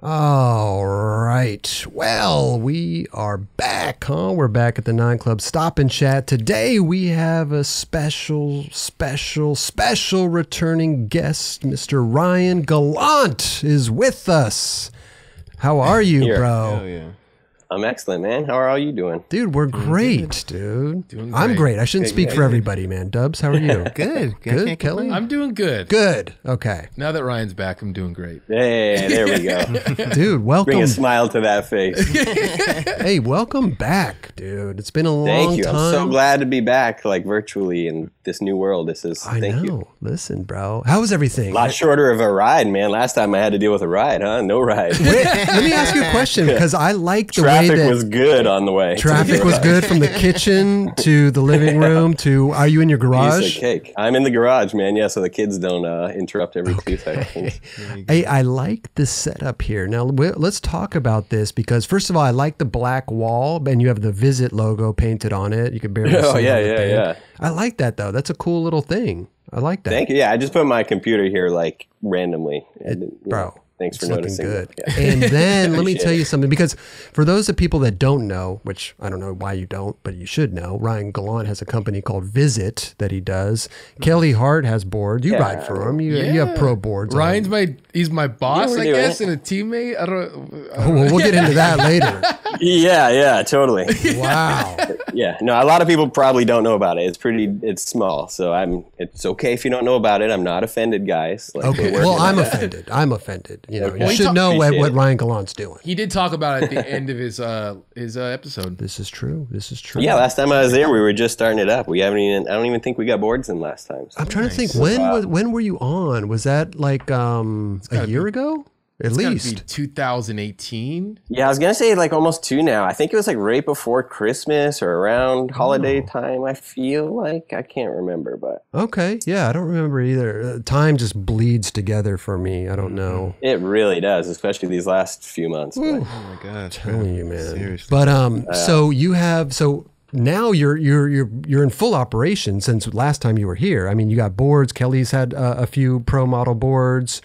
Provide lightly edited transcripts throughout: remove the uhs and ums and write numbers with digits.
All right. Well, we are back, huh? We're back at the 9 Club Stop and Chat. Today we have a special returning guest. Mr. Ryan Gallant is with us. How are you, bro? Hell yeah. I'm excellent, man. How are all you doing? Dude, we're great, dude. I'm great. I shouldn't speak for everybody, man. Dubs, how are you? Good. Good, Kelly? I'm doing good. Good. Okay. Now that Ryan's back, I'm doing great. Hey, there we go. Dude, welcome. Bring a smile to that face. Hey, welcome back, dude. It's been a long time. Thank you. I'm so glad to be back, like virtually in this new world. Thank you. Listen, bro. How was everything? A lot shorter of a ride, man. Last time I had to deal with a ride, huh? No ride. Wait, let me ask you a question because I like the Traffic way that was good on the way. Traffic was good from the kitchen to the living room to. Are you in your garage? Piece of cake. I'm in the garage, man. Yeah, so the kids don't interrupt every 2 seconds. Hey, I like the setup here. Now let's talk about this because first of all, I like the black wall and you have the Visit logo painted on it. You can barely see Oh yeah, it. yeah. I like that though. That's a cool little thing. I like that. Thank you. Yeah, I just put my computer here like randomly. Bro. Thanks for It's noticing. looking good. Yeah. And then let me tell you something, because for those of people that don't know, which I don't know why you don't, but you should know, Ryan Gallant has a company called Visit that he does. Kelly Hart has boards. You ride for him. You have pro boards. Ryan's he's my boss, Yeah, I we're doing guess, it. and a teammate. I don't. Well, we'll get into that later. Yeah, totally. Wow. Yeah, no, a lot of people probably don't know about it. It's small, so it's okay if you don't know about it. I'm not offended, guys. Like, Okay. Well, I'm offended. I'm offended. You know, Okay. you should know what Appreciate it. Ryan Gallant's doing. He did talk about it at the end of his episode. This is true. This is true. Yeah, last time I was there, we were just starting it up. I don't even think we got boards in last time. So. I'm trying to think. When were you on? Was that like a year ago? At It's gotta least. be 2018. Yeah, I was gonna say like almost 2 now. I think it was like right before Christmas or around holiday time. I feel like I can't remember, but Okay. Yeah, I don't remember either. Time just bleeds together for me. I don't know. it really does, especially these last few months. But Oh my god. Telling you, man. Seriously. But so you have now you're in full operation since last time you were here. I mean, you got boards. Kelly's had a few pro model boards.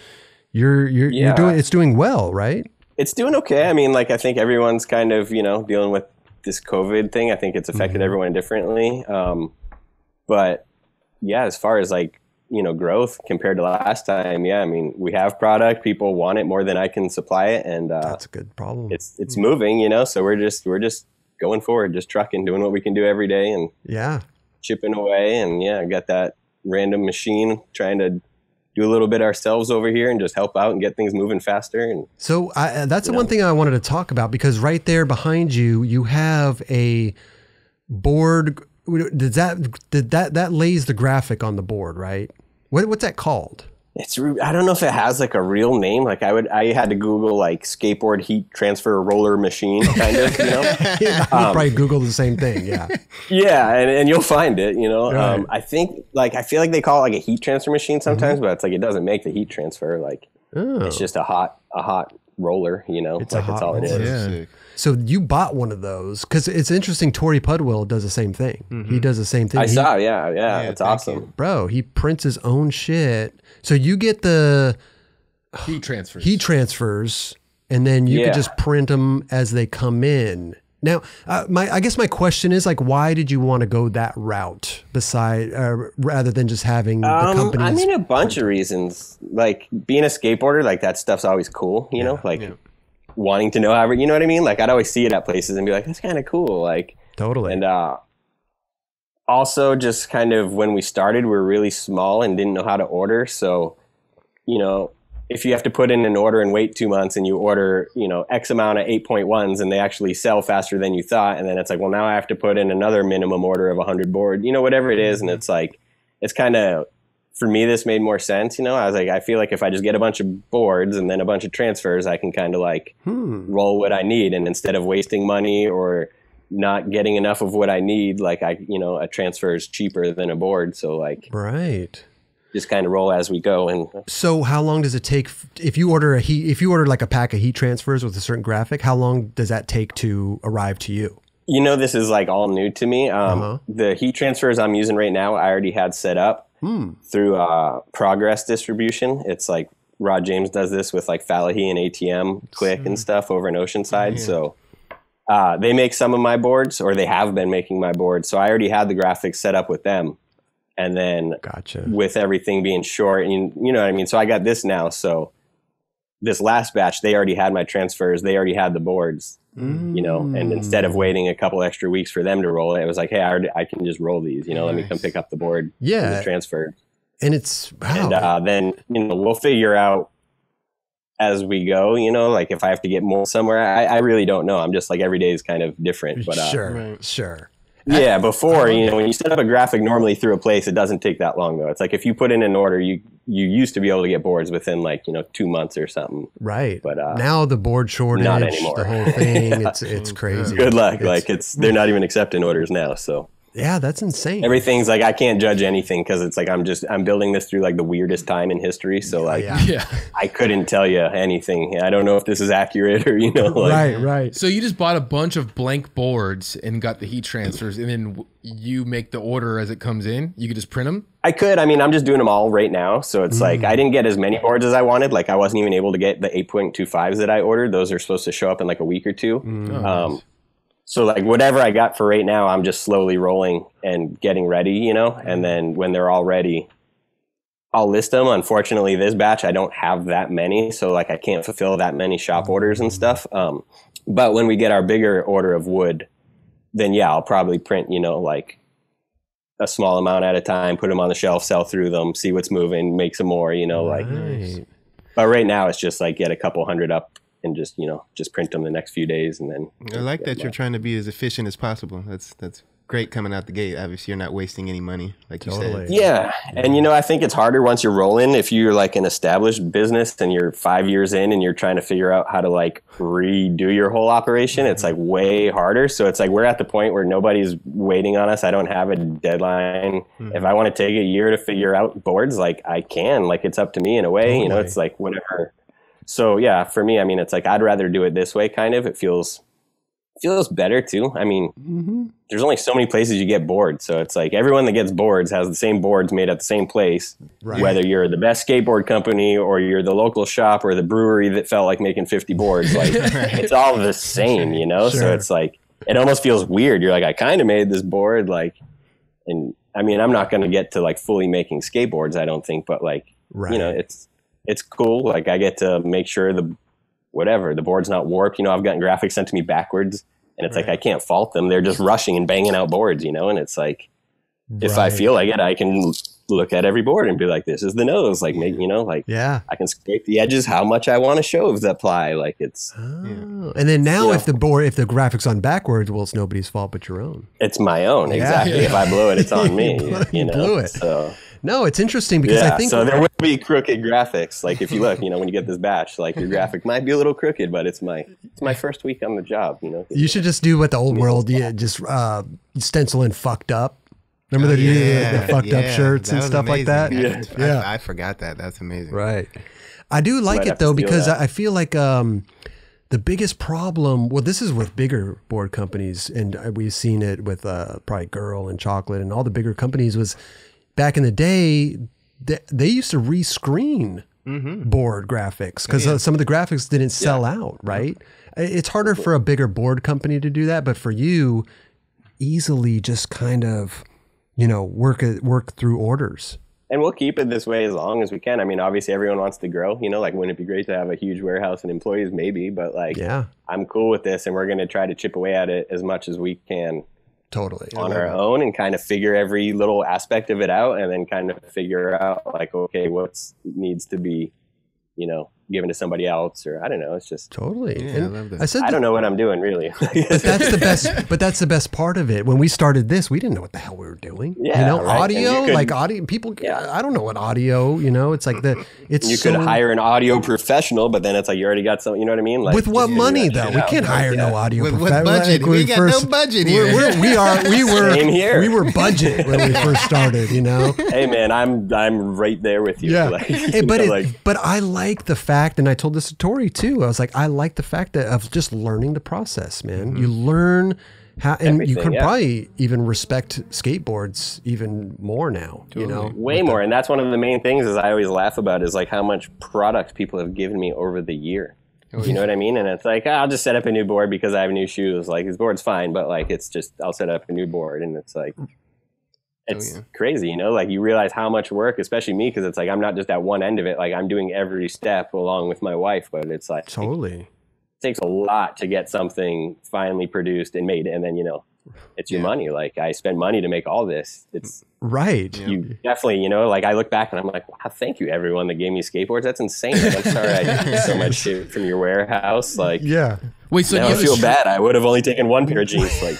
You're doing well, right? it's doing okay. I mean, like I think everyone's kind of dealing with this COVID thing. I think it's affected everyone differently. But yeah, as far as like growth compared to last time, yeah, I mean we have product. People want it more than I can supply it, and That's a good problem. it's moving. So we're just going forward, just trucking, doing what we can do every day, and Yeah. chipping away. And yeah, I got that random machine trying to do a little bit ourselves over here and just help out and get things moving faster. And So that's the one thing I wanted to talk about, because right there behind you, you have a board. Did that lays the graphic on the board, right? What's that called? I don't know if it has like a real name. Like I had to Google like skateboard heat transfer roller machine kind of, Yeah, I would probably Google the same thing. Yeah. Yeah, and you'll find it, Right. I think I feel like they call it like a heat transfer machine sometimes, but it's like it doesn't make the heat transfer. Like it's just a hot roller, It's a hot that's all it roller. is. Yeah. Sick. So you bought one of those because it's interesting. Tori Pudwell does the same thing. He does the same thing. I saw, yeah, it's thank awesome. you. Bro, he prints his own shit. So you get the Heat transfers. heat transfers, and then you Yeah. could just print them as they come in. Now, I guess my question is like, why did you want to go that route rather than just having the companies? I mean, a bunch of reasons. Like being a skateboarder, like that stuff's always cool, wanting to know how, you know what I mean? Like I'd always see it at places and be like, that's kind of cool. Like, Totally. and also just kind of when we started, we were really small and didn't know how to order. So, if you have to put in an order and wait 2 months and you order, X amount of 8.1s and they actually sell faster than you thought. And then it's like, well, now I have to put in another minimum order of 100 board, whatever it is. And it's like, it's kind of, for me, this made more sense. I was like, I feel like if I just get a bunch of boards and then a bunch of transfers, I can kind of like roll what I need. And instead of wasting money or not getting enough of what I need, like a transfer is cheaper than a board. So like, Right. just kind of roll as we go. And So how long does it take if you order like a pack of heat transfers with a certain graphic, how long does that take to arrive to you? this is like all new to me. The heat transfers I'm using right now, I already had set up through Progress Distribution. It's like Rod James does this with like Fallahy and ATM Click and stuff over in Oceanside. Yeah. So they make some of my boards, or they have been making my boards. So I already had the graphics set up with them. And then with everything being short, and you know what I mean? So I got this now. So this last batch, they already had my transfers. They already had the boards, you know, and instead of waiting a couple extra weeks for them to roll it, it was like, hey, I can just roll these, you know, let me come pick up the board. Yeah. The transfer. And it's, wow. And then, you know, we'll figure out as we go, you know, like if I have to get more somewhere, I really don't know. I'm just like, every day is kind of different. But sure. Yeah, before, you know, when you set up a graphic normally through a place, it doesn't take that long, though. It's like if you put in an order, you used to be able to get boards within like, you know, 2 months or something. Right. But now the board shortage, not anymore. The whole thing, it's crazy. Good luck. They're not even accepting orders now. So yeah, that's insane. Everything's like, I can't judge anything because it's like I'm building this through like the weirdest time in history. So like, I couldn't tell you anything. I don't know if this is accurate or, you know, like, right. So you just bought a bunch of blank boards and got the heat transfers, and then you make the order as it comes in. You could just print them. I could. I mean, I'm just doing them all right now. So it's like I didn't get as many boards as I wanted. Like I wasn't even able to get the 8.25s that I ordered. Those are supposed to show up in like a week or two. Nice. So like whatever I got for right now, I'm just slowly rolling and getting ready, you know, and then when they're all ready, I'll list them. Unfortunately, this batch, I don't have that many. So like I can't fulfill that many shop orders and stuff. But when we get our bigger order of wood, then yeah, I'll probably print, you know, like a small amount at a time, put them on the shelf, sell through them, see what's moving, make some more, you know, like, but right now it's just like get a couple hundred up and just, you know, just print them the next few days. And then I like that you're trying to be as efficient as possible. That's great coming out the gate. Obviously, you're not wasting any money, like you said. Yeah. And, you know, I think it's harder once you're rolling. If you're like an established business and you're 5 years in and you're trying to figure out how to like redo your whole operation, it's like way harder. So it's like we're at the point where nobody's waiting on us. I don't have a deadline. If I want to take a year to figure out boards, like I can. Like it's up to me in a way. You know, it's like whatever. So yeah, for me, I mean, it's like I'd rather do it this way. Kind of, it feels better too. I mean, there's only so many places you get boards, so it's like everyone that gets boards has the same boards made at the same place. Right. Whether you're the best skateboard company or you're the local shop or the brewery that felt like making 50 boards, like it's all the same, you know. So it's like it almost feels weird. You're like, I kind of made this board, like, and I mean, I'm not going to get to like fully making skateboards, I don't think, but like, you know, it's cool. Like I get to make sure the board's not warped. You know, I've gotten graphics sent to me backwards and it's like, I can't fault them. They're just rushing and banging out boards, you know? And it's like, if I feel like it, I can look at every board and be like, this is the nose, like make, you know, like, I can scrape the edges, how much I want to show of the ply. Like it's, and then now, you know, if the graphics on backwards, well, it's nobody's fault but your own. It's my own. Exactly. If I blow it, it's on me, you know? Blew it. So. No, it's interesting because I think so there will be crooked graphics. Like if you look, you know, when you get this batch, like your graphic might be a little crooked, but it's my first week on the job, you know. You should just do what the old world, just stencil in fucked up. Remember the fucked up shirts and stuff amazing. Like that? I forgot that. That's amazing. Right. I do like it though because I feel like the biggest problem, well, this is with bigger board companies, and we've seen it with probably Girl and Chocolate and all the bigger companies, was back in the day, they used to rescreen board graphics because some of the graphics didn't sell out, right? It's harder for a bigger board company to do that, but for you, easily just kind of, you know, work through orders. And we'll keep it this way as long as we can. I mean, obviously everyone wants to grow, you know, like wouldn't it be great to have a huge warehouse and employees? Maybe, but like, I'm cool with this and we're going to try to chip away at it as much as we can. Totally. On our own and kind of figure every little aspect of it out and then kind of figure out like, okay, what needs to be, you know, given to somebody else, or I don't know. It's just totally. Yeah, I love that. I don't know what I'm doing really. But that's the best. But that's the best part of it. When we started this, we didn't know what the hell we were doing. Yeah, you know, right. audio, like audio. People, I don't know what audio. You know, it's like you could hire an audio professional, but then it's like you already got some. You know what I mean? Like with what money though? We can't hire no audio professional. With budget, we got no budget here. We were budget when we first started. You know. Hey man, I'm right there with you. Yeah. Like, hey, but I like the fact, and I told this to Tori too. I was like, I like the fact that of just learning the process, man. You learn And you could probably even respect skateboards even more now, you know? Way more. And that's one of the main things is I always laugh about is like how much product people have given me over the year. You know what I mean? And it's like, I'll just set up a new board because I have new shoes. Like, this board's fine, but like, it's just, I'll set up a new board. And it's like, it's crazy, you know? Like, you realize how much work, especially me, because it's like, I'm not just at one end of it. Like, I'm doing every step along with my wife, but it's like, totally. It takes a lot to get something finally produced and made, and then it's your money. Like, I spend money to make all this. It's right. You definitely, like, I look back and I'm like, wow, thank you everyone that gave me skateboards. That's insane. Like, I'm sorry I took so much shit from your warehouse. Like, wait, so now I feel bad. I would have only taken one pair of jeans. Like,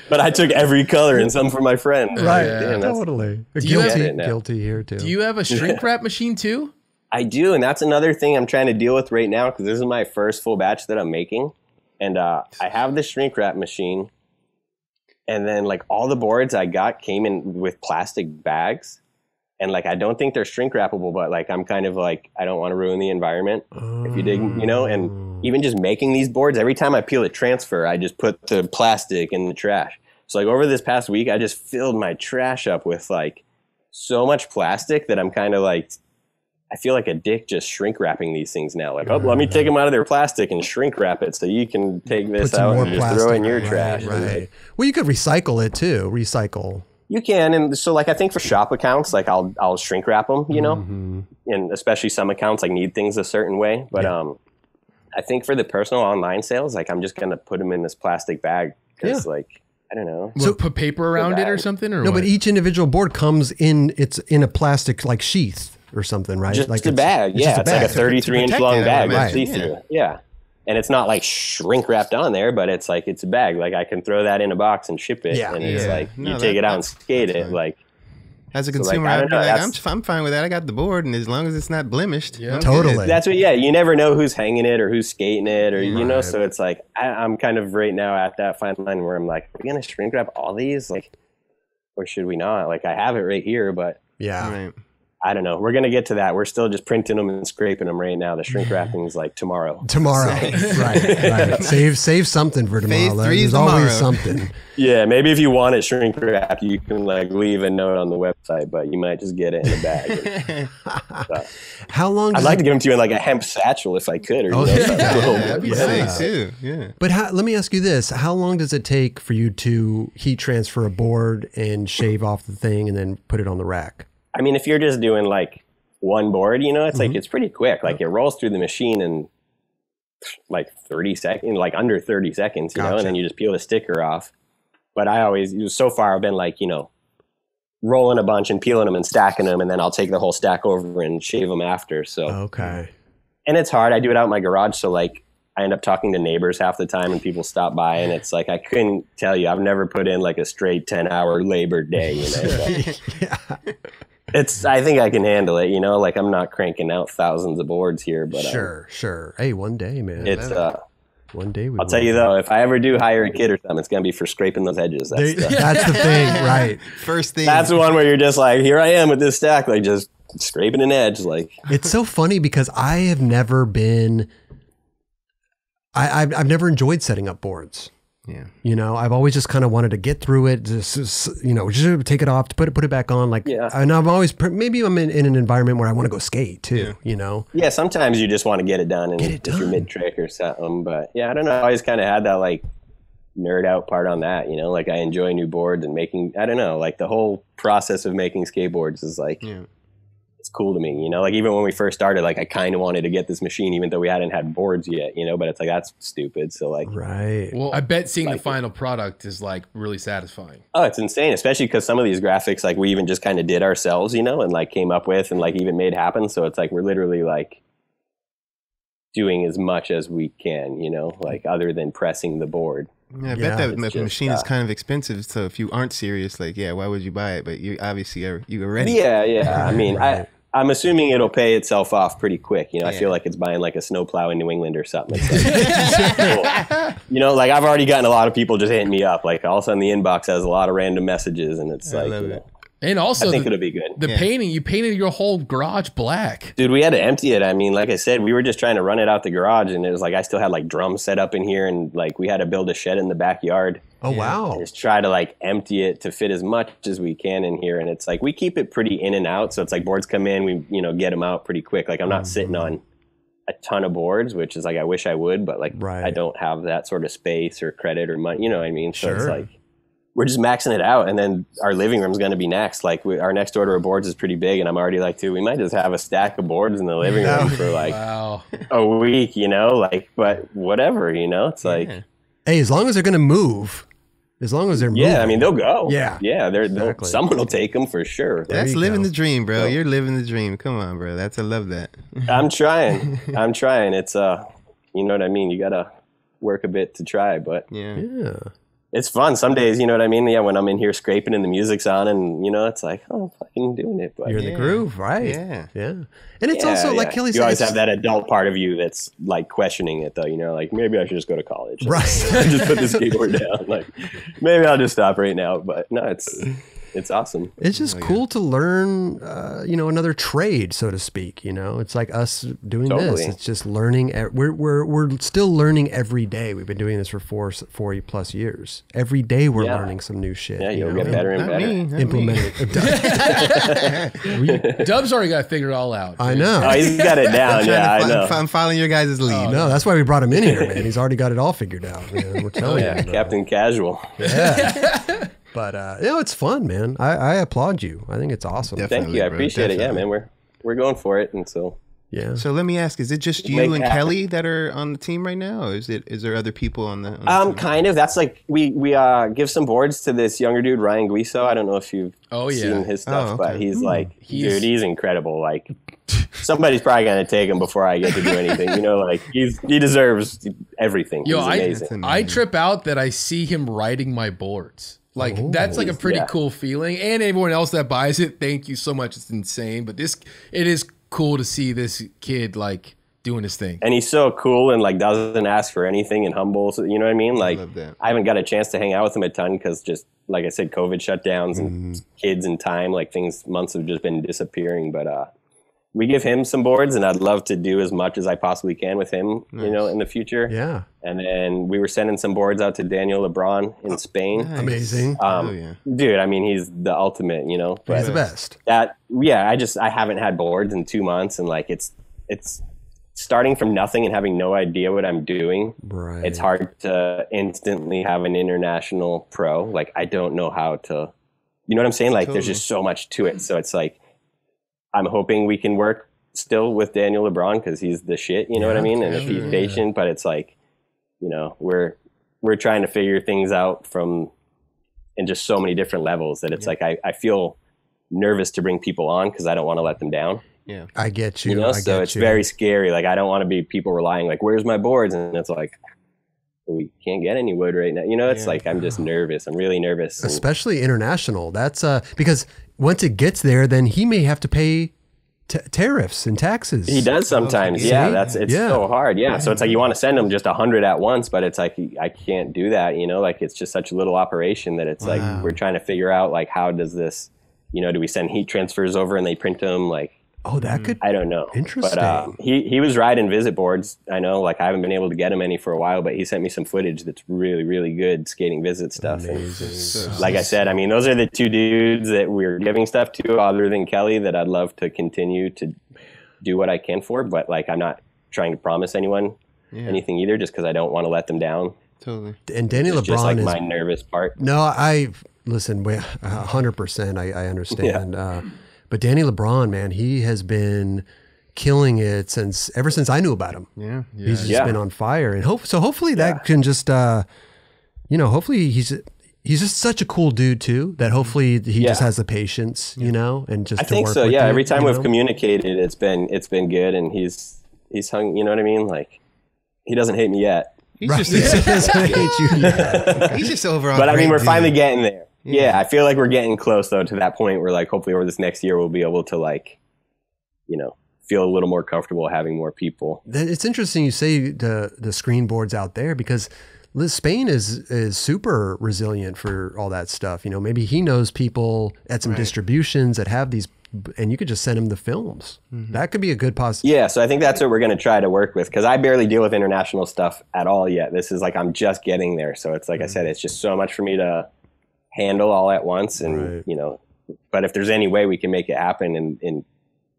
but I took every color and some for my friend. Right. Damn, totally. Guilty here too. Do you have a shrink wrap machine too? I do, and that's another thing I'm trying to deal with right now because this is my first full batch that I'm making, and I have the shrink wrap machine, and then like all the boards I got came in with plastic bags, and like I don't think they're shrink wrappable, but like I'm kind of like I don't want to ruin the environment if you dig, and even just making these boards, every time I peel a transfer, I just put the plastic in the trash. So like over this past week, I just filled my trash up with like so much plastic that I'm kind of like. I feel like a dick just shrink wrapping these things now. Like, let me take them out of their plastic and shrink wrap it so you can take this out and just throw it in your trash. Right. Well, you could recycle it too. Recycle. You can, and so like I think for shop accounts, like I'll shrink wrap them, and especially some accounts like need things a certain way. But I think for the personal online sales, like I'm just gonna put them in this plastic bag because like. I don't know. So put paper around it or something, or no? what? But each individual board comes in. It's in a plastic like sheath or something, right? Just like a bag. Yeah, it's like a 33-inch long bag. Right. See-through. Yeah, and it's not like shrink wrapped on there, but it's like it's a bag. Like I can throw that in a box and ship it. And it's like you take it out and skate it. Like as a consumer, I'd be like, I'm fine with that. I got the board, and as long as it's not blemished, totally. That's what. Yeah, you never know who's hanging it or who's skating it, or So it's like I'm kind of right now at that fine line where I'm like, are we gonna shrink wrap all these, like, or should we not? Like, I have it right here, but Right. I don't know. We're going to get to that. We're still just printing them and scraping them right now. The shrink wrapping is like tomorrow. Right. Save something for tomorrow. There's always something. Yeah, maybe if you want it shrink wrapped, you can like leave a note on the website, but you might just get it in a bag. How long? I'd like to give them to you in like a hemp satchel if I could. Or, that'd be nice too. Yeah. But let me ask you this: how long does it take for you to heat transfer a board and shave off the thing and then put it on the rack? I mean, if you're just doing like one board, it's like it's pretty quick. Like it rolls through the machine in like 30 seconds, like under 30 seconds, you know, and then you just peel the sticker off. But so far I've been like, rolling a bunch and peeling them and stacking them, and then I'll take the whole stack over and shave them after. So okay. And it's hard. I do it out in my garage, so like I end up talking to neighbors half the time, and people stop by, and it's like I couldn't tell you. I've never put in like a straight 10-hour labor day, I think I can handle it, like I'm not cranking out thousands of boards here, but sure. Hey, one day, man. It's one day. I'll tell you though, if I ever do hire a kid or something, it's gonna be for scraping those edges. That's the thing, right? First thing. That's the one where you're just like, here I am with this stack, like just scraping an edge, like. It's so funny because I have never been. I've never enjoyed setting up boards. Yeah. I've always just kind of wanted to get through it, just take it off, put it back on. And I'm always, maybe I'm in an environment where I want to go skate too, Yeah, sometimes you just want to get it done if you're mid-trick or something. But yeah, I don't know. I always kind of had that like nerd out part on that, like I enjoy new boards and making, I don't know, like the whole process of making skateboards is like, it's cool to me, like even when we first started, like I kind of wanted to get this machine even though we hadn't had boards yet, but it's like that's stupid. So like, right. Well, I bet seeing the final product is like really satisfying. Oh, it's insane, especially because some of these graphics like we even just kind of did ourselves, and like came up with and like even made happen. So it's like we're literally like doing as much as we can, like other than pressing the board. Yeah, I bet that machine is kind of expensive. So if you aren't serious, like, why would you buy it? But you obviously you are ready. Yeah. I mean, I'm assuming it'll pay itself off pretty quick. I feel like it's buying like a snowplow in New England or something. It's like, cool. Like I've already gotten a lot of people just hitting me up. Like all of a sudden the inbox has a lot of random messages, and it's like, And also, I think it'll be good. The painting, you painted your whole garage black. Dude, we had to empty it. I mean, like I said, we were just trying to run it out the garage, and it was like I still had like drums set up in here, and like we had to build a shed in the backyard. Oh, wow. And just try to like empty it to fit as much as we can in here. And it's like we keep it pretty in and out. So it's like boards come in, we, you know, get them out pretty quick. Like I'm not sitting on a ton of boards, which is like I wish I would, but like I don't have that sort of space or credit or money, you know what I mean? So it's like we're just maxing it out, and then our living room's going to be next. Like our next order of boards is pretty big, and I'm already like, dude, we might just have a stack of boards in the living room for like a week, you know, like, but whatever, you know, it's like, hey, as long as they're going to move, as long as they're moving. I mean, they'll go. Yeah, exactly. Someone will take them for sure. That's living the dream, bro. You're living the dream. Come on, bro. I love that. I'm trying. It's you know what I mean. You gotta work a bit to try, but yeah. It's fun some days, you know what I mean? Yeah, when I'm in here scraping and the music's on and, you know, it's like, oh, I'm fucking doing it. But you're in the groove, right? Yeah. And it's also like Kelly said. You always have that adult part of you that's like questioning it, though. You know, like maybe I should just go to college. Right. Just put the skateboard down. Like maybe I'll just stop right now. But no, it's awesome. It's just cool to learn, you know, another trade, so to speak. You know, it's like us doing this. It's just learning. We're still learning every day. We've been doing this for 40 plus years. Every day we're learning some new shit. Yeah, you'll get better and better. Implement it. Dub's already got to figure it all out. I know. Oh, he's got it down. I know. I'm following your guys' lead. No, that's why we brought him in here, man. He's already got it all figured out. Man. We're telling you. Captain Casual. Yeah. But you know, it's fun, man. I applaud you. I think it's awesome. Definitely, thank you. I appreciate it. Yeah, man. We're going for it, and so So let me ask: is it just you and Kelly that are on the team right now, or is there other people on the team? Kind of. That's like we give some boards to this younger dude, Ryan Gallant. I don't know if you've seen his stuff, but he's like, dude, he's incredible. Like somebody's probably gonna take him before I get to do anything. You know, like he deserves everything. He's amazing. I trip out that I see him riding my boards. Like that's like a pretty cool feeling, and everyone else that buys it, thank you so much. It's insane, but it is cool to see this kid like doing his thing. And he's so cool and like doesn't ask for anything and humble. So, you know what I mean? Like I haven't got a chance to hang out with him a ton because just like I said, COVID shutdowns and kids and time, like months have just been disappearing. But we give him some boards, and I'd love to do as much as I possibly can with him, you know, in the future. Yeah. And then we were sending some boards out to Daniel LeBron in Spain. Nice. Amazing. Dude, I mean, he's the ultimate, you know. But he's the best. I haven't had boards in 2 months, and like it's starting from nothing and having no idea what I'm doing. Right. It's hard to instantly have an international pro. Like I don't know how to, you know what I'm saying? Like there's just so much to it. So it's like, I'm hoping we can work still with Daniel LeBron because he's the shit, you know what I mean? And if he's patient, but it's like, you know, we're trying to figure things out in just so many different levels that it's like I feel nervous to bring people on because I don't want to let them down. Yeah, I get you. You know, so it's very scary. Like I don't want to be people relying like, where's my boards? And it's like, we can't get any wood right now. You know, it's like I'm just nervous. I'm really nervous. Especially international. That's because once it gets there, then he may have to pay tariffs and taxes. He does sometimes. It's so hard. Yeah. So it's like you want to send them just 100 at once, but it's like I can't do that. You know, like it's just such a little operation that it's like we're trying to figure out like how does this, you know, do we send heat transfers over and they print them like? Oh, that could. I don't know. Interesting. But he was riding visit boards. I know, like I haven't been able to get him any for a while, but he sent me some footage that's really, really good skating visit stuff. And like I said, I mean, those are the two dudes that we're giving stuff to, other than Kelly, that I'd love to continue to do what I can for. But like, I'm not trying to promise anyone anything either, just because I don't want to let them down. Totally. And Daniel LeBron just like is my nervous part. No, I listen. 100%. I understand. Yeah. But Danny LeBron, man, he has been killing it ever since I knew about him. Yeah. He's just been on fire, and hopefully that can just, you know, hopefully he's just such a cool dude too. That hopefully he just has the patience, you know, and just. I think so. Yeah. Every time we've communicated, it's been good, and he's hung. You know what I mean? Like he doesn't hate me yet. He doesn't hate you yet. He's just overall. But I mean, we're finally getting there. Yeah, I feel like we're getting close though to that point where like hopefully over this next year we'll be able to like, you know, feel a little more comfortable having more people. It's interesting you say the screen boards out there because Spain is super resilient for all that stuff. You know, maybe he knows people at some distributions that have these, and you could just send him the films. That could be a good possibility. Yeah, so I think that's what we're going to try to work with, because I barely deal with international stuff at all yet. This is like I'm just getting there. So it's like I said, it's just so much for me to handle all at once. And, you know, but if there's any way we can make it happen and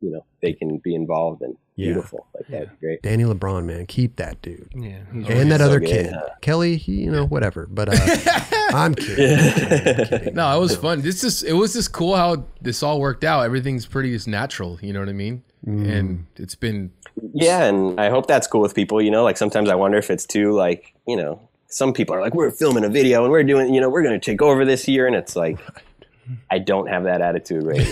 you know, they can be involved and beautiful. Like that'd be great. Danny LeBron, man, keep that dude. Yeah. And that other kid. Kelly, he, you know, whatever. But I'm kidding. No, it was fun. It was just cool how this all worked out. Everything's pretty just natural, you know what I mean? And it's been and I hope that's cool with people, you know, like sometimes I wonder if it's too like, you know, some people are like, we're filming a video and we're doing, you know, we're going to take over this year, and it's like I don't have that attitude right now.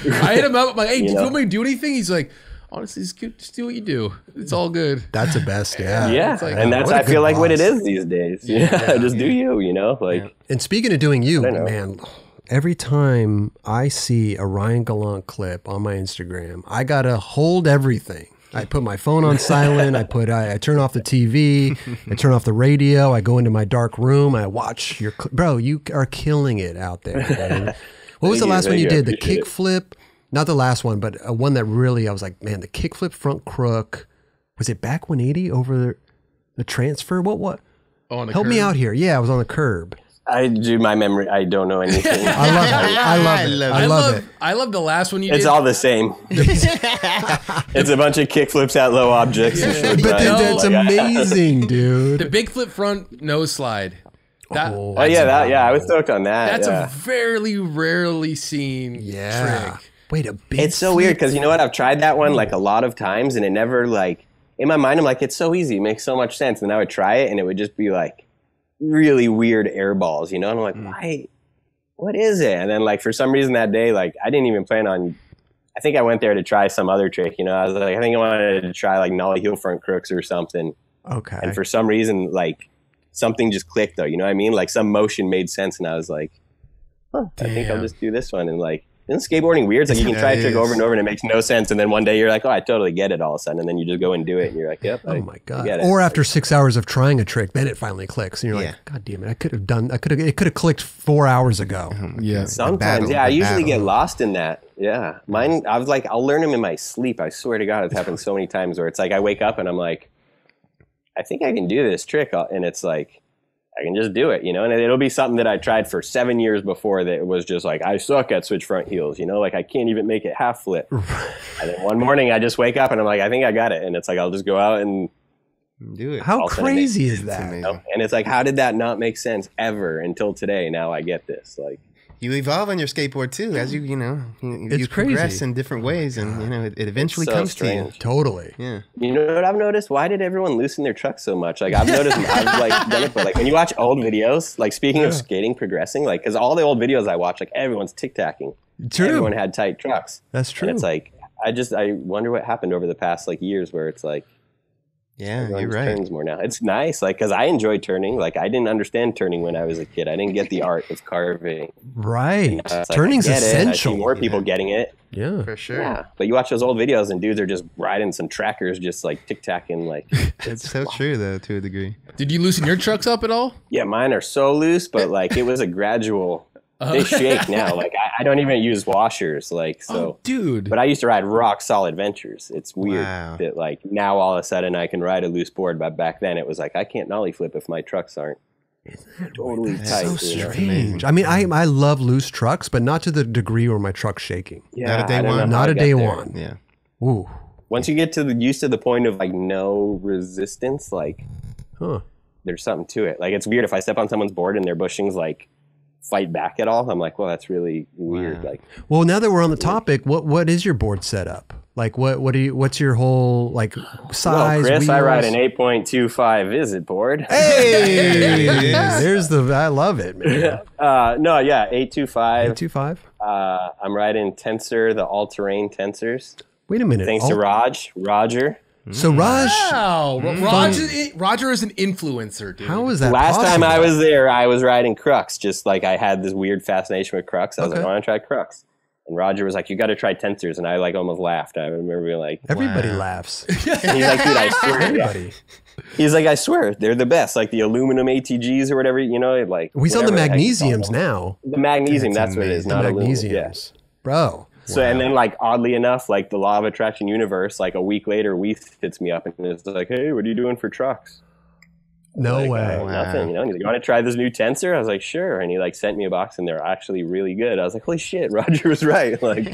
I hit him up. I'm like, hey, do you want me to do anything? He's like, honestly, just do what you do. It's all good. That's the best. Yeah. Yeah. Like, and that's, I feel like what it is these days. Yeah. Just do you know, like. And speaking of doing you, man, every time I see a Ryan Gallant clip on my Instagram, I got to hold everything. I put my phone on silent. I turn off the TV. I turn off the radio. I go into my dark room. I watch your bro. You are killing it out there, man. What was the last one you did? The kickflip? Not the last one, but one that really I was like, man, the kickflip front crook. Was it back 180 over the transfer? What? Oh, help me out here. Yeah, I was on the curb. I do my memory. I don't know anything. I love it. I love the last one you did. It's all the same. It's a bunch of kickflips at low objects. But that's amazing, dude. The big flip front nose slide. I was stoked on that. That's a fairly rarely seen trick. Wait, a big It's so weird because you know what? I've tried that one like a lot of times, and it never like in my mind. I'm like, it's so easy. It makes so much sense. And I would try it, and it would just be like really weird air balls, you know? And I'm like, why? What is it? And then like for some reason that day, like I didn't even plan on. I think I went there to try some other trick, you know. I was like, I think I wanted to try like nollie heel front crooks or something. Okay. And for some reason, like something just clicked though, you know what I mean? Like some motion made sense, and I was like, I think I'll just do this one. And like, isn't skateboarding weird? It's like you can try a trick over and over and it makes no sense. And then one day you're like, oh, I totally get it all of a sudden. And then you just go and do it and you're like, yep. Oh my God. Or after 6 hours of trying a trick, then it finally clicks. And you're like, God damn it. It could have clicked 4 hours ago. Yeah. Sometimes, I usually get lost in that. Yeah. Mine, I was like, I'll learn them in my sleep. I swear to God, it's happened so many times where it's like I wake up and I'm like, I think I can do this trick. And it's like, I can just do it, you know, and it'll be something that I tried for 7 years before that was just like, I suck at switch front heels, you know, like I can't even make it half flip. And then one morning I just wake up and I'm like, I think I got it. And it's like, I'll just go out and do it. How crazy is that? You know? And it's like, how did that not make sense ever until today? Now I get this. Like, you evolve on your skateboard too, as you progress in different ways, and you know it eventually comes to you. Totally. Yeah. You know what I've noticed? Why did everyone loosen their trucks so much? Like I've noticed, I've like done it, but like when you watch old videos, like speaking of skating progressing, like because all the old videos I watch, like everyone's tic-tacking. True. Everyone had tight trucks. That's true. And it's like I wonder what happened over the past like years where it's like. Yeah, you're right. Turns more now. It's nice, like, because I enjoy turning. Like, I didn't understand turning when I was a kid. I didn't get the art of carving. Right. Like, Turning's essential. I see more people getting it. Yeah, for sure. Yeah, but you watch those old videos and dudes are just riding some trackers, just like tic-tacking. Like, it's so true though, to a degree. Did you loosen your trucks up at all? Yeah, mine are so loose, but like it was a gradual. They shake now. Like I don't even use washers. Like so, dude. But I used to ride rock solid ventures. It's weird that like now all of a sudden I can ride a loose board, but back then it was like I can't nollie flip if my trucks aren't totally tight. So strange. I mean, I love loose trucks, but not to the degree where my truck's shaking. Yeah, not a day one. Not a day one. Yeah. Ooh. Once you get to used to the point of like no resistance, like there's something to it. Like it's weird if I step on someone's board and their bushings like fight back at all. I'm like, well, that's really weird. Like, well, now that we're on the topic, what is your board setup? Like, what's your whole like size? Well, Chris, wheels? I ride an 8.25 Visit board. Hey, I love it, man. 825. 825. I'm riding Tensor, the all-terrain Tensors. Wait a minute. Thanks to Roger. So Raj, wow, Roger is an influencer, dude. How is that? Last possible? time I was there, I was riding Crux. Just like I had this weird fascination with Crux. I was like, I want to try Crux. And Roger was like, "You got to try tensors," and I like almost laughed. I remember being like, Everybody laughs. and he's like, "Dude, I swear." Everybody. He's like, "I swear, they're the best. Like the aluminum ATGs or whatever, you know, like." We saw the whatever heck you call magnesiums them. now. The magnesium, that's what it is, The not aluminum. magnesiums. Yeah. Bro. So, and then, like, oddly enough, like, the Law of Attraction universe, like, a week later, Weath hits me up and is like, "Hey, what are you doing for trucks?" No Like, way. Nothing, you know. And he's like, "You want to try this new tensor?" I was like, "Sure." And he, like, sent me a box, and they're actually really good. I was like, "Holy shit, Roger was right." Like,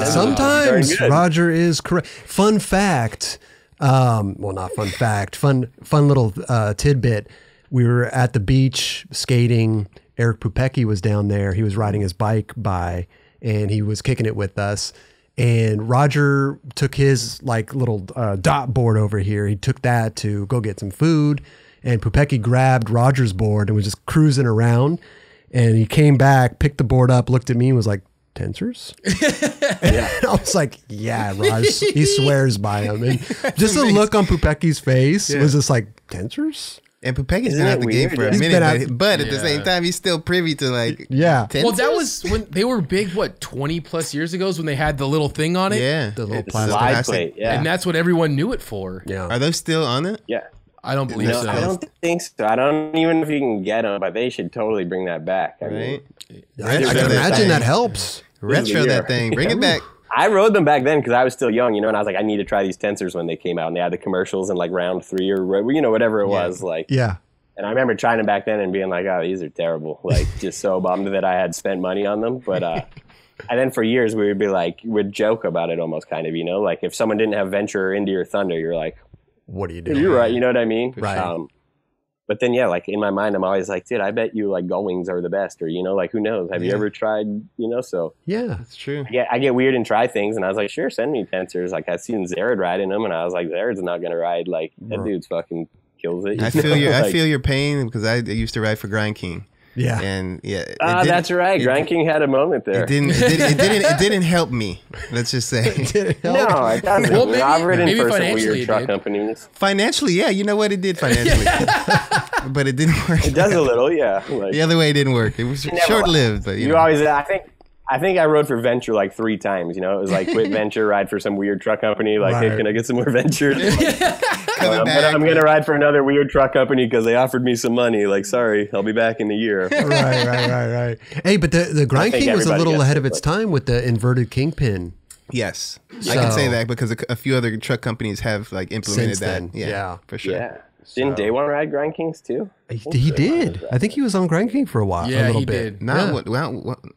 Sometimes Very good. Roger is correct. Fun fact. Well, not fun fact. Fun little tidbit. We were at the beach skating. Eric Pupecki was down there. He was riding his bike by, and he was kicking it with us. And Roger took his like little dot board over here. He took that to go get some food. And Pupecki grabbed Roger's board and was just cruising around. And he came back, picked the board up, looked at me and was like, "Tensors?" And I was like, "Yeah, Raj, he swears by him." And just the look on Pupecki's face was just like, "Tensors?" And Pupecki's Isn't been it out the game weird? for a He's been minute, out- but at the same time, he's still privy to like, Yeah. Well, that tensors? was when they were big. What 20+ years ago is when they had the little thing on it. Yeah. The little the plastic. slide plastic. plate, yeah. And that's what everyone knew it for. Yeah. Are those still on it? Yeah. I don't believe No, so. I don't think so. I don't even know if you can get them, but they should totally bring that back. I mean, Right? I can imagine that helps. Retro that thing. Bring it back. I rode them back then because I was still young, you know, and I was like, I need to try these tensors when they came out, and they had the commercials in like round 3 or, you know, whatever it was. Like, Yeah. and I remember trying them back then and being like, "Oh, these are terrible." Like, just so bummed that I had spent money on them. But, and then for years we would be like, we'd joke about it almost kind of, you know, like if someone didn't have Venture or Indy or Thunder, you're like, What are you doing? "You're right," you know what I mean? Right. But then, yeah, like in my mind, I'm always like, "Dude, I bet you like Gullwings are the best," or, you know, like who knows? Have you ever tried, you know? So Yeah. It's true. yeah, I get weird and try things, and I was like, "Sure, send me tensors." Like I seen Zared riding them, and I was like, "Zared's not gonna ride like that dude's fucking kills it." I you feel know? your I Like, feel your pain because I used to ride for Grind King. Yeah. And yeah, it Ah, didn't- that's right. Grind King had a moment there. It didn't help me. Let's just say No, it doesn't. Well, I've ridden maybe for some financially weird it truck did. companies. financially, yeah, you know what, it did financially, but it didn't work. It does a little, yeah. Like, The other way, it didn't work. It was never- short lived, but you know. always. I think I rode for Venture like 3 times. You know, it was like quit Venture, ride for some weird truck company. Like, Right. "Hey, can I get some more Venture?" Coming But back. I'm gonna ride for another weird truck company because they offered me some money. Like, sorry, I'll be back in a year. right. Hey, but the Grind think King was a everybody little gets ahead it, of its but- time with the inverted kingpin. Yes, I can say So- that because a few other truck companies have like implemented Since that. then, yeah. for sure. Yeah. Didn't Day One ride Grind Kings too? He did. I think he was on Grind King for a while. Yeah, a little he bit. did. Not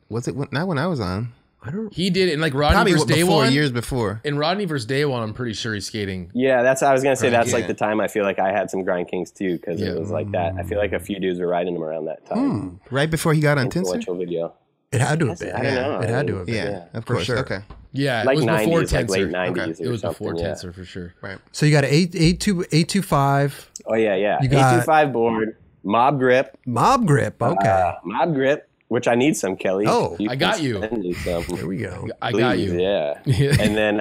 was it? Not when I was on. I don't. He did it, and like Rodney Probably versus Day before, One. years before. In Rodney versus Day One, I'm pretty sure he's skating. Yeah, that's. I was gonna say that's yeah. like the time I feel like I had some Grind Kings too, because Yeah. it was like that. I feel like a few dudes were riding them around that time. Right before he got on Tensor. Influential video. It had to have been. I don't know. It had to have been. Yeah, of for course. sure. Okay. Yeah, Like it was before 90s, like Tensor. late 90s It or was before something, yeah. Tensor for sure. Right. So you got an 825 Oh yeah, yeah. You got- 825 board, Mob Grip, mob grip. Okay. Mob Grip, which I need some, Kelly. Oh, You I can got you. send me some. Here we go. I got Please, you. Yeah. And then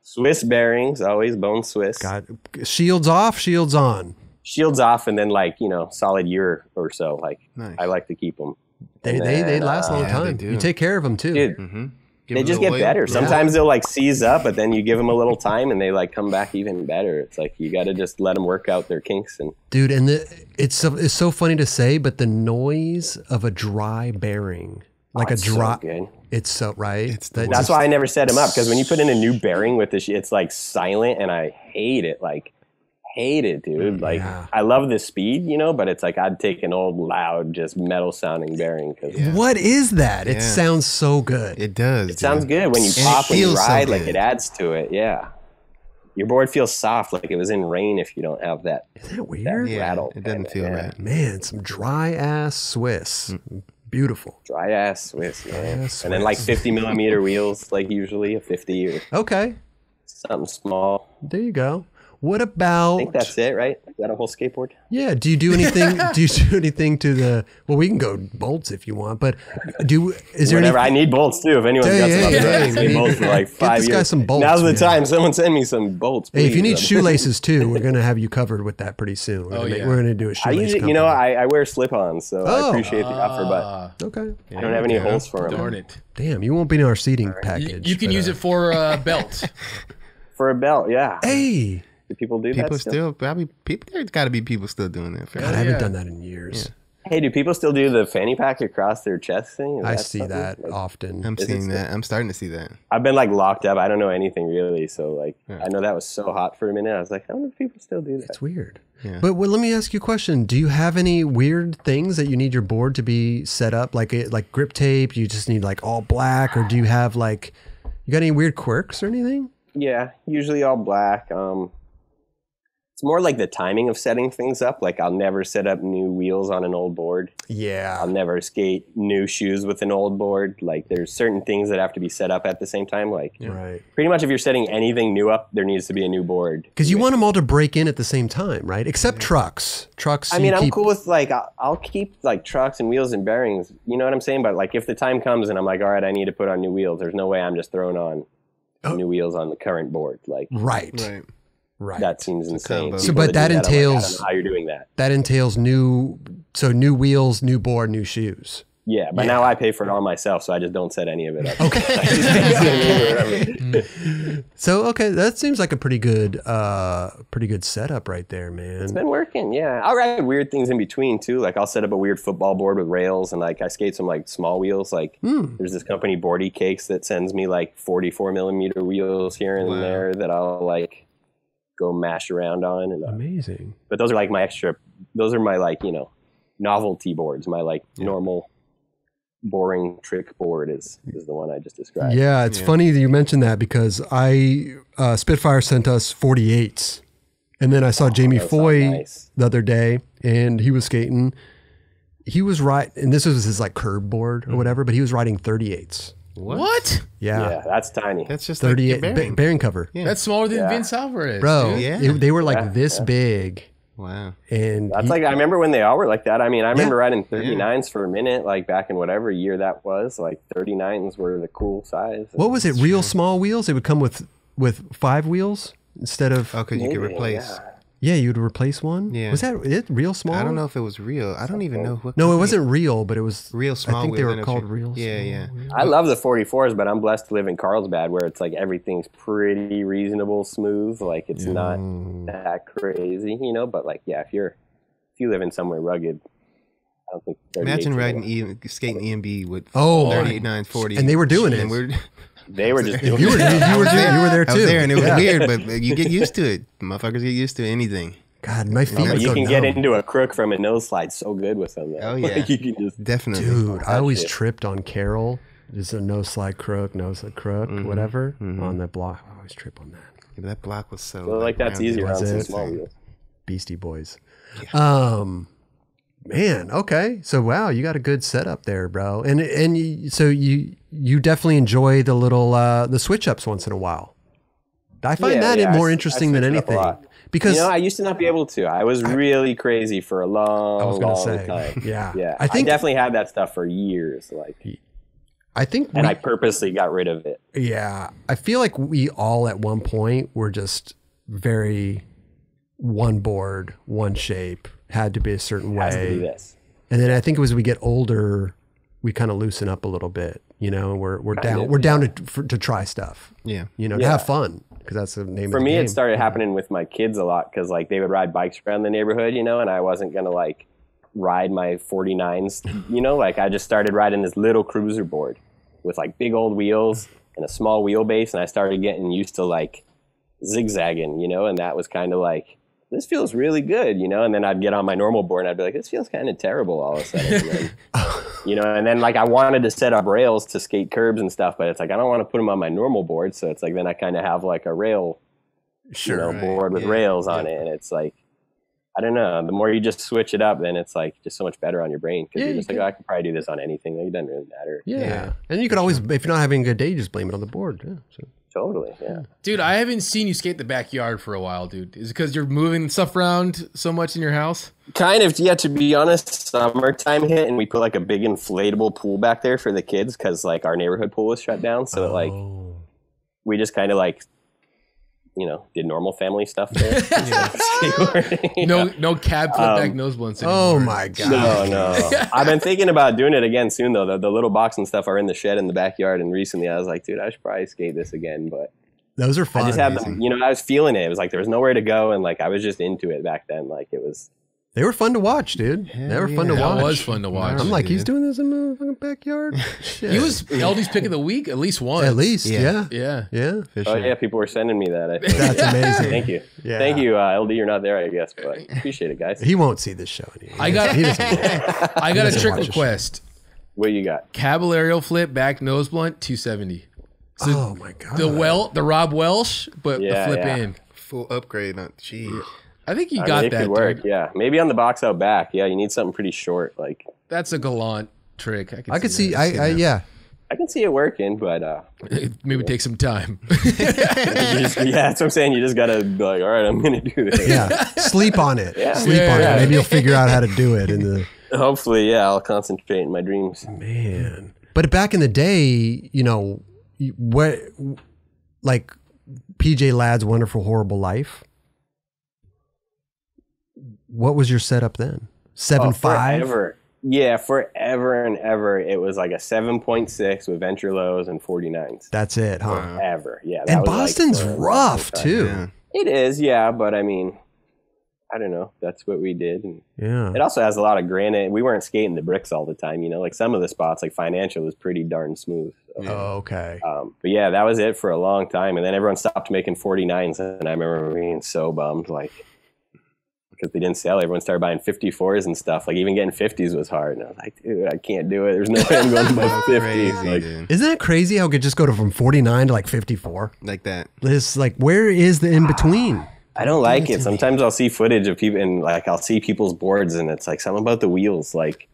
Swiss bearings, always bone Swiss. Got shields off, shields on. Shields off, and then like solid year or so. Like Nice. I like to keep them. They last a long yeah, time. they do. You take care of them too. Dude, Give they him just a get little better. oil. Sometimes they'll like seize up, but then you give them a little time and they like come back even better. It's like you got to just let them work out their kinks. And Dude, and it's so funny to say, but the noise of a dry bearing, like a it's so dry, good. it's so right. It's That That's just- why I never set them up, because when you put in a new bearing with this, it's like silent, and I hate it. Like hate it, dude. Like yeah. I love the speed, but it's like I'd take an old loud, just metal sounding bearing because What is that? It Yeah. sounds so good. It does. it sounds good when you And pop, it when you feels so ride. Like good. it adds to it. Yeah, your board feels soft, like it was in rain. If you don't have that, Isn't that weird? Yeah, rattle it doesn't kinda, feel yeah. right. Man, some dry ass Swiss. Beautiful. Dry ass Swiss, man. ass And then like Swiss. 50 millimeter wheels, like usually a 50 or Okay. something small. There you go. What about? I think that's it, right? Is that a whole skateboard? Yeah. Do you do anything? Do you do anything to the? Well, we can go bolts if you want, but is there Whatever. any? I need bolts too. If anyone's got some, Hey, I need bolts for like 5 get years. this guy some bolts. Now's the man. time. Someone send me some bolts. Hey, if you need please. shoelaces too, we're gonna have you covered with that pretty soon. We're gonna do a I shoelace. usually, company. I wear slip-ons, so I appreciate the offer, but Okay. I don't have any holes for them. Darn it. Damn, you won't be in our seating package. You can use it for a belt. For a belt, yeah. Hey, Do people do People that still? probably people. There's got to be people still doing that. God, I haven't done that in years. Hey, do people still do the fanny pack across their chest thing? Is I that see something? that Like, often. I'm seeing that. I'm starting to see that. I've been like locked up. I don't know anything really. So like, I know that was so hot for a minute. I was like, I wonder if people still do that. It's weird. Yeah. But let me ask you a question. Do you have any weird things that you need your board to be set up? Like grip tape? You just need like all black? Or do you have like, you got any weird quirks or anything? Yeah, usually all black. It's more like the timing of setting things up. Like I'll never set up new wheels on an old board. Yeah. I'll never skate new shoes with an old board. Like there's certain things that have to be set up at the same time. Like Right. pretty much if you're setting anything new up, there needs to be a new board. Because you want them all to break in at the same time, right? Except trucks. Trucks. I you mean, I'm keep- cool with like, I'll keep like trucks and wheels and bearings. You know what I'm saying? But like if the time comes and I'm like, all right, I need to put on new wheels, there's no way I'm just throwing on new wheels on the current board. Like Right. that seems insane. combo. So, People but that that do I'm like, I entails don't know how you're doing that. That entails new wheels, new board, new shoes. Yeah, but now I pay for it all myself, so I just don't set any of it up. So okay, that seems like a pretty good setup right there, man. It's been working, yeah. I'll ride weird things in between too. Like I'll set up a weird football board with rails, and like I skate some like small wheels. Like there's this company Boardy Cakes that sends me like 44 millimeter wheels here and there that I'll like go mash around on. And Amazing. but those are like my extra. Those are my like novelty boards. My like normal boring trick board is the one I just described. Yeah, it's funny that you mentioned that because Spitfire sent us 48s, and then I saw Jamie Foy the other day, and he was skating. He was and this was his like curb board or whatever, but he was riding 38s. What? Yeah, that's tiny. That's just 38 like bearing cover, That's smaller than Vince Alvarez. bro. dude. They were like this big, wow. and That's like I remember when they all were like that. I mean, I remember riding 39s for a minute, like back in whatever year that was. Like 39s were the cool size. what was it? Real small wheels? It would come with 5 wheels instead of. Oh, because you could Maybe, replace. Yeah, you would replace one. Yeah. Was that it? Real small? I don't know if it was real. I don't even know what. No, it company- wasn't real, but it was real small. I think they wheels, were know called what you- real. Yeah, small yeah. wheels. I love the 44s, but I'm blessed to live in Carlsbad where it's like everything's pretty reasonable, smooth. Like it's not that crazy, But like, yeah, if you live in somewhere rugged, I don't think. 38s Imagine are riding skating EMB with Oh, 38, 9, 40. and they were doing it. And we're, They were just doing You were there I was too. there, and it was weird, but you get used to it. Motherfuckers get used to anything. God, my feet. But would you go can get numb. into a crook from a nose slide so good with them. Though. Oh, yeah. Like, you can just Definitely. Dude, I always shit. tripped on Carol. Just a no slide crook, whatever on that block. I always trip on that. Yeah, that block was so. feel like that's rounded. easier on Was some it? small wheels. Beastie Boys. Man, okay. So wow, you got a good setup there, bro. And so you definitely enjoy the little the switch ups once in a while. I find that more interesting than switch it up a anything. lot. Because I used to not be able to. I was really crazy for a long time. Yeah. I definitely had that stuff for years. Like, and I purposely got rid of it. Yeah. I feel like we all at one point were just very one board, one shape, had to be a certain Has to way. be this. And then I think as we get older, we kind of loosen up a little bit. We're down to try stuff. Yeah. To have fun, because that's the name of For the me, game. it started happening with my kids a lot because like they would ride bikes around the neighborhood, and I wasn't gonna like ride my 49s. Like I just started riding this little cruiser board with like big old wheels and a small wheelbase, and I started getting used to like zigzagging, and that was kind of like, this feels really good, and then I'd get on my normal board and I'd be like, this feels kind of terrible all of a sudden. And then, and then like I wanted to set up rails to skate curbs and stuff, but it's like I don't want to put them on my normal board, so it's like then I kind of have like a rail board with rails on it, and it's like, I don't know, the more you just switch it up, then it's like just so much better on your brain, because you're just like, I could probably do this on anything. Like, it doesn't really matter. Yeah. And you could always, if you're not having a good day, you just blame it on the board. Yeah. So. Totally, yeah. Dude, I haven't seen you skate the backyard for a while, dude. Is it because you're moving stuff around so much in your house? Kind of, yeah, to be honest, summertime hit and we put like a big inflatable pool back there for the kids because like our neighborhood pool was shut down. So like we just kind of like, you know, did normal family stuff there. No cab flip back nose blunts anymore. Oh my God. No. I've been thinking about doing it again soon though. The little box and stuff are in the shed in the backyard. And recently I was like, dude, I should probably skate this again. But those are fun. I just had them, you know, I was feeling it. It was like there was nowhere to go. And like I was just into it back then. Like it was. They were fun to watch, dude. They were fun to watch. That was fun to watch. I'm like, he's doing this in the fucking backyard? Shit. He was LD's pick of the week at least once. At least, yeah. Oh yeah, people were sending me that. I think. That's amazing. Thank you. Yeah. Thank you, LD. You're not there, I guess, but I appreciate it, guys. He won't see this show anymore. I got a trick request. What you got? Caballero flip back nose blunt 270. So oh my God. The Rob Welsh, but the flip in. Full upgrade, not cheap. I think you got it that. Could work, dude. yeah. Maybe on the box out back. Yeah, you need something pretty short. Like that's a Gallant trick. I could see. I can see it working, but maybe take some time. that's what I'm saying. You just gotta be like, all right, I'm gonna do this. Yeah, sleep on it. Sleep on it. Maybe you'll figure out how to do it. Hopefully, yeah, I'll concentrate in my dreams. Man, but back in the day, you know, what like PJ Ladd's Wonderful Horrible Life. What was your setup then? 7.5? Forever. Yeah, forever and ever. It was like a 7.6 with venture lows and 49s. That's it, huh? Ever, yeah. And Boston's like rough too. Yeah. It is, yeah. But I mean, I don't know. That's what we did. And yeah. It also has a lot of granite. We weren't skating the bricks all the time, you know. Like some of the spots, like Financial, was pretty darn smooth. So. Oh, okay. But yeah, that was it for a long time. And then everyone stopped making 49s, and I remember being so bummed, like. Because they didn't sell, everyone started buying 54s and stuff. Like even getting 50s was hard, and I was like, dude, I can't do it. There's no way I'm going to buy 50s. Like, isn't that crazy how it could just go from 49 to like 54 like that? This like where is the in between? I don't like it. Sometimes I'll see footage of people, and like I'll see people's boards, and it's like something about the wheels. Like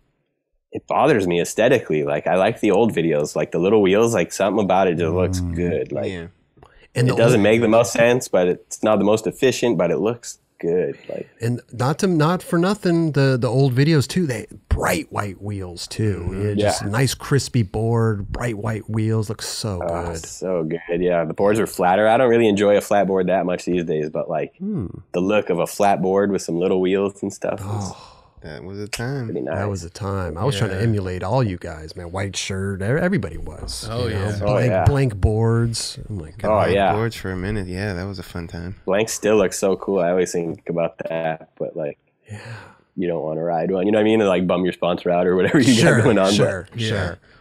it bothers me aesthetically. Like I like the old videos, like the little wheels. Like something about it just looks good. Like and it doesn't make the most sense, but it's not the most efficient, but it looks good. Like, and not for nothing, the old videos too, they bright white wheels too. Just nice crispy board, bright white wheels, looks so good. So good. Yeah, the boards are flatter. I don't really enjoy a flat board that much these days, but like the look of a flat board with some little wheels and stuff. That was a time. Pretty nice. That was a time. I was trying to emulate all you guys, man. White shirt, everybody was. Oh, Blank boards. Oh, my God. Oh, yeah. Boards for a minute. Yeah, that was a fun time. Blank still looks so cool. I always think about that, but like, you don't want to ride one. You know what I mean? And like bum your sponsor out or whatever you got going on. Sure.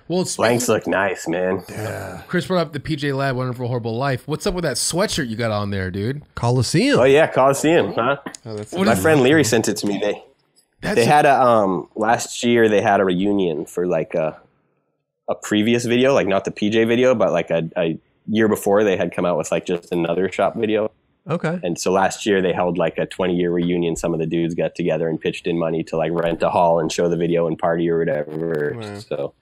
Well, blanks look nice, man. Yeah. Chris brought up the PJ Ladd Wonderful Horrible Life. What's up with that sweatshirt you got on there, dude? Coliseum. Oh, yeah, Coliseum, huh? My friend Leary sent it to me. They had last year they had a reunion for like a previous video, like not the PJ video, but like a year before they had come out with like just another shop video. Okay. And so last year they held like a 20-year reunion. Some of the dudes got together and pitched in money to like rent a hall and show the video and party or whatever. Wow. So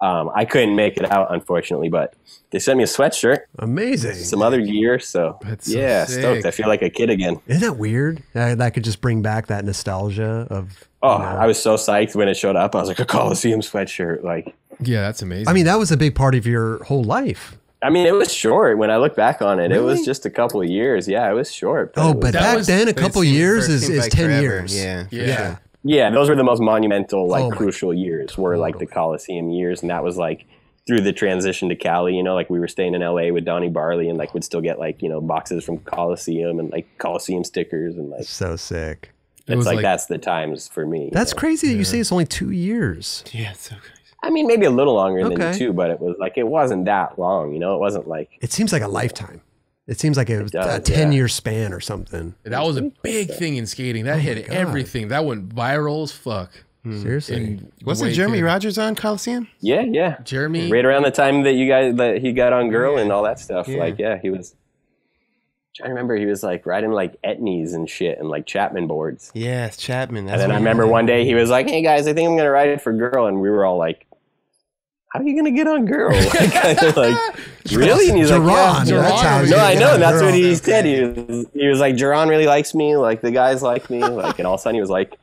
I couldn't make it out, unfortunately, but they sent me a sweatshirt. Amazing. Some other gear. So stoked. I feel like a kid again. Isn't that weird? That could just bring back that nostalgia of. I was so psyched when it showed up. I was like, a Coliseum sweatshirt. Like, yeah, that's amazing. I mean, that was a big part of your whole life. I mean, it was short. When I look back on it, It was just a couple of years. Yeah, it was short. But back then, a couple of years is like 10 forever. years. Yeah. Yeah, those were the most monumental, like crucial years. Were like the Coliseum years, and that was like through the transition to Cali. You know, like we were staying in LA with Donnie Barley, and like would still get like boxes from Coliseum and like Coliseum stickers and like so sick. It's like that's the times for me. That's crazy that you say it's only 2 years. Yeah, it's so crazy. I mean, maybe a little longer than 2, but it was like it wasn't that long. You know, it wasn't like. It seems like a lifetime. It seems like it was a 10-year span or something. That was a big thing in skating. That hit everything. That went viral as fuck. Seriously. Wasn't Jeremy Rogers on Coliseum? Yeah. Jeremy. Right around the time that he got on Girl and all that stuff. Yeah. Like, he was. I remember he was like riding like Etnies and shit and like Chapman boards. Yes, Chapman. And then I remember one day he was like, "Hey guys, I think I'm gonna ride it for Girl," and we were all like, how are you gonna get on girl? Like, kind of like, really? And he's Jeron, like, yeah, that's how no, I know. And that's girl. what he said. He was like, Jeron really likes me. Like, the guys like me. Like, and all of a sudden he was like,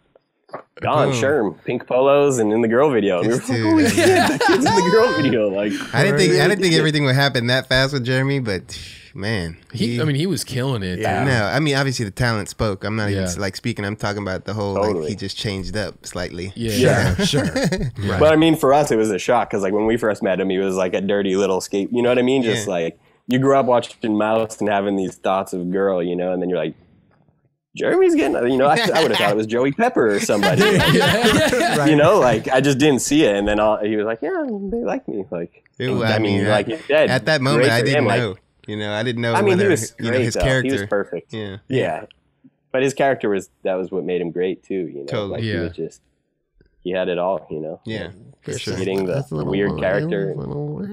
Gone, Sherm, pink polos, and in the girl video. And we were like, holy shit, that kid's in the girl video. Like, I didn't think everything would happen that fast with Jeremy, but man, he was killing it. Yeah. No, I mean, obviously the talent spoke. I'm not even Yeah. like speaking. I'm talking about the whole like he just changed up slightly. Yeah. Sure. Right. but I mean, for us, it was a shock because like when we first met him, he was like a dirty little skate. You know what I mean? Just like you grew up watching Mouse and having these thoughts of girl, you know, and then you're like, Jeremy's getting, you know, I would have thought it was Joey Pepper or somebody. Like, you know, like I just didn't see it. And then he was like, yeah, they like me. Like, I mean, like you said, at that moment, I didn't know. Like, you know, I didn't know. I mean, whether, he was great, his though. character. He was perfect. Yeah. But his character was what made him great too. You know, Totally. like he was just, he had it all. You know. Yeah. For sure. Getting the weird character.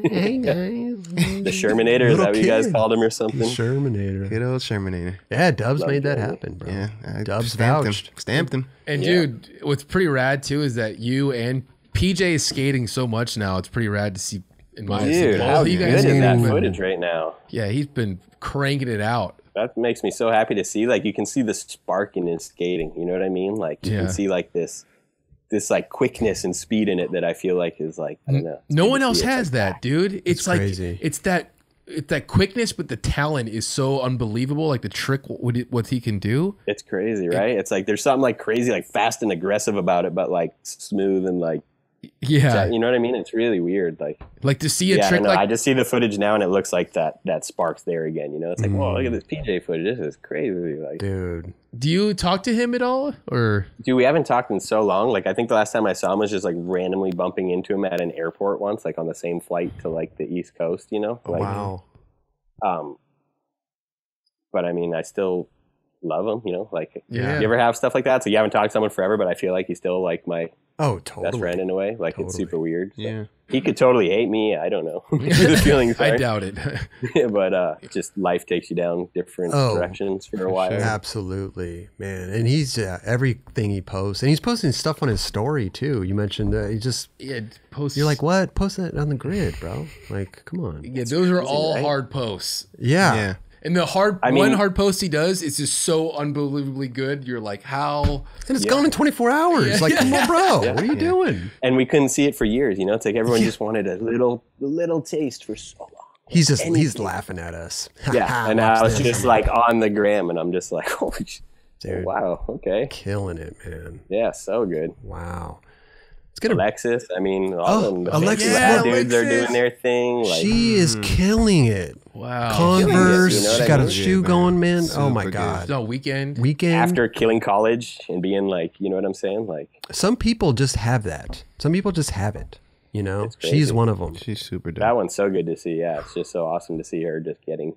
Hey guys. The Shermanator, is that what you guys called him or something? The Shermanator. Good old Shermanator. Yeah, Dubs Love made that Jeremy. happen, bro. Yeah. Dubs stamped vouched. him. Stamped him. And dude, what's pretty rad too is that you and PJ is skating so much now. It's pretty rad to see. In my Dude, both how of you good guys is that skating. footage right now? Yeah, he's been cranking it out. That makes me so happy to see. Like you can see the spark in his skating. You know what I mean? Like you can see like this like quickness and speed in it that I feel like is like, I don't know. No one else has that, dude. It's like crazy. it's that quickness, but the talent is so unbelievable. Like the trick, what he can do. It's crazy, right? It's like there's something like crazy, like fast and aggressive about it, but like smooth and like, Yeah, you know what I mean? It's really weird. Like to see a I trick don't know. like I just see the footage now and it looks like that spark's there again. You know, it's like, whoa, look at this PJ footage. This is crazy. Like, Dude. Do you talk to him at all, or? Dude, we haven't talked in so long. Like, I think the last time I saw him was just like randomly bumping into him at an airport once, like on the same flight to like the East Coast. You know? Like, Wow. But I mean, I still love him. You know, like, Yeah. you ever have stuff like that? So you haven't talked to someone forever, but I feel like he's still like my Oh, totally. best friend in a way. Like, it's super weird. So. Yeah. He could totally hate me. I don't know. The feelings I are. doubt it. But just life takes you down different directions for a while. Absolutely, man. And he's everything he posts, and he's posting stuff on his story too. You mentioned he just posts. You're like, what? Post that on the grid, bro. Like, come on. Yeah, those are all hard posts. Yeah. And the one hard post he does is just so unbelievably good. You're like, how? And it's gone in 24 hours. Like, come on, bro. What are you doing? And we couldn't see it for years. You know, it's like everyone just wanted a little taste for so long. He's laughing at us. Yeah, and I was just like on the gram, and I'm just like, holy shit. Dude, wow, okay. Killing it, man. Yeah, so good. Wow. It's gonna Alexis, I mean, all of them. Alexis, dudes are doing their thing. Like, she is killing it. Wow. Converse, You know what she I got mean? a shoe going, man. Oh my Super God. No, weekend. after killing college and being like, you know what I'm saying? Like, Some people just have that. Some people just have it. You know, crazy. she's one of them. She's super dope. that one's so good to see. Yeah, it's just so awesome to see her just getting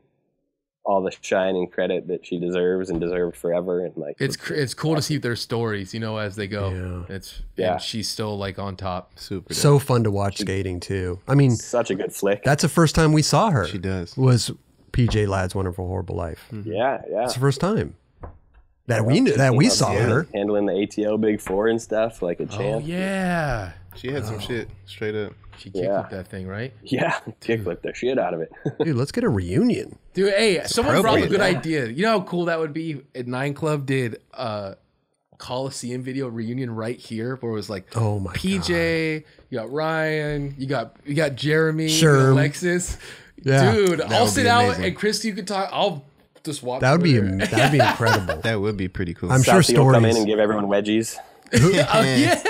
all the shine and credit that she deserves and deserved forever. And like, It's cool to see their stories, you know, as they go. Yeah. And she's still like on top. Super dope. So fun to watch skating too. I mean, such a good flick. that's the first time we saw her. She does. Was PJ Ladd's Wonderful Horrible Life. Yeah. It's the first time that we saw her. handling the ATO Big Four and stuff like a champ. Oh, yeah. She had some shit straight up. She kicked that thing, right? Yeah, kickflip the shit out of it. Dude, let's get a reunion. Dude, hey, someone brought up a appropriate. good idea. You know how cool that would be? At Nine Club did a Coliseum video reunion right here where it was like, Oh my PJ, you got Ryan, you got Jeremy, Sure. you got Alexis. Yeah. Dude, I'll would sit be out amazing. and Chris, you could talk. I'll just watch. That would be over there. that'd be incredible. That would be pretty cool. I'm sure Southie will come in stories. and give everyone wedgies. Oh, yeah.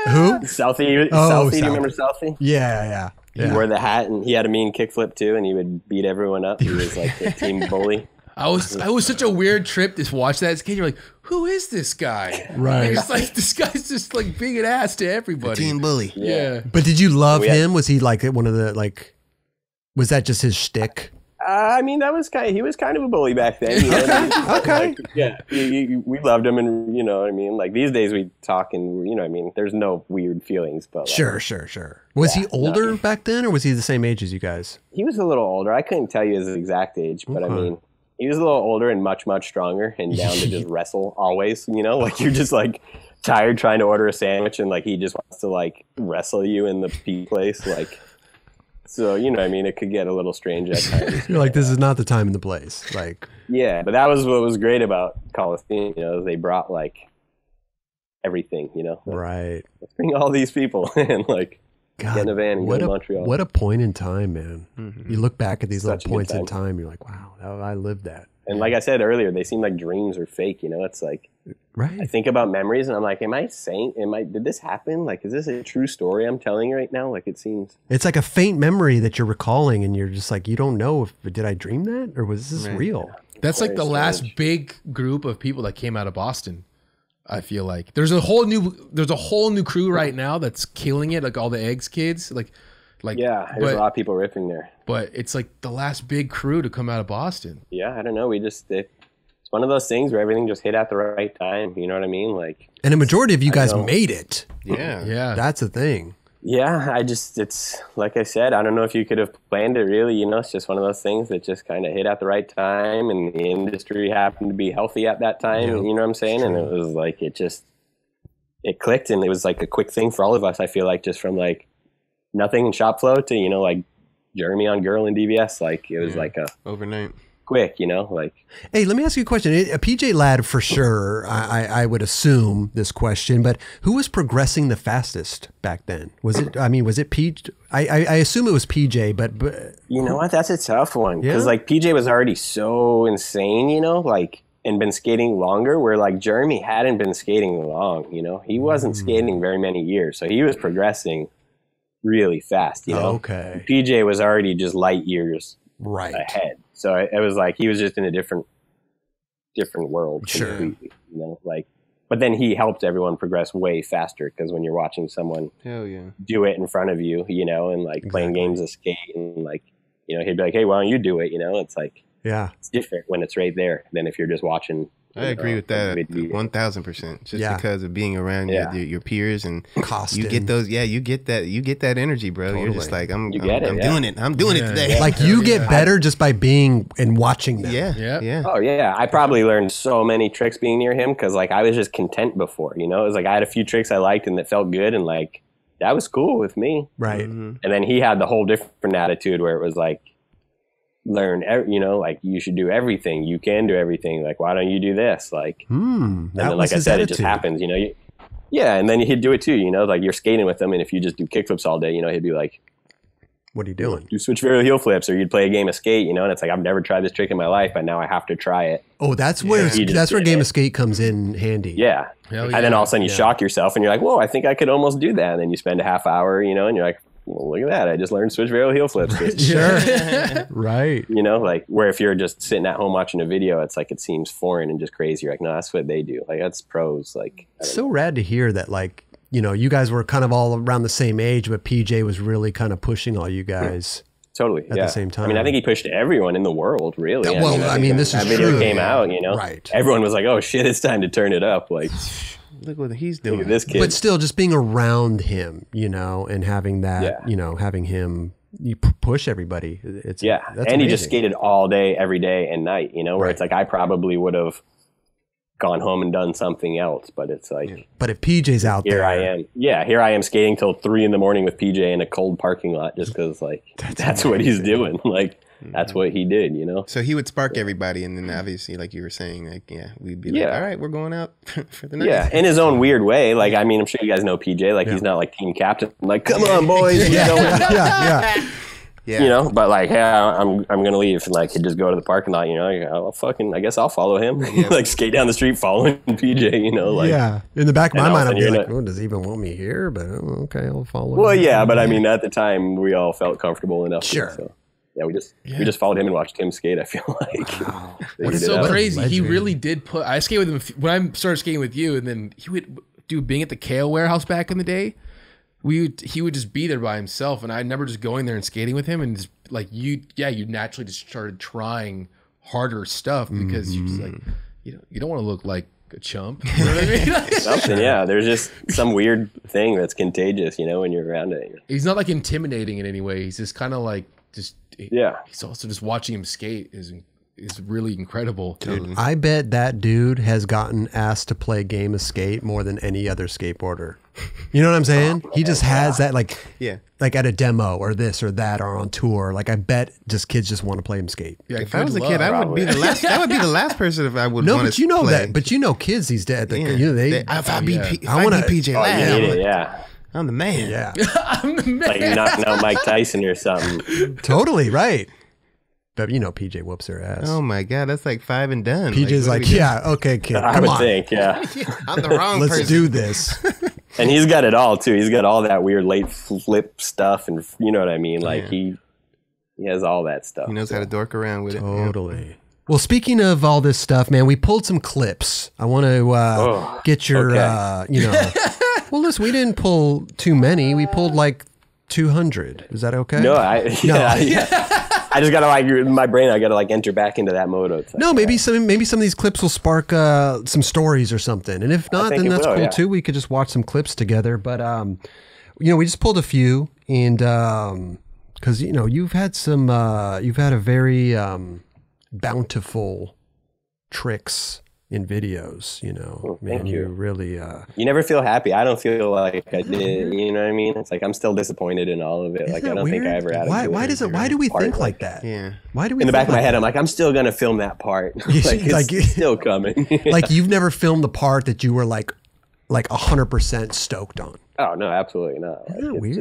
Who? Southie, Oh, do you Southie. remember Southie? Yeah. He wore the hat and he had a mean kickflip too, and he would beat everyone up. He was like the team bully. I was such a weird trip to watch that as a kid. You're like, who is this guy? Right. It's like this guy's just like being an ass to everybody. Team bully. Yeah. But did you love We had- him? Was he like one of the like? Was that just his shtick? I mean, he was kind of a bully back then. You know what I mean? Okay. Like, yeah, we loved him, and you know what I mean. Like these days, we talk, and you know what I mean. There's no weird feelings, but like, Sure. Was he older back then, or was he the same age as you guys? he was a little older. I couldn't tell you his exact age, but I mean, he was a little older and much stronger, and down to just wrestle always. You know, like you're just like tired trying to order a sandwich, and like he just wants to like wrestle you in the pee place, like. So, you know what I mean? It could get a little strange at times. You're like, this is not the time and the place. Like, yeah, but that was what was great about Coliseum, you know, they brought like everything, you know. Like, right. let's bring all these people and like God, get in a van and go to Montreal. What a point in time, man. You look back at these Such little points in time, you're like, wow, I lived that. And like I said earlier, they seem like dreams or fake, you know. It's like, right. I think about memories and I'm like, did this happen? Like, is this a true story I'm telling right now? Like, it seems. It's like a faint memory that you're recalling and you're just like, you don't know if, did I dream that or was this real? That's like the last big group of people that came out of Boston. I feel like there's a whole new crew right now that's killing it. Like all the Eggs kids, like yeah, there's a lot of people ripping there. But it's like the last big crew to come out of Boston. Yeah, I don't know. It's one of those things where everything just hit at the right time. You know what I mean? Like, and a majority of you guys made it. Yeah. That's the thing. Yeah, it's like I said, I don't know if you could have planned it really, you know, it's just one of those things that just kind of hit at the right time and the industry happened to be healthy at that time, you know what I'm saying? And it was like, it clicked and it was like a quick thing for all of us, I feel like, just from like nothing in shop flow to, you know, like Jeremy on Girl and DVS, like it was like a overnight. Quick, you know, like. Hey, let me ask you a question. A PJ lad for sure. I would assume this question, but who was progressing the fastest back then? Was it PJ? I assume it was PJ, but you know what? That's a tough one because like PJ was already so insane, you know, like and been skating longer. Where like Jeremy hadn't been skating long, you know, he wasn't skating very many years, so he was progressing really fast, you know. Okay. PJ was already just light years ahead. So it was like he was just in a different world completely, you know, like, but then he helped everyone progress way faster because when you're watching someone do it in front of you, you know, and like playing games of skate and like, you know, he'd be like, hey, why don't you do it? You know, it's like, it's different when it's right there than if you're just watching. I agree with that 1,000%. Just because of being around your peers and you get those. Yeah, you get that energy, bro. Totally. You're just like, I'm doing it. I'm doing it today. Yeah. Like you get better just by being and watching them. Yeah. Oh yeah, I probably learned so many tricks being near him because like I was just content before. You know, it was like I had a few tricks I liked and that felt good and like that was cool with me. Right. And then he had the whole different attitude where it was like, learn, you know, like you should do everything. You can do everything. Like, why don't you do this? Like, and then, like I said, it just happens, you know. And then he'd do it too, you know, like you're skating with him, and if you just do kickflips all day, you know, he'd be like, what are you doing? Do switch varial heel flips, or you'd play a game of skate, you know, and it's like, I've never tried this trick in my life, but now I have to try it. Oh, that's where game of skate comes in handy. Yeah. And then all of a sudden you shock yourself and you're like, whoa, I think I could almost do that. And then you spend a half hour, you know, and you're like, well, look at that. I just learned switch varial heel flips. Sure. Right. You know, like where if you're just sitting at home watching a video, it's like it seems foreign and just crazy. You're like, no, that's what they do. Like that's pros. Like it's so rad to hear that, like, you know, you guys were kind of all around the same age, but PJ was really kind of pushing all you guys. Totally. At the same time. I mean, I think he pushed everyone in the world, really. Well, I mean, this is true. That video came out, you know. Right. Everyone was like, oh shit, it's time to turn it up. Like, look what he's doing. Look at this kid. But still, just being around him, you know, and having that, you know, having him push everybody. It's that's and amazing. He just skated all day, every day and night, you know, where it's like I probably would have gone home and done something else, but it's like. But if PJ's out here there. I am. Yeah, here I am skating till 3 a.m. with PJ in a cold parking lot just because, like, that's what he's doing. Like, that's what he did, you know? So he would spark everybody, and then obviously, like you were saying, like, we'd be like, all right, we're going out for the night. Yeah, in his own weird way. Like, I mean, I'm sure you guys know PJ. Like, he's not like team captain. Like, come on, boys. You know, but like, I'm gonna leave, and like, he'd just go to the parking lot. You know, like, I guess I'll follow him. Like, skate down the street following PJ. You know, like, in the back of my mind, I'd be like, oh, does he even want me here? But okay, I'll follow. Well, him. But I mean, at the time, we all felt comfortable enough. Sure. So. Yeah, we just followed him and watched him skate. I feel like it's so crazy. He really did put. I skated with him when I started skating with you, and then he would do being at the Kale warehouse back in the day. He would just be there by himself, and I remember just going there and skating with him, and just, like you naturally just started trying harder stuff because you're just like you don't want to look like a chump. You know what I mean? Something, there's just some weird thing that's contagious, you know, when you're around it. He's not like intimidating in any way. He's just kind of like He's also just watching him skate is really incredible. Dude, I bet that dude has gotten asked to play game of skate more than any other skateboarder. You know what I'm saying? He just has that like at a demo or this or that or on tour. Like I bet kids just want to play him skate. Yeah, if I was a kid, I would be the last. That would be the last person if I would. No, but you know play. That. But you know, kids these days. If I be PJ Lang, I'm the man. Yeah, I'm the man. Like you're knocking out Mike Tyson or something. Totally right. But you know, PJ whoops her ass. Oh my god, that's like 5 and done. PJ's like okay, kid, I would think, I'm the wrong person. Let's do this. And he's got it all too. He's got all that weird late flip stuff, and you know what I mean. Like he has all that stuff. He knows how to dork around with it. Totally. Well, speaking of all this stuff, man, we pulled some clips. I want to get your, well, listen, we didn't pull too many. We pulled like 200. Is that okay? No, I just gotta in my brain. I gotta enter back into that mode. No, maybe some of these clips will spark some stories or something. And if not, then that's cool too. We could just watch some clips together. But we just pulled a few, and because you've had a very bountiful tricks in videos, man, you really you never feel happy. I don't feel like I did, you know what I mean? It's like I'm still disappointed in all of it. Like I don't think I ever had why do we think like that? Yeah. Why do we in the back of my head I'm like, I'm still gonna film that part. It's still coming. Like you've never filmed the part that you were like 100% stoked on. Oh no, absolutely not. Isn't that weird?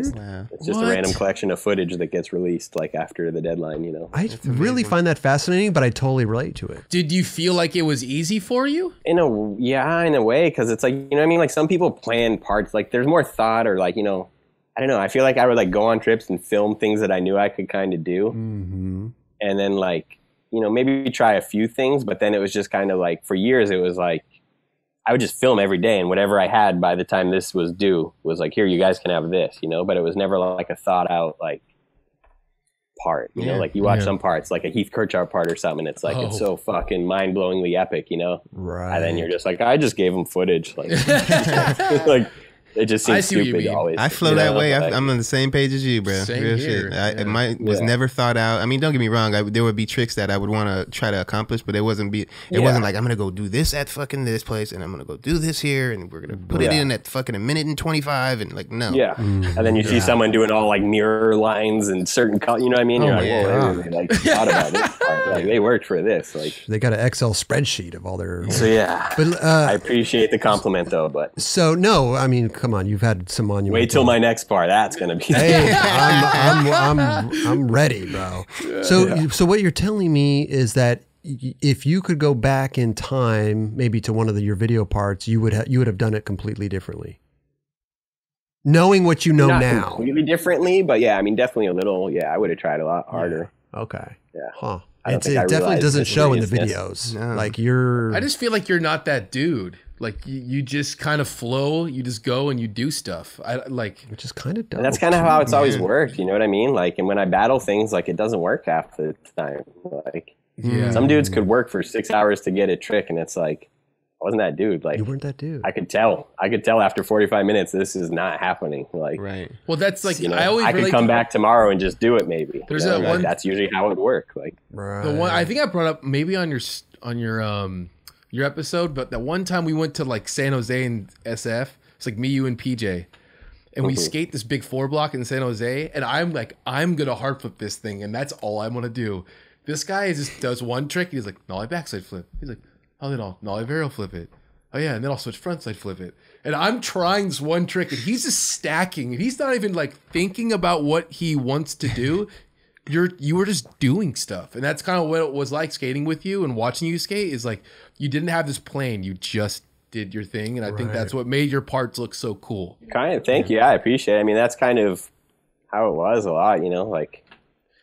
It's just a random collection of footage that gets released after the deadline, I really find that fascinating, but I totally relate to it. Did you feel like it was easy for you? In a way, because it's like, you know what I mean? Like some people plan parts, like there's more thought or I don't know. I feel like I would go on trips and film things that I knew I could kind of do. Mm-hmm. And then maybe try a few things, but then it was just kind of for years, it was like, I would just film every day, and whatever I had by the time this was due was here, you guys can have this, but it was never a thought out part, you know, you watch some parts like a Heath Kirchhoff part or something, and it's it's so fucking mind blowingly epic, right? And then you're just I just gave them footage, it just seems stupid always. I flow that way. I'm on the same page as you, bro. Same Real here. shit. It was never thought out. I mean, don't get me wrong. There would be tricks that I would want to try to accomplish, but it wasn't like I'm gonna go do this at fucking this place, and I'm gonna go do this here, and we're gonna put it in at fucking a minute and 25, and no. Yeah. And then you see someone doing all mirror lines and certain color. You know what I mean? You're whoa, they thought about this part. They worked for this. They got an Excel spreadsheet of all their. So yeah. But I appreciate the compliment though. But so no, I mean, come on, you've had some monumental. Wait till my next part. That's gonna be. Hey, I'm ready, bro. So what you're telling me is that if you could go back in time, maybe to one of your video parts, you would have done it completely differently, knowing what you know now. Completely differently, but yeah, I mean, definitely a little. Yeah, I would have tried a lot harder. Yeah. Okay. Yeah. Huh. It definitely doesn't show in the videos. No. I just feel like you're not that dude. You just kind of flow. You just go and you do stuff. Which is kind of dope. And that's kind of how it's always worked. You know what I mean? And when I battle things, it doesn't work half the time. Some dudes could work for 6 hours to get a trick, and it's I wasn't that dude. You weren't that dude. I could tell after 45 minutes this is not happening. Right. Well, that's I could come back tomorrow and just do it. Maybe there's that one. That's usually how it would work. Right. The one I think I brought up maybe on your episode, but that one time we went to San Jose and SF. It's me, you, and PJ, and we skate this big 4 block in San Jose. And I'm gonna hard flip this thing, and that's all I'm gonna do. This guy just does one trick. He's nollie backside flip. He's oh, then I'll nollie barrel flip it. Oh yeah, and then I'll switch frontside flip it. And I'm trying this one trick, and he's just stacking, and he's not even thinking about what he wants to do. You were just doing stuff, and that's kind of what it was like skating with you and watching you skate. Is you didn't have this plan, you just did your thing, and I think that's what made your parts look so cool. Thank you. I appreciate it. I mean, that's kind of how it was a lot,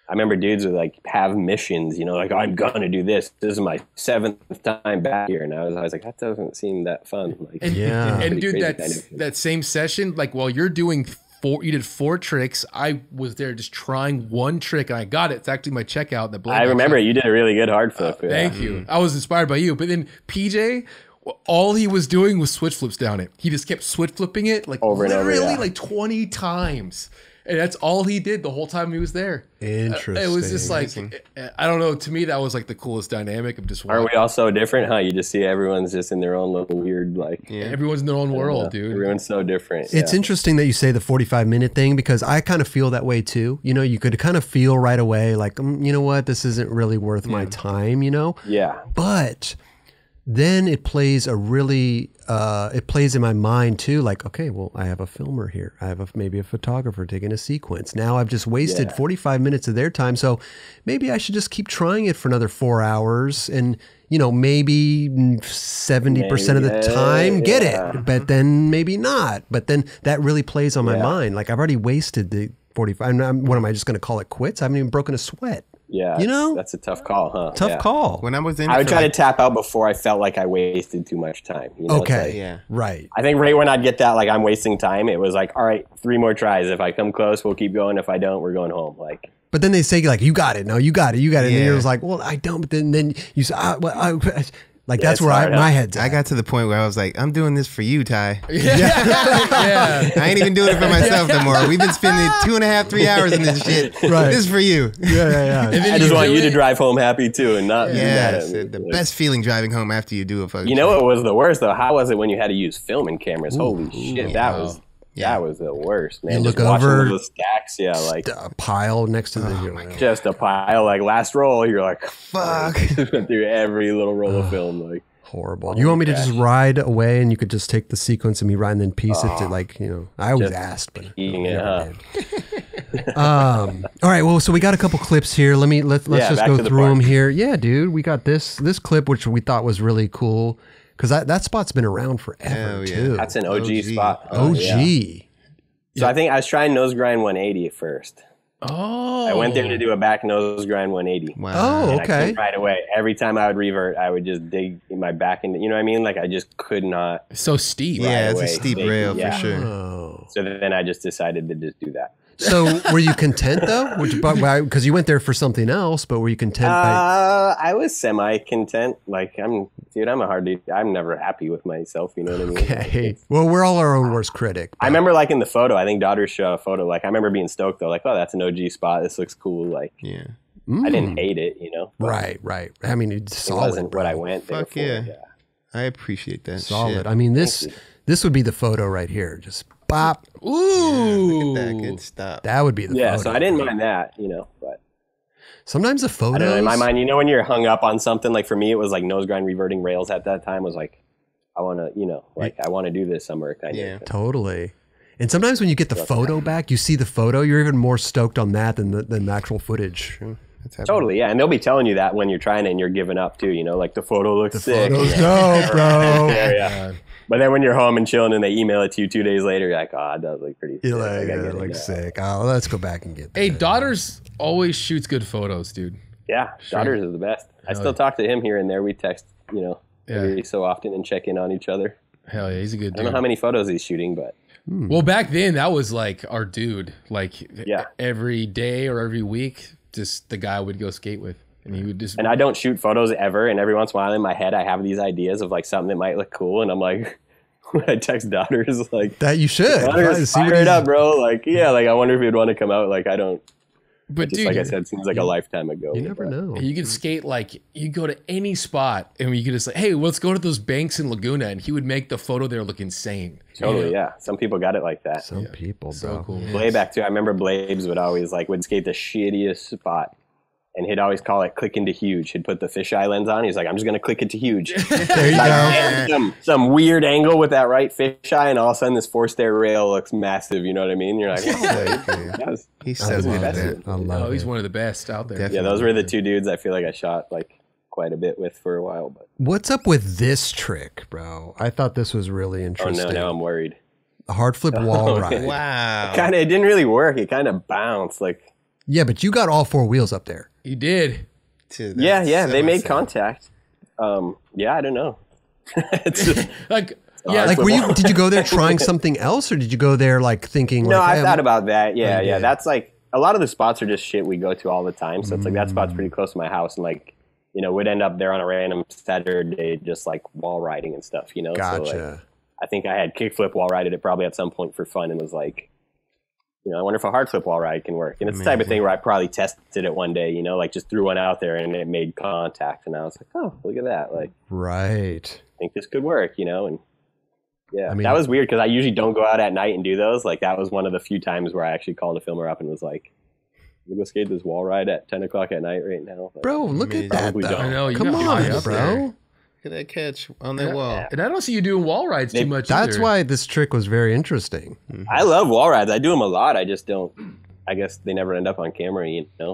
I remember dudes would have missions, I'm gonna do this. This is my 7th time back here, and I was like, that doesn't seem that fun. And dude, that same session, while you're doing you did 4 tricks, I was there just trying one trick, and I got it. It's actually my checkout. I remember you did a really good hard flip. Thank you. I was inspired by you. But then PJ, all he was doing was switch flips down it. He just kept switch flipping it over and over, literally 20 times. And that's all he did the whole time he was there. Interesting. It was just like, I don't know. To me, that was like the coolest dynamic of just. Are we all so different, huh? You just see everyone's just in their own little weird, like. Yeah. Everyone's in their own world, dude. Everyone's so different. It's interesting that you say the 45-minute thing, because I kind of feel that way too. You know, you could kind of feel right away, like, you know what, this isn't really worth my time, you know? Yeah. But then it plays it plays in my mind too, like, okay, well, I have a filmer here. I have maybe a photographer taking a sequence. Now I've just wasted 45 minutes of their time. So maybe I should just keep trying it for another 4 hours and, you know, maybe 70% of the time get it, but then maybe not. But then that really plays on my mind. Like, I've already wasted the 45. What am I just going to call it quits? I haven't even broken a sweat. Yeah, you know, that's a tough call, huh? Tough call. When I was in, I would try to tap out before I felt like I wasted too much time. You know, okay, right. I think right when I'd get that, like, I'm wasting time, it was like, all right, 3 more tries. If I come close, we'll keep going. If I don't, we're going home. Like, but then they say, like, you got it. No, you got it. You got it. And you're just like, well, I don't. But then you say, like, that's where my head's at. I got to the point where I was like, I'm doing this for you, Ty. Yeah. I ain't even doing it for myself no more. We've been spending 2.5, 3 hours in this shit. Right. This is for you. Yeah. I just want you to drive home happy too, and not be mad at me. The best feeling driving home after you do a fucking. You know what was the worst though? How was it when you had to use filming cameras? Holy shit, that was the worst, man. You look just over the stacks, like a pile next to the just a pile, like last roll. You're like, fuck. Just went through every little roll of film, like. Horrible. You want me to just ride away and you could just take the sequence of me riding and then piece it to, like, you know, I always asked, but never did. All right. Well, so we got a couple clips here. Let's just go through them here. Yeah, dude. We got this clip, which we thought was really cool because that spot's been around forever too. That's an OG spot. OG. So I think I was trying nose grind 180 at first. Oh. I went there to do a back nose grind 180. Wow. Oh, and okay. I right away. Every time I would revert, I would just dig in my back into, you know what I mean? Like, I just could not. So steep. Yeah, it's a steep rail for sure. Oh. So then I just decided to just do that. So were you content though? Because you went there for something else, but were you content? I was semi-content. Like, I'm never happy with myself. You know what I mean? Okay. Well, we're all our own worst critic. But. I remember, like, in the photo, I think daughters showed a photo. Like, I remember being stoked though. Like, oh, that's an OG spot. This looks cool. Like, I didn't hate it. You know. Right. I mean, it's solid. It wasn't what I went there for. Yeah. I appreciate that. Solid. Shit. I mean, this would be the photo right here. Just bop. Ooh. Look at that good stuff. That would be the photo. Yeah, so I didn't mind that, you know, but sometimes the photos. I don't know, in my mind, you know, when you're hung up on something, like for me, it was like nose grind reverting rails at that time was like, I want to, you know, like I want to do this somewhere kind of. Totally. And sometimes when you get the photo back, you see the photo, you're even more stoked on that than the actual footage. Totally, yeah. And they'll be telling you that when you're trying it and you're giving up too, you know, like the photo looks sick. Photo's dope, bro. Yeah. But then when you're home and chilling and they email it to you 2 days later, you're like, oh, that does look pretty sick. You're like, that looks sick. Oh, let's go back and get that. Hey, Daughters always shoots good photos, dude. Yeah, Daughters is the best. I still talk to him here and there. We text, you know, every so often and check in on each other. Hell yeah, he's a good dude. I don't know how many photos he's shooting, but. Well, back then, that was like our dude. Like every day or every week, just the guy would go skate with. And he would just. And I don't shoot photos ever. And every once in a while in my head, I have these ideas of like something that might look cool. And I'm like, when I text Daughters, like. That you should. Fire it up, bro. Like, yeah, like I wonder if he'd want to come out. Like, I don't. But just dude, like I said, seems like a lifetime ago. You never know. You could skate like you go to any spot and you could just like, hey, let's go to those banks in Laguna, and he would make the photo there look insane. Totally, yeah. Some people got it like that. Some people, bro. So cool. Blayback too. I remember Blabes would always would skate the shittiest spot. And he'd always call it click into huge. He'd put the fisheye lens on. He's like, I'm just going to click it to huge. There you go. Some weird angle with that right fisheye, and all of a sudden this four-stair rail looks massive. You know what I mean? You're like, he says that. I love he's one of the best out there. Definitely. Yeah, those were the two dudes I feel like I shot quite a bit with for a while. But what's up with this trick, bro? I thought this was really interesting. Oh, no, now I'm worried. A hard flip wall ride. Wow. It didn't really work. It kind of bounced. Yeah, but you got all four wheels up there. You did. Yeah, they made contact. Yeah, I don't know. Did you go there trying something else, or did you go there thinking? No, I thought about that. Yeah. That's a lot of the spots are just shit we go to all the time. So it's that spot's pretty close to my house, and we'd end up there on a random Saturday, just wall riding and stuff. Gotcha. So, I think I had kickflip wall rided it probably at some point for fun, and was I wonder if a hard flip wall ride can work. And it's the type of thing where I probably tested it one day, like just threw one out there and it made contact. And I was like, oh, look at that. Like, right. I think this could work, and yeah, I mean, that was weird because I usually don't go out at night and do those. Like that was one of the few times where I actually called a filmer up and was like, we go skate this wall ride at 10 o'clock at night right now. Like, bro, look at that. Though. I know, Come on, bro. Look at that catch on that wall. And I don't see you doing wall rides too much That's either. why this trick was very interesting. I love wall rides. I do them a lot. I just don't. I guess they never end up on camera,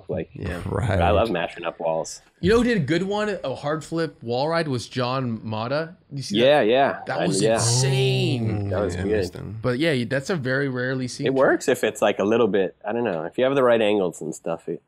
Like, Right. But I love mashing up walls. You know who did a good one, a hard flip wall ride, was John Mata. You see that? Yeah. That was insane. That was good. But yeah, that's a very rarely seen. It works if it's like a little bit, I don't know, if you have the right angles and stuff. It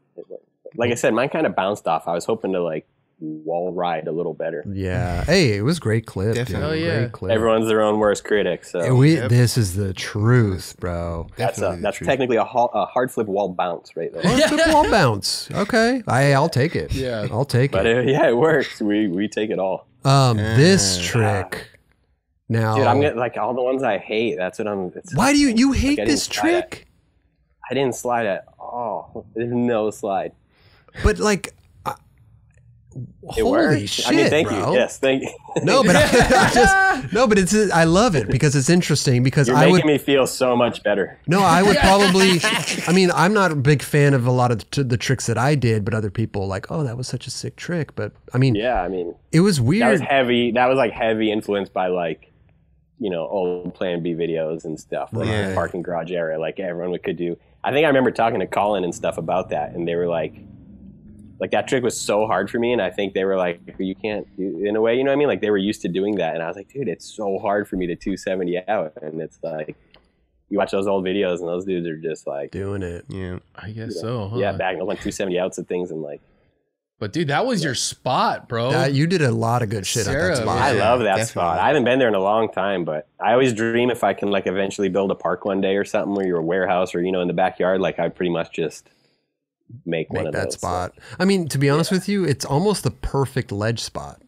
like I said, mine kind of bounced off. I was hoping to like wall ride a little better. Yeah. Hey, it was great clip. Definitely. Dude. Oh, yeah. Great clip. Everyone's their own worst critic. So This is the truth, bro. that's Definitely technically a hard flip wall bounce right there. Flip wall bounce. Okay. I'll take it. Yeah. I'll take But it. it works. We take it all. This trick. Now, Dude, I'm getting like all the ones I hate. That's what I'm. why do you hate I this didn't slide trick? I didn't slide at all. There's no slide. But like, It holy works. shit, I mean, thank bro. you. Yes, thank you. No, but I love it because it's interesting because You're making me feel so much better. No, I would probably. I mean, I'm not a big fan of a lot of the tricks that I did, but other people like, oh, that was such a sick trick. But I mean, Yeah, I mean, it was weird. that was heavy. That was like heavy influenced by like, old Plan B videos and stuff. Like the parking garage area, like everyone could do. I think I remember talking to Colin and stuff about that, and they were like that trick was so hard for me, and I think they were like, you can't do, in a way, you know what I mean? Like they were used to doing that, and I was like, dude, it's so hard for me to 270 out, and it's like, you watch those old videos, and those dudes are just like doing it. Yeah. I guess so, huh? Yeah, back like 270 outs at things, and like. But dude, that was your spot, bro. You did a lot of good shit at Sarah, that spot. I love that definitely. spot. I haven't been there in a long time, but I always dream if I can like eventually build a park one day or something where you're a warehouse or, in the backyard, like I pretty much just make one of that those. spot. I mean, to be honest with you, it's almost the perfect ledge spot.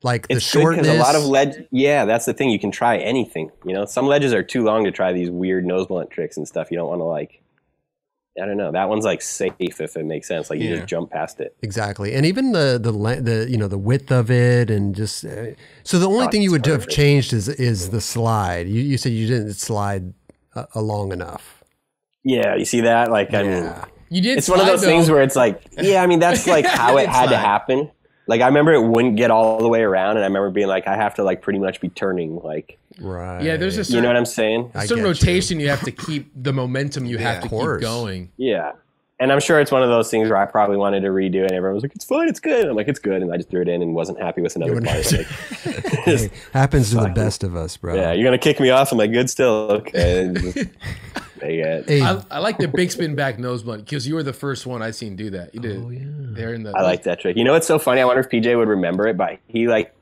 Like It's the shortness. good 'cause a lot of ledge. Yeah, that's the thing. You can try anything. Some ledges are too long to try these weird nose blunt tricks and stuff. You don't want to like. I don't know. That one's like safe if it makes sense. Like you just jump past it. Exactly, and even the width of it, and just so the only thing you would have changed is the slide. You said you didn't slide long enough. Yeah, you see that? Like I mean, You did. it's one of those things where it's like, yeah, I mean that's like how it had to happen. Like I remember it wouldn't get all the way around, and I remember being like, I have to like pretty much be turning like. Right. Yeah, there's a certain, You know what I'm saying? certain rotation you have to keep the momentum. You have to keep going. Yeah. And I'm sure it's one of those things where I probably wanted to redo it, and everyone was like, it's fine, it's good. I'm like, it's good. And I just threw it in and wasn't happy with another part. Like, Hey, happens to the best of us, bro. yeah, you're going to kick me off? I'm like, good still. Okay. Hey, I like the big spin back nose blunt because you were the first one I seen do that. You did. Oh, yeah. There in the. I like that trick. You know what's so funny? I wonder if PJ would remember it, but he like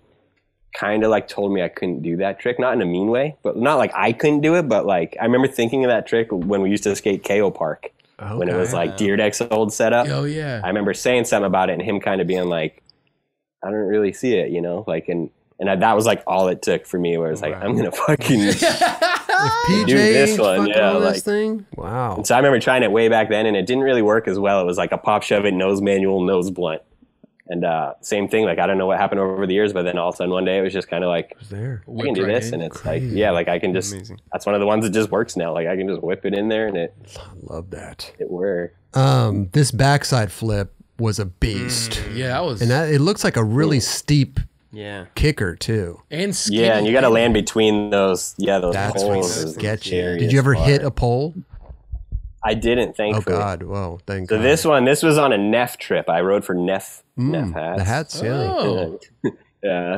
kind of like told me I couldn't do that trick, not in a mean way, but not like I couldn't do it, but like I remember thinking of that trick when we used to skate KO Park when it was like Deer Deck's old setup. Oh yeah. I remember saying something about it and him kind of being like, I don't really see it, like, and that was like all it took for me, where it's like, I'm gonna fucking if PJ do this ain't one, fucking yeah, on like- this thing, wow. So I remember trying it way back then, and it didn't really work as well. It was like a pop shove it, nose manual, nose blunt, and same thing. Like I don't know what happened over the years, but then all of a sudden one day it was just kind of like, There. I can do this, and it's like, yeah, like I can just. Amazing. That's one of the ones that just works now. Like I can just whip it in there, and it Love that. works. This backside flip was a beast, Yeah, that was. and it looks like a really steep Yeah. kicker too. and skinny. Yeah, and you got to land between those. Yeah, those That's poles. what's is sketchy. scary Did you as ever fuck. hit a pole? I didn't, Oh thankfully. God! Whoa! Thank So God. this was on a Neff trip. I rode for Neff hats. The hats, yeah. Oh. Yeah,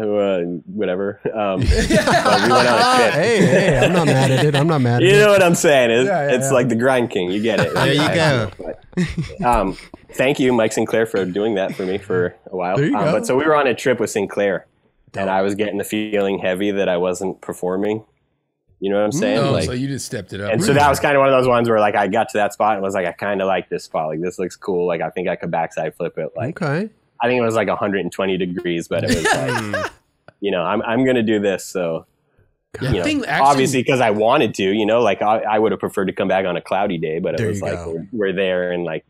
whatever. But we went on a trip. Hey, I'm not mad at it. I'm not mad at You it. know what I'm saying? Yeah, It's like the Grind King. You get it. There you go. But, thank you, Mike Sinclair, for doing that for me for a while. There you go. But so we were on a trip with Sinclair, and I was getting the feeling heavy that I wasn't performing. You know what I'm saying? Oh, Like, so you just stepped it up. and so that was kind of one of those ones where like I got to that spot and was like, I kind of like this spot. Like this looks cool. Like I think I could backside flip it. Like Okay. I think it was like 120 degrees, but it was like, I'm gonna do this. So You know, obviously because I wanted to, you know, like I would have preferred to come back on a cloudy day, but it was like we're there and like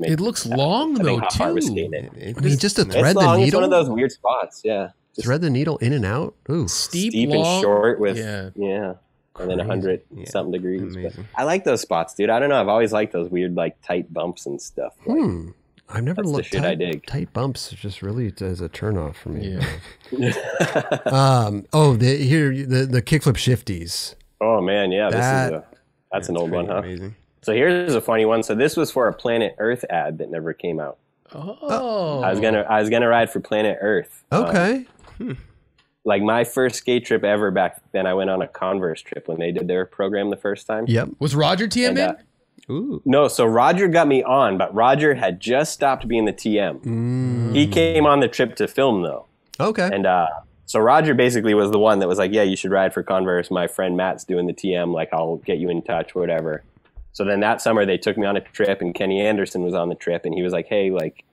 it looks long though too. I mean, just to thread the needle. It's one of those weird spots, yeah. Just thread the needle in and out. Ooh, steep long, and short with and then 100 something degrees. I like those spots, dude. I don't know. I've always liked those weird like tight bumps and stuff. Like, I've never looked tight bumps. Just really as a turnoff for me. Yeah. The kickflip shifties. Oh man, yeah. That's an old one, huh? Amazing. So here's a funny one. So this was for a Planet Earth ad that never came out. Oh. I was gonna ride for Planet Earth. Okay. Like my first skate trip ever back then, I went on a Converse trip when they did their program the first time. Yep. Was Roger TM in? Ooh. No, so Roger got me on, but Roger had just stopped being the TM. He came on the trip to film though. Okay. And so Roger basically was the one that was like, yeah, you should ride for Converse. My friend Matt's doing the TM. Like, I'll get you in touch, whatever. So then that summer they took me on a trip and Kenny Anderson was on the trip and he was like, hey, like,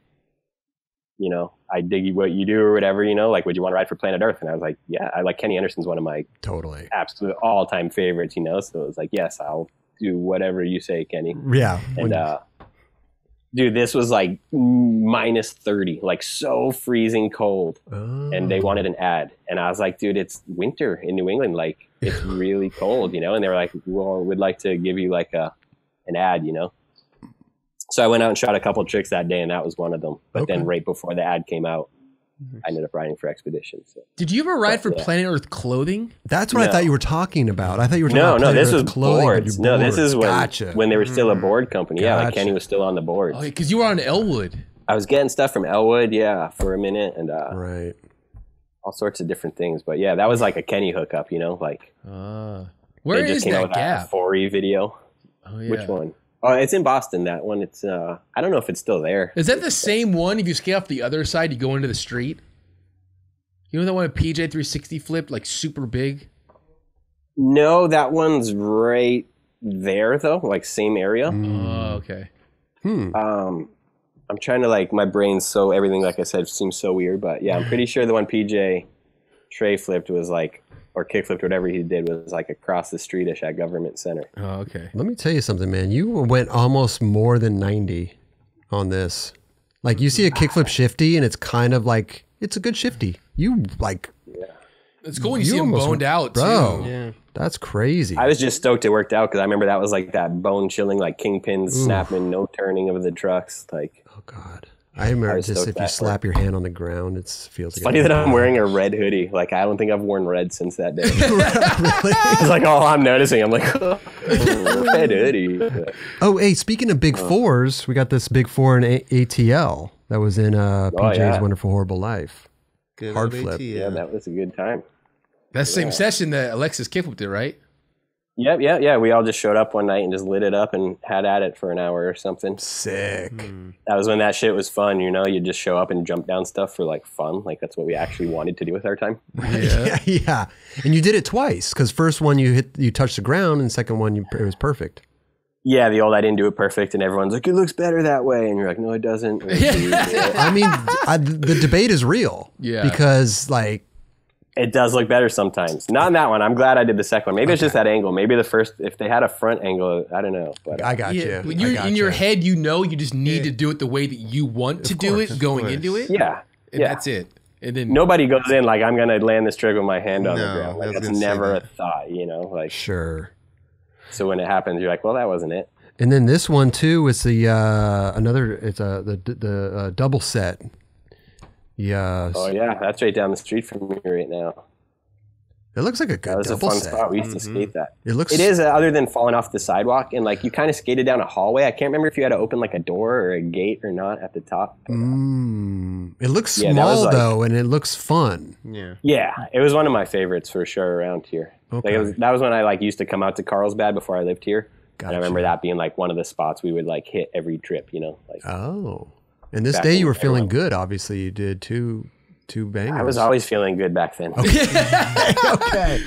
you know, I dig what you do or whatever, you know, like, would you want to ride for Planet Earth? And I was like, yeah, I like Kenny Anderson's one of my absolute all-time favorites, you know? So it was like, yes, I'll do whatever you say, Kenny. Yeah. And, dude, this was like minus 30, like so freezing cold. And they wanted an ad. And I was like, dude, it's winter in New England. Like, it's really cold, you know? And they were like, well, we'd like to give you like an ad, you know? So I went out and shot a couple of tricks that day, and that was one of them. But then right before the ad came out, I ended up riding for Expedition. So. Did you ever ride for Planet Earth clothing? That's what I thought you were talking about. I thought you were talking about Planet this Earth was clothing. Boards. No, this is when they were still a board company. Yeah, like Kenny was still on the board. Oh, because you were on Elwood. I was getting stuff from Elwood, for a minute, and right, all sorts of different things. But yeah, that was like a Kenny hookup, you know, like where is that Gap? 4E video. Oh yeah. Which one? Oh, it's in Boston. That one. It's I don't know if it's still there. Is that the same one? If you skate off the other side, you go into the street. You know that one a PJ 360 flip, like super big? No, that one's right there though, like same area. Oh, okay. I'm trying to like my brain's so everything like I said seems so weird, but yeah, I'm pretty sure the one PJ Trey flipped was like or kick flipped, whatever he did was like across the street-ish at Government Center. Oh, okay. Let me tell you something, man. You went almost more than 90 on this. Like you see a kickflip shifty and it's kind of like it's a good shifty. You like it's cool when you see him boned out bro. Too. Yeah. That's crazy. I was just stoked it worked out because I remember that was like that bone chilling, like kingpins snapping, no turning of the trucks. Like, oh god, I remember just if you slap your hand on the ground, it feels. It's funny that I'm wearing a red hoodie. Like I don't think I've worn red since that day. It's like all I'm noticing. I'm like, oh, red hoodie. Oh, hey, speaking of big fours, we got this big four in ATL that was in PJ's Wonderful Horrible Life. Good hard flip. Yeah, that was a good time. That same session that Alexis kickflipped it, right? Yep, yeah. We all just showed up one night and just lit it up and had at it for an hour or something. Sick. That was when that shit was fun, you know? You just show up and jump down stuff for like fun. Like that's what we actually wanted to do with our time. Yeah. And you did it twice because first one you touched the ground and second one it was perfect. Yeah, the old I didn't do it perfect and everyone's like, it looks better that way. And you're like, no, it doesn't. I mean, the debate is real. Yeah. Because like, it does look better sometimes. Not in that one. I'm glad I did the second one. Maybe it's just that angle. Maybe the first, if they had a front angle, I don't know. But I got you. When you're in your head, you know, you just need to do it the way that you want to do it going into it. Yeah. And that's it. And then nobody goes in like, I'm going to land this trick with my hand on the ground. Like, that's never a thought, you know? Like, sure. So when it happens, you're like, well, that wasn't it. And then this one too is the the double set. Yeah. Oh yeah, that's right down the street from me right now. It looks like a good double set. That was a fun spot. We used to skate that. It is other than falling off the sidewalk and like you kind of skated down a hallway. I can't remember if you had to open like a door or a gate or not at the top. It looks small though, and it looks fun. Yeah, it was one of my favorites for sure around here. Okay. Like that was when I like used to come out to Carlsbad before I lived here. Gotcha. And I remember that being like one of the spots we would like hit every trip, you know. Like and this day you were feeling good. Obviously, you did two bangers. I was always feeling good back then. Okay.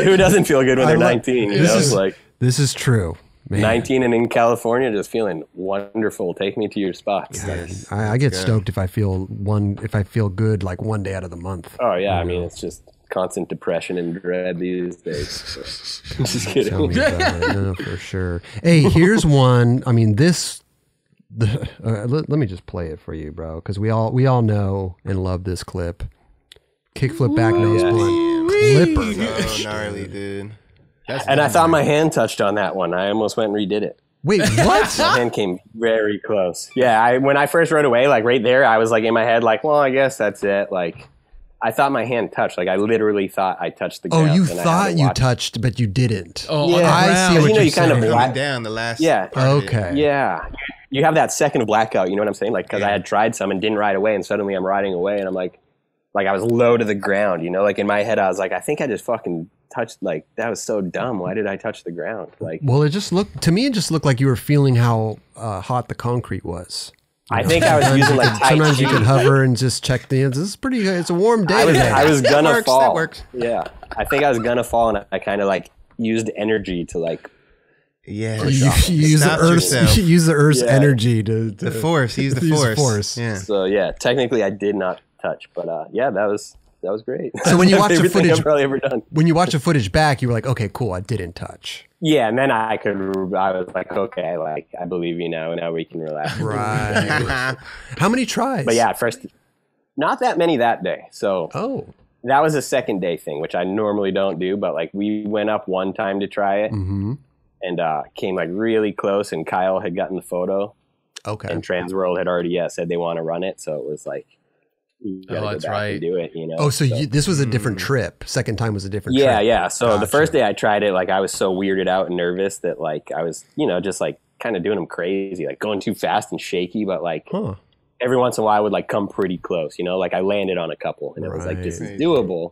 Who doesn't feel good when they're 19? You know, this is true. Man. 19 and in California, just feeling wonderful. Take me to your spots. I get stoked if I feel good like one day out of the month. Oh yeah, I mean it's just constant depression and dread these days. So, I'm just kidding. Tell me about it. No, for sure. Hey, here's one. I mean, let me just play it for you, bro, because we all know and love this clip. Kickflip back nose blunt. Clipper. So gnarly, dude. And I thought my hand touched on that one. I almost went and redid it. Wait, what? My hand came very close. Yeah, when I first rode away, like right there, I was like in my head, like, well, I guess that's it. Like, I thought my hand touched. Like, I literally thought I touched the ground. Oh, you thought you touched, but you didn't. Oh, yeah. I see what you you're kind of saying. Coming down the last. Yeah. Okay. Yeah. You have that second of blackout. You know what I'm saying? Like, because I had tried some and didn't ride away, and suddenly I'm riding away, and I'm like I was low to the ground. You know, like in my head, I was like, I think I just fucking touched. Like, that was so dumb. Why did I touch the ground? Like, well, it just looked like you were feeling how hot the concrete was. I think I was using like tight sometimes you shoes. could hover and just check the. This is pretty. It's a warm day. I was gonna fall. That works. Yeah, I think I was gonna fall, and I kind of like used energy to like. Yeah. You use the Earth's energy to the force. Use the force. Yeah. So yeah, technically I did not touch, but yeah, that was great. So when you watch the Everything footage, I've probably ever done. when you watch the footage back, you were like, okay, cool, I didn't touch. Yeah, and then I was like, okay, like I believe you now. Now we can relax. Right. How many tries? But yeah, at first, not that many that day. So that was a second day thing, which I normally don't do. But like we went up one time to try it, and came like really close. And Kyle had gotten the photo. Okay. And Transworld had already said they want to run it, so it was like, you gotta go that's back right. and do it. You know. Oh, so this was a different trip. Second time was a different trip. Yeah. So Gotcha. the first day I tried it, like I was so weirded out and nervous that like I was, just like kind of doing them crazy, like going too fast and shaky. But like every once in a while I would like come pretty close, like I landed on a couple and it was like, this is doable.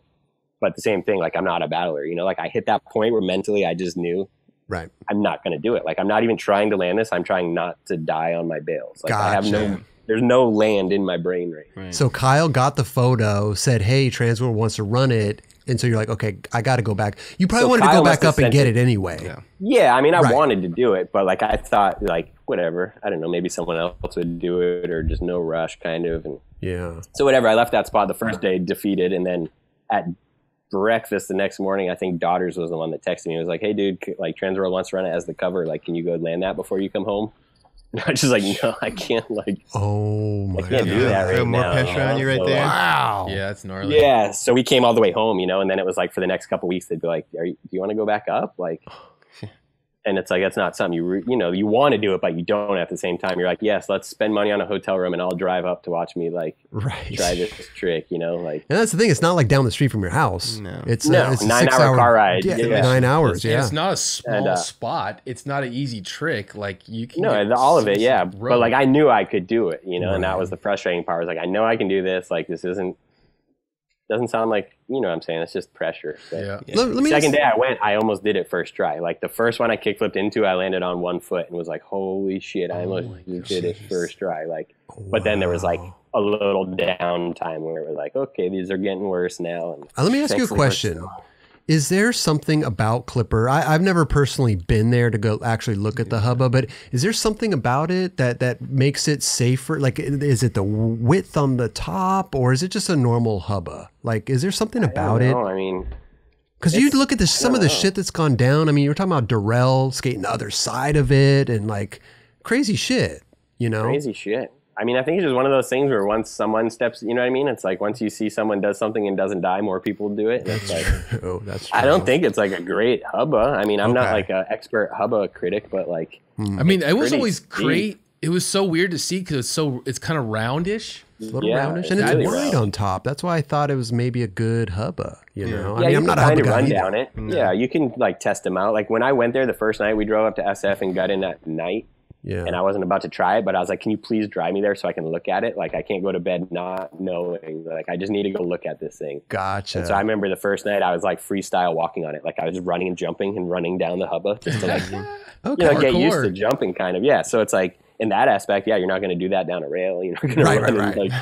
But the same thing, like I'm not a battler, like I hit that point where mentally I just knew I'm not going to do it. Like I'm not even trying to land this. I'm trying not to die on my bails. Like I have there's no land in my brain right now. So Kyle got the photo, said, hey, Transworld wants to run it. And so you're like, okay, I got to go back. You probably wanted to go back up and get it anyway. Yeah, I mean, I wanted to do it, but like I thought, like whatever. I don't know, maybe someone else would do it, or just no rush, kind of. And so whatever. I left that spot the first day defeated, and then at breakfast the next morning, I think Daughters was the one that texted me. It was like, hey, dude, like Transworld wants to run it as the cover. Like, can you go land that before you come home? And I was just like, no, I can't. Like, I can't do that right now. More pressure on you right there. Wow. Yeah, that's gnarly. Yeah, so we came all the way home, and then it was like for the next couple of weeks, they'd be like, do you want to go back up? Like, and it's like, that's not something you want to do it, but you don't at the same time. You're like, yes, let's spend money on a hotel room and I'll drive up to watch me like try this trick, like. And that's the thing. It's not like down the street from your house. No. It's a 9-hour car ride. Yeah, 9 hours. And it's not a small spot. It's not an easy trick. Like you can. No, all of it. Yeah. But like I knew I could do it, and that was the frustrating part. I was like, I know I can do this. Like this doesn't sound like, what I'm saying. It's just pressure. So, Let me second day I went, I almost did it first try. Like the first one I kickflipped into, I landed on one foot and was like, holy shit, I almost did it first try. Like, but then there was like a little downtime where it was like, okay, these are getting worse now. And let me ask you a question. Is there something about Clipper? I've never personally been there to go actually look at the hubba, but is there something about it that makes it safer? Like, is it the width on the top, or is it just a normal hubba? Like, is there something about it? I mean, because you look at some of the shit that's gone down. I mean, you were talking about Darrell skating the other side of it and like crazy shit, Crazy shit. I mean, I think it's just one of those things where once someone steps, you know what I mean? It's like once you see someone does something and doesn't die, more people do it. And it's like, that's true. I don't think it's like a great hubba. I mean, I'm not like an expert hubba critic, but like, I mean, it was always great. It was so weird to see because it's kind of roundish. It's a little roundish, and it's wide on top. That's why I thought it was maybe a good hubba. I mean, I'm not a hubba guy. Run down it. Yeah, you can like test them out. Like when I went there the first night, we drove up to SF and got in at night. Yeah. And I wasn't about to try it, but I was like, can you please drive me there so I can look at it? Like, I can't go to bed not knowing. Like, I just need to go look at this thing. Gotcha. And so I remember the first night I was like freestyle walking on it. Like, I was just running and jumping and running down the hubba just to like, get used to jumping kind of. Yeah. So it's like, in that aspect, you're not going to do that down a rail. You're not going to run. Right. Like,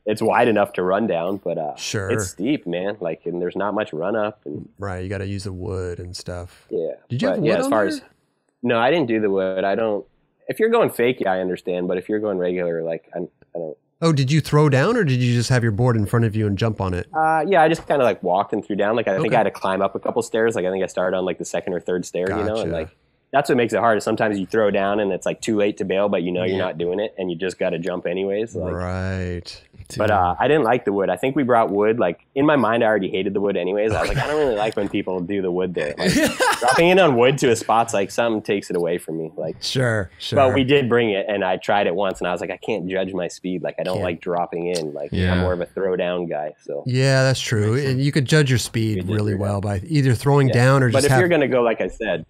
it's wide enough to run down, but it's steep, man. Like, and there's not much run up. And, right. You got to use the wood and stuff. Yeah. Did you have wood on there? No, I didn't do the wood. I don't. If you're going fake, I understand. But if you're going regular, like I don't. Oh, did you throw down or did you just have your board in front of you and jump on it? Yeah, I just kind of like walked and threw down. Like I think I had to climb up a couple stairs. Like I think I started on like the second or third stair, you know, and like that's what makes it hard. Is sometimes you throw down and it's like too late to bail, but you know you're not doing it and you just got to jump anyways. Like, right. But I didn't like the wood. I think we brought wood. Like in my mind, I already hated the wood anyways. I was like, I don't really like when people do the wood there. Like, dropping in on wood to a spot's like something takes it away from me. Like sure. But we did bring it, and I tried it once, and I was like, I can't judge my speed. Like I don't like dropping in. Like I'm more of a throw down guy. So yeah, that's true. And you could judge your speed really well by either throwing down or just. But if you're gonna go, like I said,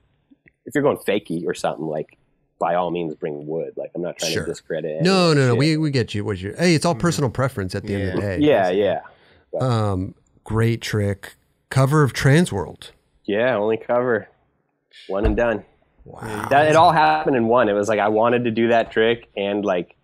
if you're going fakie or something, like by all means bring wood. Like I'm not trying to discredit it. No. We get you. Hey, it's all personal preference at the end of the day. Yeah. But, great trick. Cover of Transworld. Yeah, only cover. One and done. Wow. It all happened in one. It was like I wanted to do that trick, and like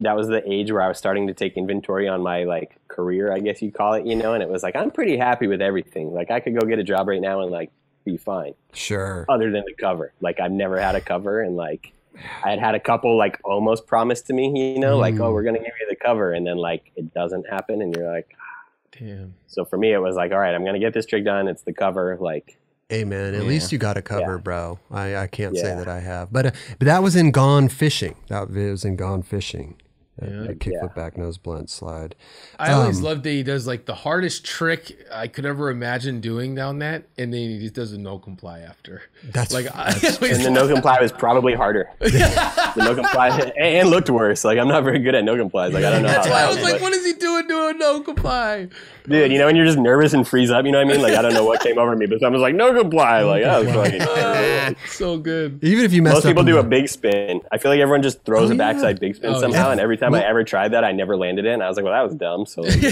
that was the age where I was starting to take inventory on my like career, I guess you'd call it, you know, and it was like I'm pretty happy with everything. Like I could go get a job right now and like be fine. Sure. Other than the cover. Like I've never had a cover, and like I had a couple like almost promised to me, you know, like, oh, we're going to give you the cover. And then like it doesn't happen. And you're like, damn. So for me, it was like, all right, I'm going to get this trick done. It's the cover. Like, hey man, at least you got a cover, bro. I can't say that I have, but that was in Gone Fishing. That was in Gone Fishing. That kickflip back nose blunt slide. I always love that he does like the hardest trick I could ever imagine doing down that, and then he just does a no comply after. That's like, and the no comply was probably harder. The no comply and looked worse. Like I'm not very good at no complies. Like I don't know. That's why I was like, what is he doing no comply? Dude, you know when you're just nervous and freeze up, you know what I mean? Like I don't know what came over me, but someone was like, no comply. Like I was fucking so good. Even if you mess Most people do a big spin. I feel like everyone just throws a backside big spin somehow, and every time I ever tried that, I never landed it. And I was like, well, that was dumb. So like,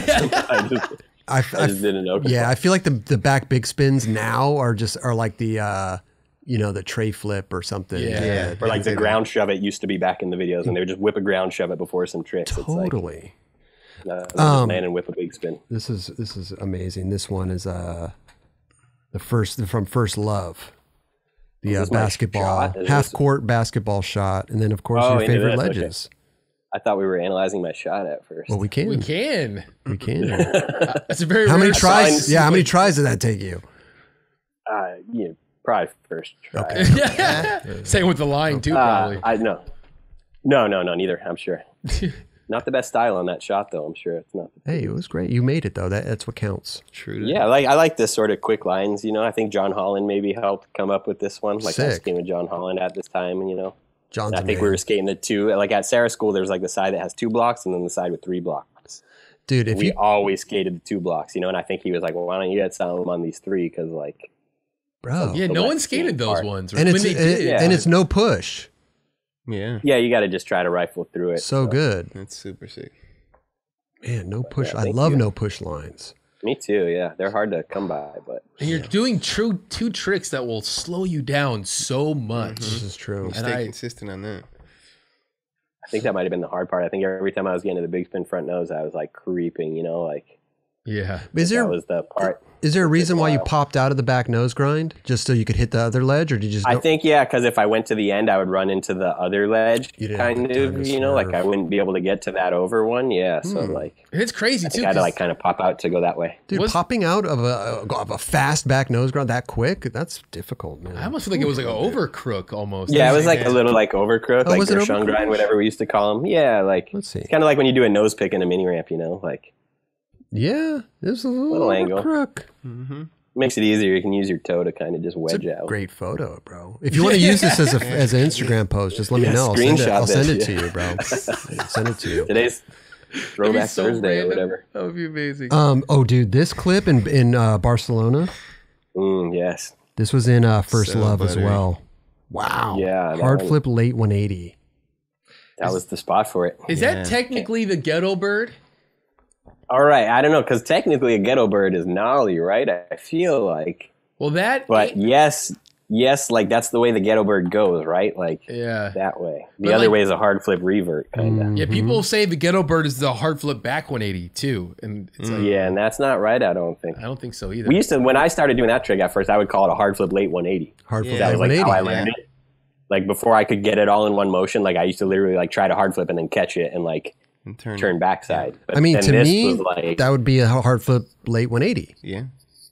I just didn't know. Yeah, I feel like the back big spins now are like the you know, the tray flip or something. Yeah. Or like the ground shove it used to be back in the videos, and they would just whip a ground shove it before some tricks. Totally. It's like, just land and whip a big spin. This is amazing. This one is from First Love. The basketball, half court basketball shot, and then of course your favorite ledges. Okay. I thought we were analyzing my shot at first. Well, we can. That's a very how many tries? Yeah, how many tries did that take you? Probably first try. Okay. Same with the line too, probably. No, neither. I'm sure. Not the best style on that shot, though. I'm sure it's not. Hey, it was great. You made it though. That's what counts. True. Yeah, I like this sort of quick lines. You know, I think John Holland maybe helped come up with this one. Like I was skating with John Holland at this time, and you know. I think we were skating the two. Like at Sarah School, there's like the side that has 2 blocks and then the side with 3 blocks. Dude, we always skated the 2 blocks, you know. And I think he was like, "Well, why don't you get some on these 3?" Because like, bro, yeah, no one skated those ones, and it's no push. Yeah, you got to just try to rifle through it. So good. That's super sick. Man, no push. I love no push lines. Me too, yeah. They're hard to come by, but and you're doing two tricks that will slow you down so much. This is true. And stay consistent on that. I think that might have been the hard part. I think every time I was getting to the big spin front nose, I was like creeping, you know, like yeah. That was the part. Is there a reason why you popped out of the back nose grind? Just so you could hit the other ledge, or did you just I think, because if I went to the end, I would run into the other ledge, kind of, you know, like I wouldn't be able to get to that over one. Yeah, so like... It's crazy, too. I had to like kind of pop out to go that way. Dude, popping out of a fast back nose grind that quick, that's difficult, man. I almost feel like it was like an over crook almost. Yeah, it was like a little like over crook, like Gershon grind, whatever we used to call them. Yeah, like... Let's see. It's kind of like when you do a nose pick in a mini ramp, you know, like... Yeah, there's a little angle. Crook. Mm-hmm. Makes it easier. You can use your toe to kind of just wedge out. Great photo, bro. If you want to use this as an Instagram post, just let me know. I'll send it to you, bro. Send it to you. Today's Throwback Thursday or whatever. That would be amazing. Oh, dude, this clip in Barcelona. Yes. This was in First Love as well. Wow. Yeah. Hard flip late 180. That was the spot for it. Is that technically the ghetto bird? All right, I don't know, because technically a ghetto bird is gnarly, right? I feel like. Well, But yes, like that's the way the ghetto bird goes, right? Like that way. The other way is a hard flip revert, kind of. Yeah, people say the ghetto bird is the hard flip back 180 too, and it's like, and that's not right. I don't think. I don't think so either. We used to, when I started doing that trick at first, I would call it a hard flip late 180. Hard flip that late was like 180. how I learned it. Like before I could get it all in one motion, like I used to literally like try to hard flip and then catch it and like And turn backside. But I mean, then to this me, was like, that would be a hard flip late 180. Yeah.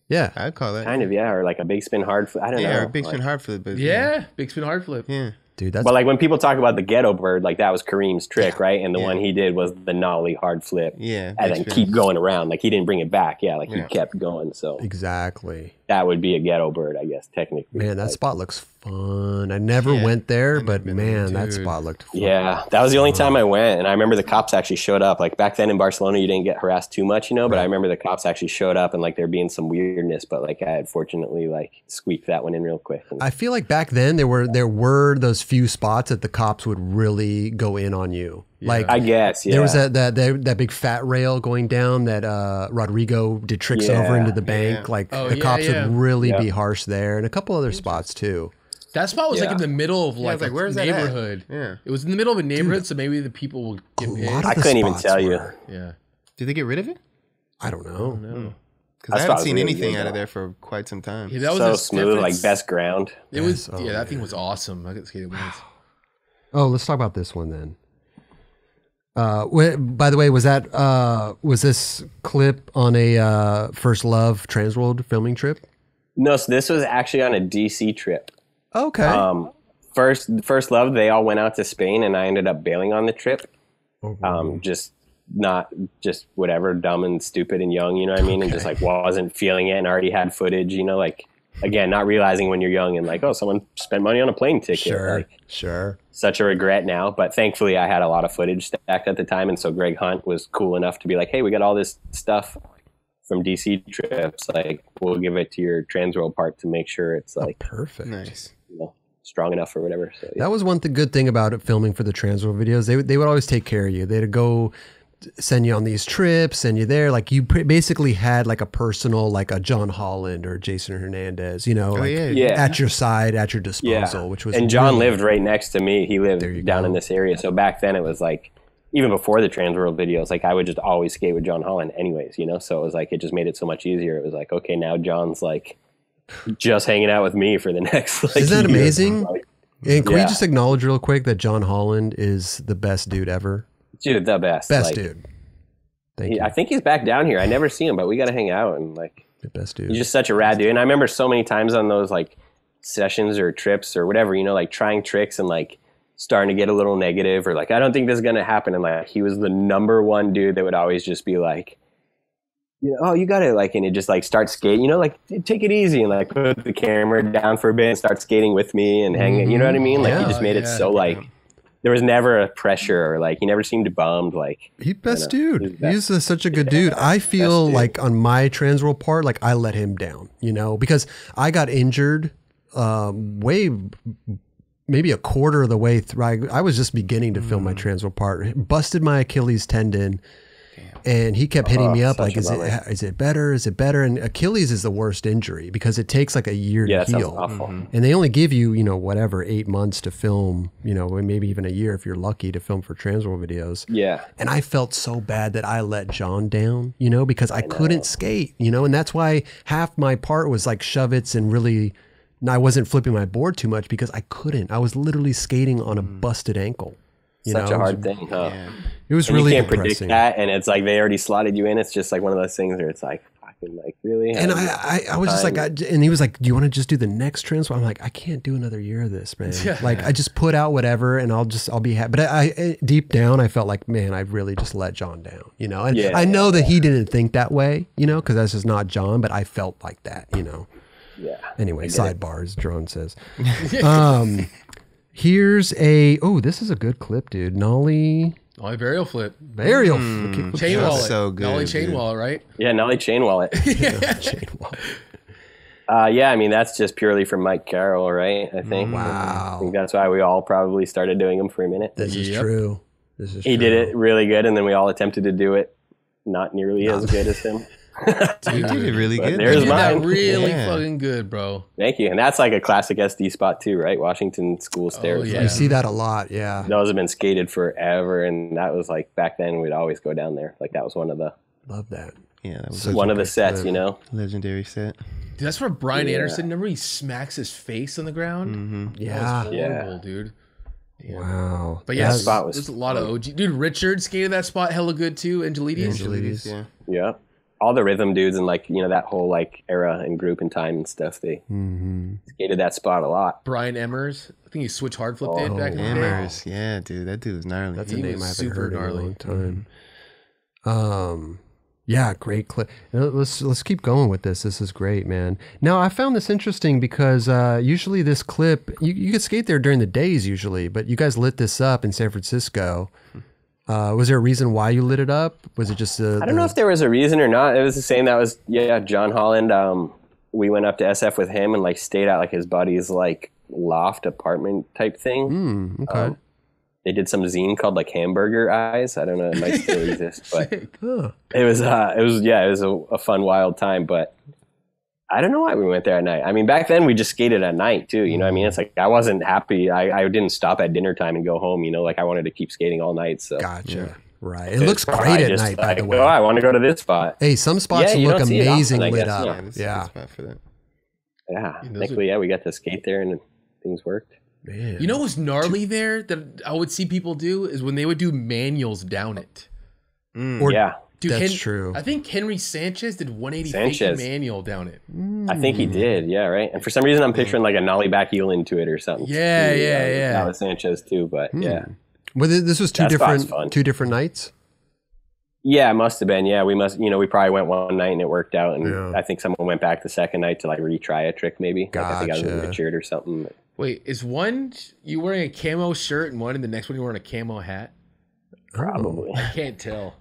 Yeah. I'd call that. kind of, yeah, or like a big spin hard flip. I don't know. Yeah, or a big spin hard flip. But Yeah, big spin hard flip. Yeah. Dude, that's But like when people talk about the ghetto bird, like that was Kareem's trick, right? And the one he did was the nollie hard flip. Yeah. And then keep going around. Like he didn't bring it back. Yeah, like he kept going. So exactly. that would be a ghetto bird, I guess, technically. Man, that spot looks fun. I never went there, but man, that spot looked fun. Yeah, that was the only time I went. And I remember the cops actually showed up. Like back then in Barcelona, you didn't get harassed too much, you know, but I remember the cops actually showed up and like there being some weirdness, but like I had fortunately like squeaked that one in real quick. And I feel like back then there were those few spots that the cops would really go in on you. Like I guess, yeah. there was that big fat rail going down that Rodrigo did tricks over into the bank. Like the cops would really be harsh there, and a couple other spots too. That spot was like in the middle of like, like, where's a that at? neighborhood. Yeah. It was in the middle of a neighborhood, so maybe the people will get pissed. I couldn't even tell you. Yeah. Did they get rid of it? I don't know. Because I haven't seen anything out of there for quite some time. Yeah, that was So a smooth, like best ground. It was that thing was awesome. I got skated once. Oh, let's talk about this one then. By the way, was this clip on a First Love Transworld filming trip? No, so this was actually on a DC trip. Okay. First Love, they all went out to Spain, and I ended up bailing on the trip. Just whatever, dumb and stupid and young, you know what I mean? And just like wasn't feeling it and already had footage, you know, like again, not realizing when you're young and like, oh, someone spent money on a plane ticket. Sure. Such a regret now. But thankfully I had a lot of footage stacked at the time. And so Greg Hunt was cool enough to be like, hey, we got all this stuff from DC trips. Like, we'll give it to your Transworld part to make sure it's like perfect. Nice. you know, strong enough or whatever. So That was one good thing about it, filming for the Transworld videos. They would always take care of you. They'd go send you on these trips, send you there. Like you basically had like a personal, like a John Holland or Jason Hernandez, you know, at your side, at your disposal, which was. And John lived right next to me. He lived down in this area. So back then it was like, even before the Transworld videos, like I would just always skate with John Holland anyways, you know? So it was like, it just made it so much easier. It was like, okay, now John's like just hanging out with me for the next, like, isn't that amazing? Like, and can we just acknowledge real quick that John Holland is the best dude ever? Dude, the best. Best like, dude. Thank you. I think he's back down here. I never see him, but we got to hang out and like, The best dude. he's just such a rad dude. And I remember so many times on those like sessions or trips or whatever, you know, like trying tricks and like starting to get a little negative or like, I don't think this is going to happen. And like, he was the number one dude that would always just be like, you know, oh, you got to like, and it just like start skating, you know, like take it easy and like put the camera down for a bit and start skating with me and hanging, you know what I mean? Like he just made it so like, there was never a pressure or like, he never seemed bummed. Like he's best dude. He's such a good dude. I feel like on my Transworld part, like I let him down, you know, because I got injured maybe a quarter of the way through. I was just beginning to film my Transworld part, busted my Achilles tendon. And he kept hitting me up like, is it better? Is it better? And Achilles is the worst injury because it takes like a year to heal. Awful. And they only give you, you know, whatever, 8 months to film, you know, maybe even a year if you're lucky to film for Transworld videos. Yeah. And I felt so bad that I let John down, you know, because I couldn't skate, you know, and that's why half my part was like shove-its and really, I wasn't flipping my board too much because I couldn't. I was literally skating on a busted ankle. Such a hard thing, huh? Yeah. It was really you can't depressing. predict that, and it's like they already slotted you in. It's just like one of those things where it's like, fucking, like really. And I was just like, and he was like, "Do you want to just do the next Transworld?" I'm like, I can't do another year of this, man. Like I just put out whatever, and I'll be happy. But I deep down, I felt like, man, I really just let John down, you know. And I know that he didn't think that way, you know, because that's just not John. But I felt like that, you know. Yeah. Anyway, sidebars, Jeron says. Here's this is a good clip, dude. Nollie burial flip. Burial flip. Chain wallet. So good. Nollie chain wallet, right? Yeah, Nollie chain wallet. Chain wallet. Yeah, I mean, that's just purely from Mike Carroll, right? I think. Wow. I think that's why we all probably started doing them for a minute. This is true. He did it really good, and then we all attempted to do it not nearly as good as him. Dude, you did it really good. There's did mine. that really fucking good, bro. Thank you. And that's like a classic SD spot too, right? Washington School Stairs. You see that a lot, yeah. Those have been skated forever, and that was like back then we'd always go down there. Like that was one of the love that. Yeah, that was one of the sets, you know. Legendary set. Dude, that's where Brian Anderson. Remember he smacks his face on the ground. Yeah, that was horrible, dude. Wow. But yeah, that spot was there's a lot of OG. Dude, Richard skated that spot hella good too. Angelides. Yeah. Yeah. All the rhythm dudes and like, you know, that whole like era and group and time and stuff, they skated that spot a lot. Brian Emmers. I think he switch hard flipped it back in the day. Emmers. Yeah, dude. That dude was gnarly. That's a He name was I haven't super heard gnarly. in a long time. Yeah, great clip. Let's keep going with this. This is great, man. Now I found this interesting because usually this clip you could skate there during the days usually, but you guys lit this up in San Francisco. Was there a reason why you lit it up? Was it just I don't know if there was a reason or not. It was the same. That was John Holland. We went up to SF with him and like stayed at like his buddy's like loft apartment type thing. Okay. They did some zine called like Hamburger Eyes. I don't know, it might still exist, but it was a fun, wild time. But I don't know why we went there at night. I mean, back then we just skated at night too. You know what I mean? It's like I wasn't happy. I didn't stop at dinner time and go home. You know, like I wanted to keep skating all night. So Gotcha. Right. It looks great at night, by the way. Oh, I want to go to this spot. Hey, some spots you look don't see it amazing often, I lit guess, up. yeah. That's a Yeah. good spot for that. Yeah. those Thankfully, we got to skate there and things worked. Man. You know what's gnarly there that I would see people do is when they would do manuals down it. Or- Yeah. Dude, That's true. I think Henry Sanchez did 180 Sanchez. faking manual down it. I think he did. Yeah, right. And for some reason, I'm picturing like a nollie back heel into it or something. Yeah, too. yeah. That was Sanchez too, but yeah. Well, this was That spot's fun. two different nights. Yeah, it must have been. Yeah, we probably went one night and it worked out. And Yeah. I think someone went back the second night to like retry a trick maybe. Like, I think I was with Gotcha. Richard or something. Wait, is one you wearing a camo shirt and one in the next one you're wearing a camo hat? Probably. I can't tell.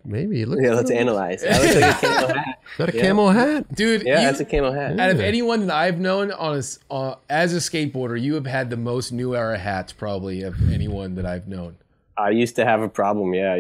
Maybe it looks. Yeah, let's analyze. That looks like a camo hat. Is that a camo hat? Dude, Yeah, you, that's a camo hat. out of anyone that I've known as a skateboarder, you have had the most new era hats probably of anyone that I've known. I used to have a problem. Yeah,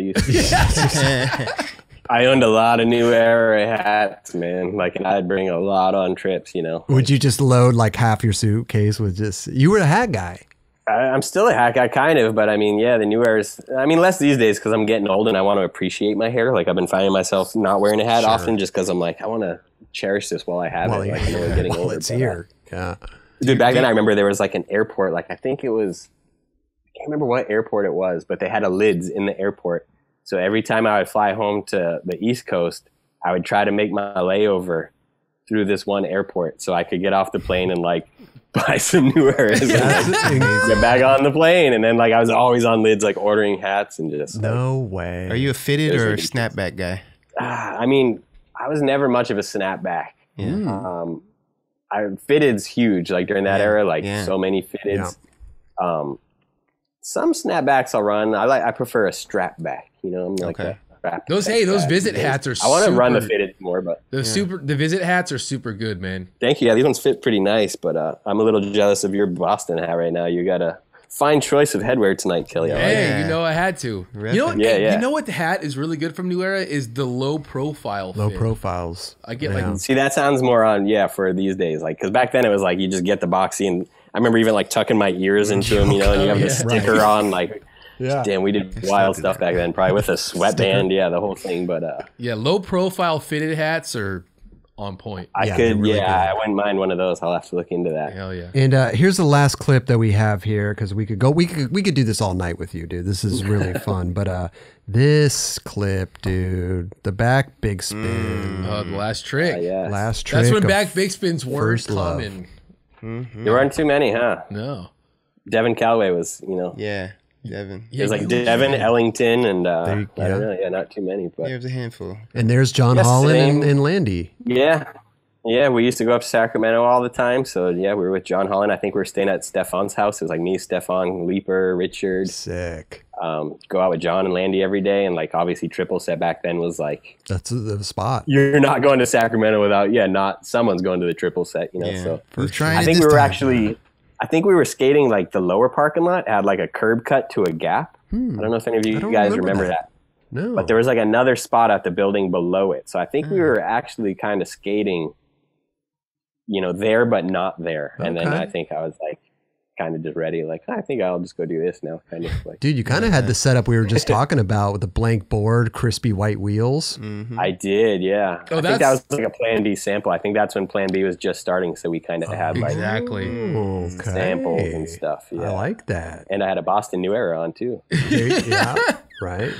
I owned a lot of new era hats, man. Like, and I'd bring a lot on trips, you know. Would you just load like half your suitcase with just? You were a hat guy. I'm still a hat guy, kind of, but I mean, yeah, the new eras. I mean, less these days because I'm getting old and I want to appreciate my hair. Like, I've been finding myself not wearing a hat often just because I'm like, I want to cherish this while I have it. Like, I know I'm getting older. It's but, here. Yeah. dude, back then I remember there was like an airport. Like, I think it was, I can't remember what airport it was, but they had a lids in the airport. So every time I would fly home to the East Coast, I would try to make my layover through this one airport so I could get off the plane and like buy some new eras and get back on the plane. And then like I was always on lids, like ordering hats and just No way. Are you a fitted Those or are a good snapback guy? I mean, I was never much of a snapback. Yeah. Fitted's huge. Like during that era, like yeah. so many fitteds. Some snapbacks I'll run. I prefer a strap back. You know, I'm like Okay. a strap. Those visit hats are I want to run the super- fitted more, but the visit hats are super good, man. thank you. Yeah, these ones fit pretty nice, but I'm a little jealous of your Boston hat right now. You got a fine choice of headwear tonight, Kelly. I like it. Hey, yeah. you know I had to. Rip You know, it. Yeah, yeah. You know what the hat is really good from New Era is the low profile. Low fit. profiles? I get Yeah. like See, that sounds more on for these days, like because back then it was like you just get the boxy, and I remember even like tucking my ears into them, you know, and you have the sticker on, like. Yeah. Damn, we did wild stuff back then, probably with a sweatband, the whole thing. But yeah, low profile fitted hats are on point. I Yeah, could, they're really good. I wouldn't mind one of those. I'll have to look into that. Hell yeah. And here's the last clip that we have here because we could do this all night with you, dude. This is really fun. But this clip, dude, the back big spin, The last trick. Yeah, last trick. That's when of back big spins weren't First Love. common. there weren't too many, huh? No. Devin Calloway was, Yeah, Devin. it was like Devin, Ellington, and I There you- don't know, not too many, but Yeah, it was a handful. And there's John Yes, Holland same. and Landy. yeah, we used to go up to Sacramento all the time. So yeah, we were with John Holland. I think we were staying at Stefan's house. It was like me, Stefan, Leaper, Richard. Sick. Go out with John and Landy every day, and like obviously triple set back then was like That's the spot. you're not going to Sacramento without not someone's going to the triple set, you know. Yeah. So We're trying I it think this we were time. actually, I think we were skating like the lower parking lot had like a curb cut to a gap. I don't know if any of you don't guys remember remember that. No. But there was like another spot at the building below it. So I think we were actually kind of skating, there but not there. And then Okay. I think I was like kind of just ready. Like, I think I'll just go do this now. Kind of like, Dude, you kind of had the setup we were just talking about with the blank board, crispy white wheels. Mm-hmm. I did, yeah. Oh, I think that was like a Plan B sample. I think that's when Plan B was just starting, so we kind of had like samples and stuff. Yeah, I like that. And I had a Boston New Era on too. Yeah, right.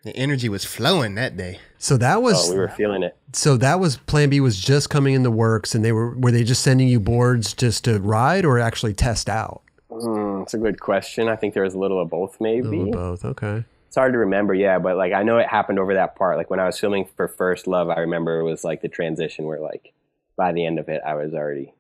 The energy was flowing that day. So that was we were feeling it. So that was Plan B was just coming in the works, and were they just sending you boards just to ride or actually test out? It's a good question. I think there was a little of both, maybe. A little of both, okay. It's hard to remember, yeah, but like I know it happened over that part. Like when I was filming for First Love, I remember it was like the transition where like by the end of it, I was already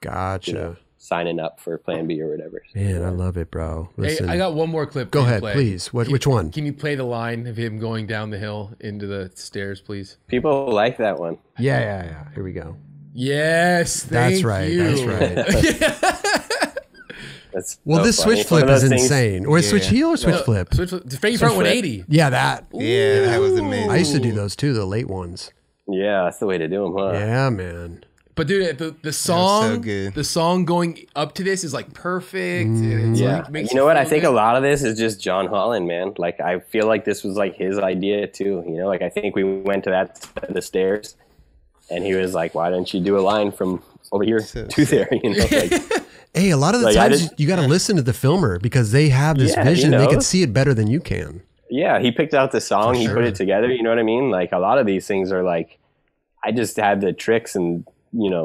gotcha. Signing up for Plan B or whatever. Man, I love it, bro. Listen, hey, I got one more clip. Go ahead, please. Which one? Can you play the line of him going down the hill into the stairs, please? People like that one. Yeah. Here we go. Yes, that's right. That's well, so this funny. switch flip is insane. Or switch heel or switch flip? Switch front 180. Yeah, that. Ooh. Yeah, that was amazing. I used to do those too, the late ones. Yeah, that's the way to do them, huh? Yeah, man. But dude, the song, the song going up to this is like perfect. And it's like, you know what? I think a lot of this is just John Holland, man. Like I feel like this was like his idea too. You know, like I think we went to the stairs, and he was like, "Why don't you do a line from over here to there?" You know, like. Hey, a lot of the times you got to listen to the filmer because they have this vision. They can see it better than you can. Yeah, he picked out the song. He put it together. You know what I mean? Like a lot of these things are like, I just had the tricks and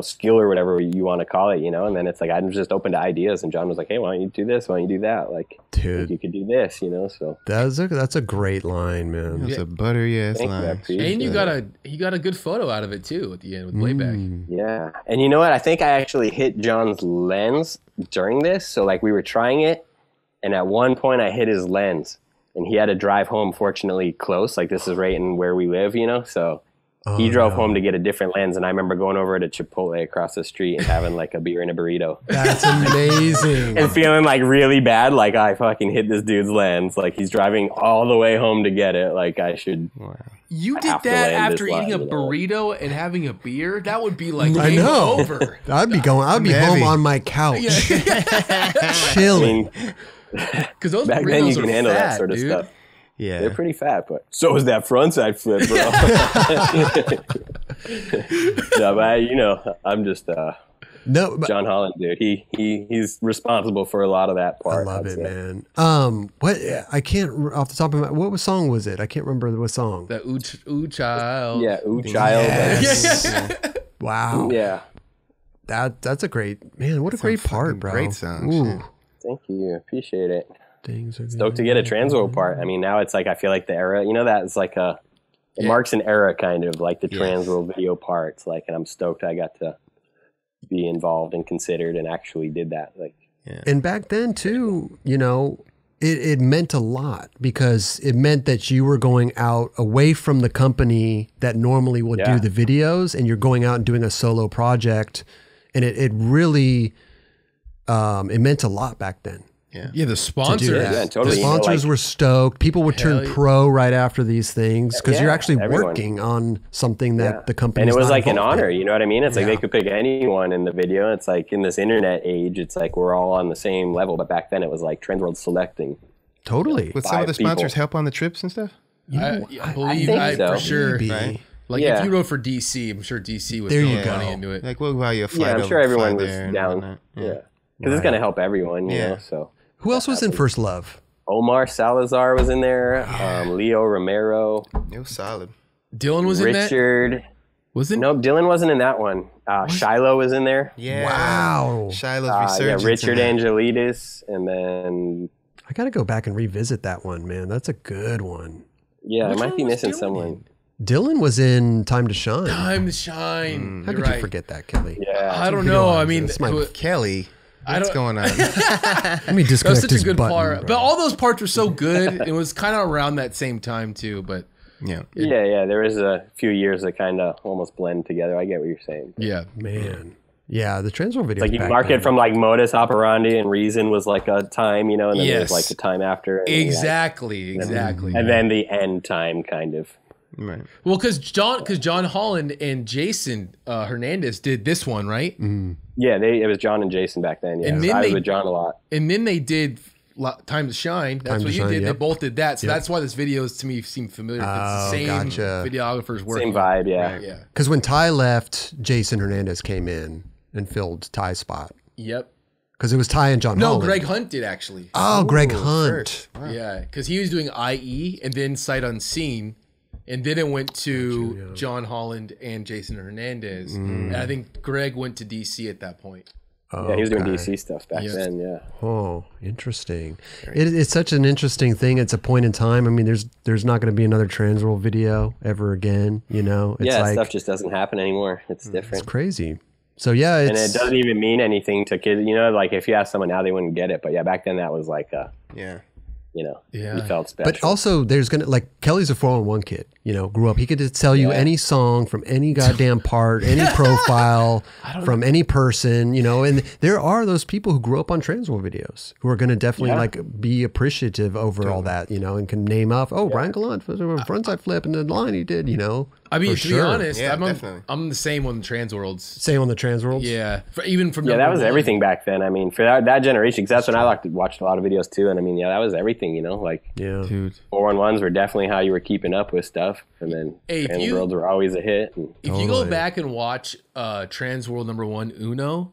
skill or whatever you want to call it, and then it's like I'm just open to ideas, and John was like, "Hey, why don't you do this? Why don't you do that? Like, dude, you could do this, So that's a great line, man. It's a buttery ass line, and you got a good photo out of it too at the end with playback. Yeah, and you know what? I think I actually hit John's lens during this. So like we were trying it, and at one point I hit his lens, and he had to drive home. Fortunately, close. Like this is right in where we live, So. He drove home to get a different lens, and I remember going over to Chipotle across the street and having like a beer and a burrito. That's amazing. And feeling like really bad, like I fucking hit this dude's lens. Like he's driving all the way home to get it. Like I should. Wow. You did that after eating a burrito and having a beer? That would be like I know. Over. I'd be home on my couch, chilling. Because those back burritos then you can are handle fat, that sort of dude. stuff. Yeah, they're pretty fat, but so is that frontside flip, bro. No, but I'm just John Holland, dude. He's responsible for a lot of that part. I love it, man. What I can't off the top of my what song was it? I can't remember what song. The Ooh Child. Yeah, Ooh Child. Yes. Wow. Yeah. That's a great man. What a great part, bro. Great song. Thank you. Appreciate it. Things are stoked to get a Transworld part. I mean, now it's like I feel like the era, that it's like it marks an era kind of like the Transworld video parts. Like, and I'm stoked I got to be involved and considered and actually did that. Like, and back then too, it meant a lot because it meant that you were going out away from the company that normally would do the videos, and you're going out and doing a solo project, and it really it meant a lot back then. Yeah, the sponsors. Totally. The sponsors were stoked. People would turn pro right after these things because you're actually working on something that the company. And it was like an honor. You know what I mean? It's like they could pick anyone in the video. It's like in this internet age, it's like we're all on the same level. But back then, it was like Transworld selecting. Totally. Would some of the sponsors help on the trips and stuff? I believe so. For sure. Right? Like if you wrote for DC, I'm sure DC would throw money into it. Like we'll buy you a flight. Yeah, I'm sure everyone was there down. Yeah, because it's gonna help everyone. You know, so. Who else was in First Love? Omar Salazar was in there. Leo Romero. It was solid. Dylan was in that? Richard. Was it? Nope, Dylan wasn't in that one. Shiloh was in there. Yeah. Wow. Shiloh's resurgence. Yeah, Richard Angelides. And then... I got to go back and revisit that one, man. That's a good one. Yeah, I might be missing someone. Dylan was in Time to Shine. Time to Shine. How could you forget that, Kelly? Yeah. I don't know. I mean... Kelly... What's going on? Let me disconnect such this a good button, part. bro. But all those parts were so good. It was kind of around that same time too. But yeah. There was a few years that kind of almost blend together. I get what you're saying. Yeah, man. Yeah, the Transworld video. Like you mark it from like modus operandi and reason was like a time, and then there's like the time after. And exactly. And then the end time kind of. Right. Well, because John Holland and Jason Hernandez did this one, right? Yeah, it was John and Jason back then. Yeah, And then I was they- with John a lot. And then they did Time to Shine. That's Time what to you Shine, did. yep. They both did that. So Yep. that's why this video to me seemed familiar. It's the Oh, same gotcha. videographers working. Same vibe, yeah. Right, yeah. Because when Ty left, Jason Hernandez came in and filled Ty's spot. Yep. Because it was Ty and John No, Holland. Greg Hunt did actually. Oh, Greg Ooh, Hunt. first. Wow. Yeah, because he was doing IE and then Sight Unseen, and then it went to John Holland and Jason Hernandez. And I think Greg went to DC at that point. Oh, Yeah, he was doing okay. DC stuff back then. Yeah. Oh, interesting. It's such an interesting thing. It's a point in time. I mean, there's not going to be another Transworld video ever again. You know, it's Yeah, like stuff just doesn't happen anymore. It's different. it's crazy. So yeah, And it's it doesn't even mean anything to kids. You know, like if you ask someone now, they wouldn't get it. But yeah, back then that was like, Yeah. you know, Yeah. you felt special. But also, there's gonna like Kelly's a 411 kid. You know, grew up. He could just tell you any song from any goddamn part, any profile from any person. You know, and there are those people who grew up on Transworld videos who are gonna definitely like be appreciative over all that. You know, and can name off. Oh, Ryan Gallant was a frontside flip and the line he did. You know, I mean, for to be sure. honest, Yeah, I'm definitely. I'm the same on the Transworlds. Same on the Transworlds. Yeah, even from yeah, that number was one. everything back then. I mean, for that generation, because that's when I watched a lot of videos too. And I mean, yeah, that was everything. You know, like Yeah. Dude, 411s were definitely how you were keeping up with stuff, and then Hey, if you- Transworlds were always a hit. And, if you go back and watch Transworld #1 Uno,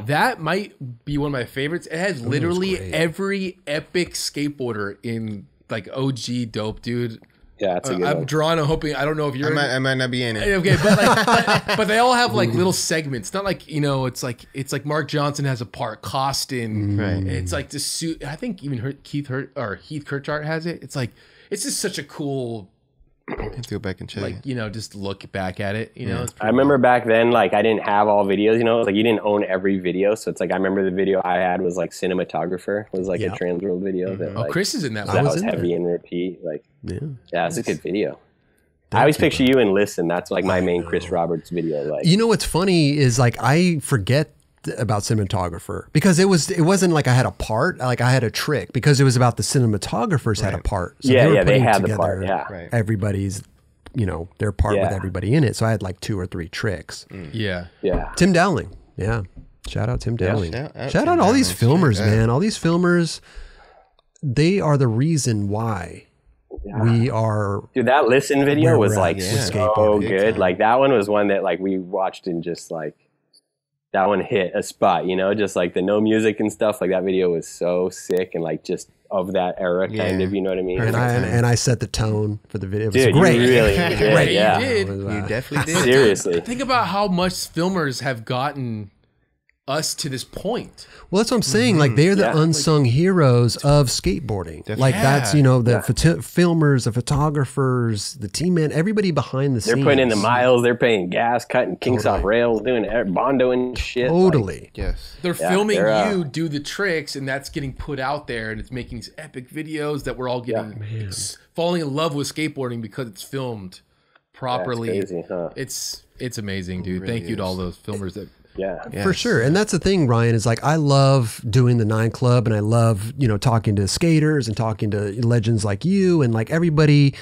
that might be one of my favorites. It has literally great. every epic skateboarder in like OG dope, dude. yeah, that's a good I'm one. drawn. I'm hoping. I don't know if you're. I might not be in it. Okay, but like, but they all have like little segments. Not like it's like Mark Johnson has a part, Costin. Right. It's like the suit. I think even Heath Kirchart has it. It's like it's just such a cool I have to go back and check. just look back at it. It's I remember back then, like I didn't have all videos. You know, like you didn't own every video, so it's like I remember the video I had was like Cinematographer was like a Transworld video that like, Chris is in that. that one. was in heavy and repeat. Like Yeah. it's a good video. I always picture you and Listen. That's like my main Chris Roberts video. Like You know what's funny is like I forget about cinematographer because it wasn't like I had a part, like I had a trick because it was about the cinematographers had a part. So Yeah, were yeah, they putting had the together part, yeah. Right. everybody's, their part with Yeah. everybody in it. So I had like 2 or 3 tricks. Yeah. yeah, Tim Dowling, yeah, shout out Tim Dowling. shout out Shout Tim out all these Dowling, filmers, straight up. man. All these filmers, they are the reason why we are. dude, that Listen video Where was we're at like with so skateboarding. Big good. time. Like that one was one that like we watched and just like that one hit a spot. Just like the no music and stuff. Like that video was so sick and like just of that era, kind Yeah. of. You know what I mean? And I set the tone for the video. It was Dude, great. you really did. Great. Yeah, You did. You definitely did. seriously. Think about how much filmers have gotten us to this point. Well, that's what I'm saying. Like they're the Yeah. unsung heroes of skateboarding. Like that's the filmers, the photographers, the team man, everybody behind the They're scenes. putting in the miles. They're paying gas, cutting kinks off rails, doing Bondo and shit. Totally. Yes. They're filming they're, you do the tricks, and that's getting put out there, and it's making these epic videos that we're all getting falling in love with skateboarding because it's filmed properly. That's crazy, huh? It's amazing, dude. Thank you to all those filmers that. Yeah. For sure. And that's the thing, Ryan, is like I love doing the 9 Club and I love, talking to skaters and talking to legends like you and like everybody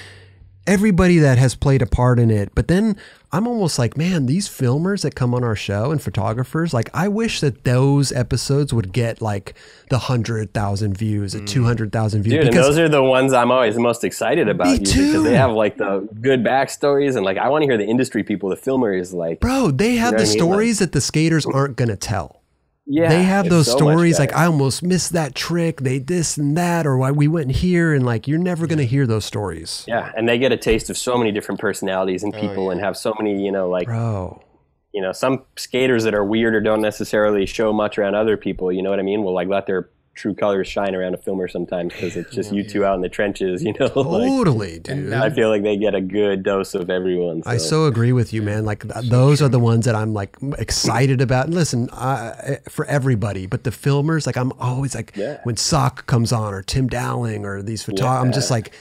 that has played a part in it. But then I'm almost like, man, these filmers that come on our show and photographers, like I wish that those episodes would get like the 100,000 views, the 200,000 views. Dude, and those are the ones I'm always most excited about. Me usually, too. because they have like the good backstories and like I want to hear the industry people, the filmers, like bro, they have know the what I mean? stories that the skaters aren't going to tell. yeah, They have it's those so much stories like better. I almost missed that trick, they this and that, or why we went here, and like you're never going to hear those stories. Yeah, and they get a taste of so many different personalities and people and have so many, Bro. Some skaters that are weird or don't necessarily show much around other people, you know what I mean? Will like let their true colors shine around a filmer sometimes because it's just you two out in the trenches, like, Totally, dude. I feel like they get a good dose of everyone. I so agree with you, man. Like those are the ones that I'm like excited about. And listen, for everybody, but the filmers, like I'm always like when Sock comes on or Tim Dowling or these photographers, I'm just like,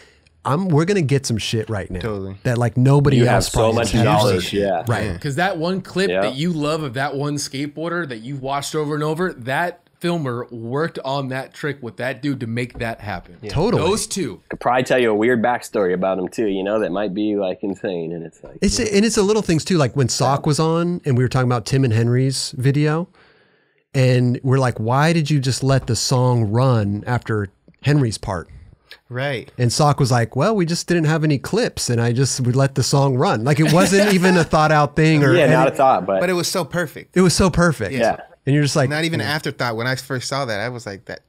we're gonna get some shit right now. Totally. That like nobody you else have so probably much has knowledge. seen. Yeah. Right. Because that one clip Yeah. that you love of that one skateboarder that you've watched over and over, that filmer worked on that trick with that dude to make that happen. Totally. Those two. Could probably tell you a weird backstory about him too, that might be like insane. And it's like And it's the little things too, like when Sock was on and we were talking about Tim and Henry's video. And we're like, why did you just let the song run after Henry's part? Right. And Sock was like, well, we just didn't have any clips, and we let the song run. Like, it wasn't even a thought out thing. Or not a thought, but it was so perfect. It was so perfect. Yeah. And you're just like, not even an afterthought. When I first saw that, I was like, that.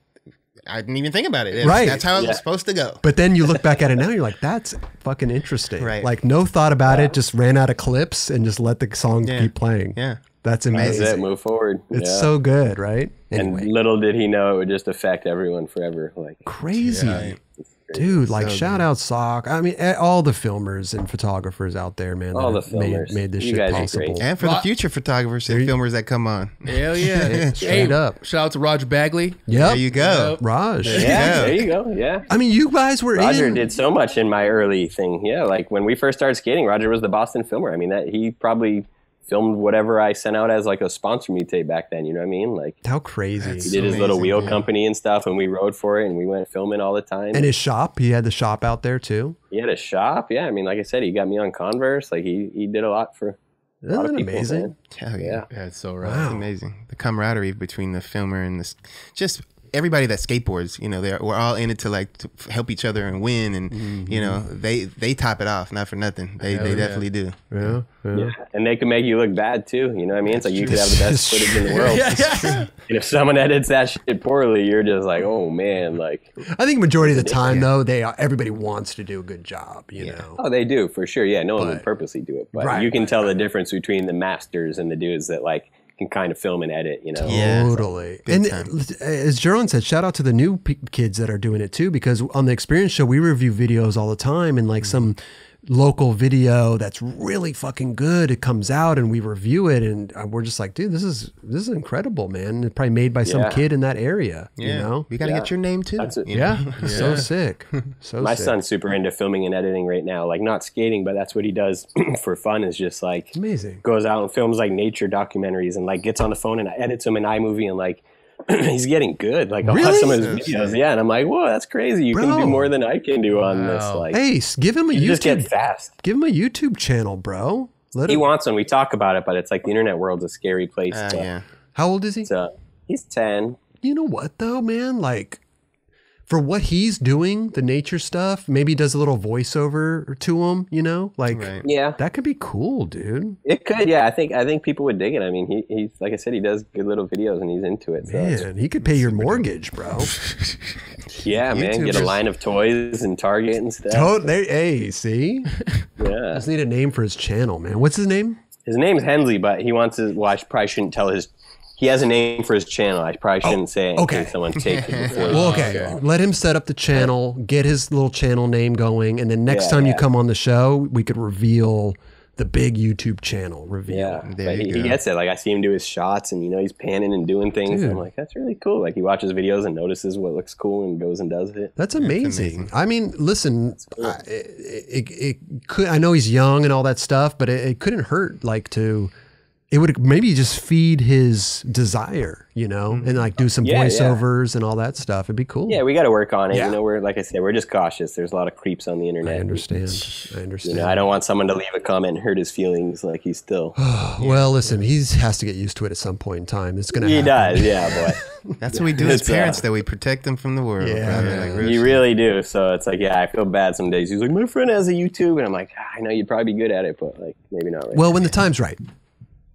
I didn't even think about it. Right. That's how it was supposed to go. But then you look back at it now, you're like, that's fucking interesting. Right. Like, no thought about it, just ran out of clips and just let the song keep playing. Yeah. That's amazing. That's it. Move forward. It's so good, right? Anyway. And little did he know it would just affect everyone forever. Like crazy. Yeah. Dude, like shout out Sock. I mean, all the filmers and photographers out there, man. All that the filmers. made this You shit guys are possible. great. And for the future photographers and filmers that come on. Hell yeah. Straight up. Shout out to Roger Bagley. Yep. There you go. Raj. Yeah, there you go. Yeah. I mean, you guys were Roger did so much in my early thing. Yeah, like when we first started skating, Roger was the Boston filmer. I mean, that he probably filmed whatever I sent out as like a sponsor me tape back then. You know what I mean? Like how crazy. He did his little wheel company and stuff, and we rode for it, and we went filming all the time. And his shop, he had the shop out there too. He had a shop. Yeah, I mean, like I said, he got me on Converse. Like he did a lot for a lot of people. Amazing. Hell yeah. That's so right. Wow. It's amazing. The camaraderie between the filmer and just everybody that skateboards, you know, we're all in it to help each other and win, and you know, they top it off, not for nothing. They definitely do. Yeah. And they can make you look bad too. You know what I mean? It's like you could have the best footage in the world. And if someone edits that shit poorly, you're just like, oh man, like. I think majority of the time though, everybody wants to do a good job, you know. Oh, they do for sure. Yeah, no one would purposely do it, but you can tell the difference between the masters and the dudes that like can kind of film and edit, you know. Totally. And as Jeron said, shout out to the new kids that are doing it too, because on the Experience Show we review videos all the time, and like some local video that's really fucking good, it comes out and we review it, and we're just like, dude, this is incredible, man. It's probably made by some kid in that area. You know, you gotta get your name too. So sick. My son's super into filming and editing right now, like not skating, but that's what he does for fun, is just like amazing, goes out and films like nature documentaries and like gets on the phone and edits them in iMovie, and like he's getting good. Like I'll watch some of his videos, and I'm like, whoa, that's crazy. You can do more than I can do on this. Like, hey, give him a YouTube. Just get fast. Give him a YouTube channel, bro. He wants one. We talk about it, but it's like the internet world's a scary place. How old is he? He's 10. You know what though, man? Like, for what he's doing, the nature stuff, maybe he does a little voiceover to him, you know? Like, that could be cool, dude. It could, yeah. I think people would dig it. I mean, he's like I said, he does good little videos and he's into it. So man, he could pay your mortgage, bro. Yeah, man. Get a line of toys and Target and stuff. Hey, see? Yeah. Just need a name for his channel, man. What's his name? His name's Hensley, but he wants to, well, I probably shouldn't tell he has a name for his channel. I probably shouldn't say it in case someone takes it before. Well, let him set up the channel, get his little channel name going, and then next time you come on the show, we could reveal the big YouTube channel reveal. Yeah, but he gets it. Like I see him do his shots, and you know he's panning and doing things. And I'm like, that's really cool. Like he watches videos and notices what looks cool and goes and does it. That's amazing. I mean, listen, cool. It could. I know he's young and all that stuff, but it couldn't hurt. Like it would maybe just feed his desire, you know, and like do some voiceovers and all that stuff. It'd be cool. Yeah, we got to work on it. You know, like I said, we're just cautious. There's a lot of creeps on the internet. I understand. You know, I don't want someone to leave a comment and hurt his feelings. Like he's still. Well, listen, he has to get used to it at some point in time. It's gonna. He does, yeah, boy. That's what we do as parents. That we protect them from the world. Yeah, like, you really do. So it's like, I feel bad some days. He's like, my friend has a YouTube, and I'm like, I know you'd probably be good at it, but like maybe not. Right well, now. when the time's right.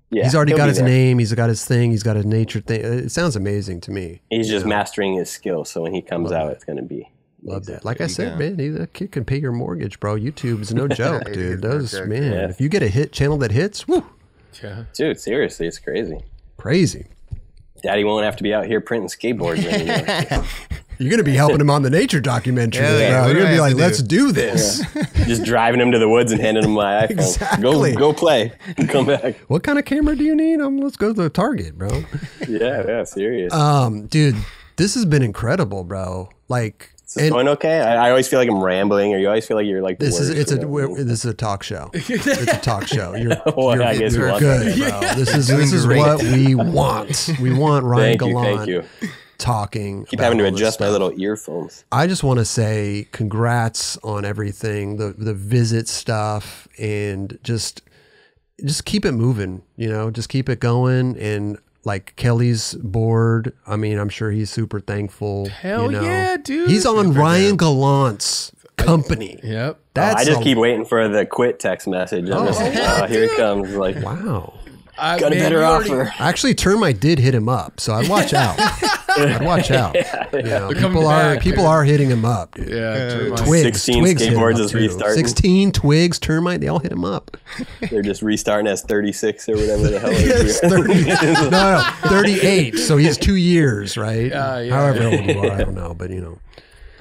Yeah, he's already got his name. He's got his thing. He's got his nature thing. It sounds amazing to me. He's just mastering his skill. So when he comes out, it's going to be. Love that. Like I said, man, that kid can pay your mortgage, bro. YouTube is no joke, dude. If you get a hit channel that hits, woo. Yeah. Dude, seriously, it's crazy. Crazy. Daddy won't have to be out here printing skateboards anymore. You're going to be helping him on the nature documentary, bro. You're going to be like, let's do this. Just driving him to the woods and handing him my iPhone. Exactly. Go play and come back. What kind of camera do you need? Let's go to the Target, bro. Yeah, serious. Dude, this has been incredible, bro. Like, is it going okay? I always feel like I'm rambling, or you always feel like you're like this is a talk show. It's a talk show. You're good, bro. This is what we want. We want Ryan Gallant. Thank you. Talking. Keep having to adjust my little earphones. I just want to say congrats on everything, the visit stuff, and just keep it moving. You know, just keep it going. And like Kelly's board. I mean, I'm sure he's super thankful. Hell yeah, dude. He's on Ryan Gallant's company. Yep. I just keep waiting for the quit text message. I'm just, here it comes. Like, wow. Got a better offer. Actually, Termite did hit him up, so I'd watch out. I'd watch out. You know, people are hitting him up. Dude. Yeah, Twigs, 16 Twigs skateboards is restarting. 16 Twigs, Termite, they all hit him up. They're just restarting as 36 or whatever the hell it is. 30, no, 38. So he has 2 years, right? However old you are, I don't know, but you know.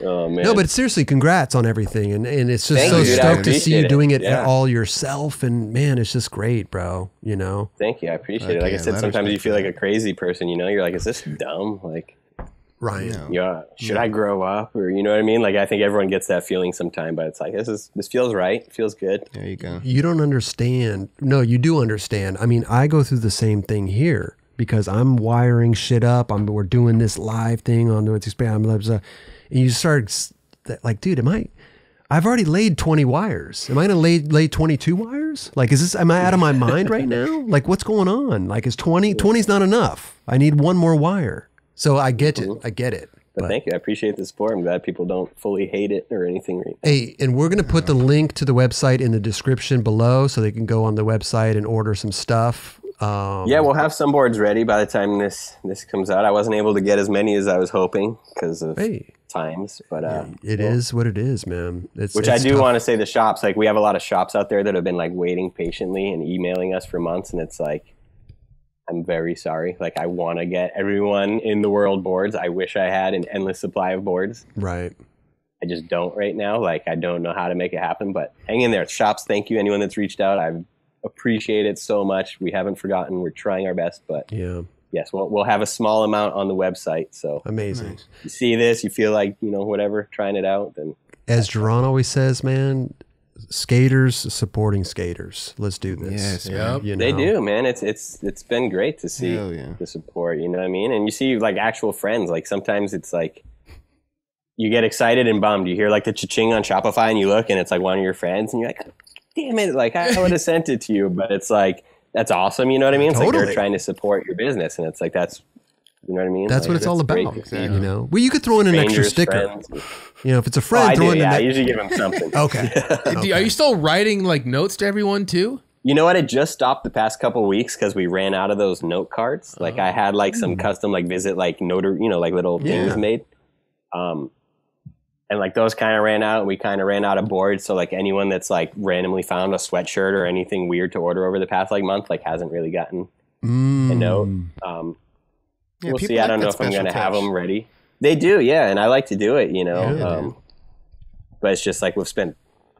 Oh, man. No, but seriously, congrats on everything, and it's just Thank so you, dude. stoked to see you doing it Yeah. all yourself, and man, it's just great, bro. You know. Thank you. I appreciate it. Like I said, sometimes you feel like a crazy person. You know, you're like, is this dumb? Like, Ryan. Yeah, should I grow up, or you know what I mean? Like, I think everyone gets that feeling sometime, but it's like this feels right. It feels good. There you go. You don't understand. No, you do understand. I mean, I go through the same thing here because I'm wiring shit up. We're doing this live thing on North Expand, and you start like, dude, I've already laid 20 wires. Am I going to lay 22 wires? Like, am I out of my mind right now? Like, what's going on? Like, is 20's not enough. I need one more wire. So I get it. I get it. But thank you. I appreciate the support. I'm glad people don't fully hate it or anything right now. Hey, and we're going to put the link to the website in the description below so they can go on the website and order some stuff. Yeah, we'll have some boards ready by the time this comes out. I wasn't able to get as many as I was hoping because of times, but it is what it is, man. Which I do want to say, the shops, like we have a lot of shops out there that have been like waiting patiently and emailing us for months, and it's like, I'm very sorry. Like, I want to get everyone in the world boards. I wish I had an endless supply of boards. Right. I just don't right now. Like, I don't know how to make it happen, but hang in there. Shops, thank you. Anyone that's reached out, I appreciate it so much. We haven't forgotten. We're trying our best, but yes, we'll have a small amount on the website. So amazing. You see this, you feel like, you know, whatever, trying it out. Then, as Jeron always says, man, skaters supporting skaters. Let's do this. Yes, yep. You know? They do, man. It's been great to see the support. You know what I mean? And you see like actual friends. Like sometimes it's like you get excited and bummed. You hear like the cha-ching on Shopify, and you look, and it's like one of your friends, and you're like, damn it, like I would have sent it to you, but it's like, that's awesome. You know what I mean? It's like they're trying to support your business, and it's like, that's, you know what I mean? That's like, what it's all about. Exactly. You know, well, you could throw in an extra sticker. You know, if it's a friend, throw in I usually give them something. Okay. Are you still writing like notes to everyone too? You know what? It just stopped the past couple of weeks because we ran out of those note cards. Like I had like some custom like visit like notary, you know, like little things made. And like those kind of ran out, and we kind of ran out of boards. So like anyone that's like randomly found a sweatshirt or anything weird to order over the past like month, like hasn't really gotten a note. We'll see. I don't know if I'm going to have them ready. They do. Yeah. And I like to do it, you know, but it's just like we've spent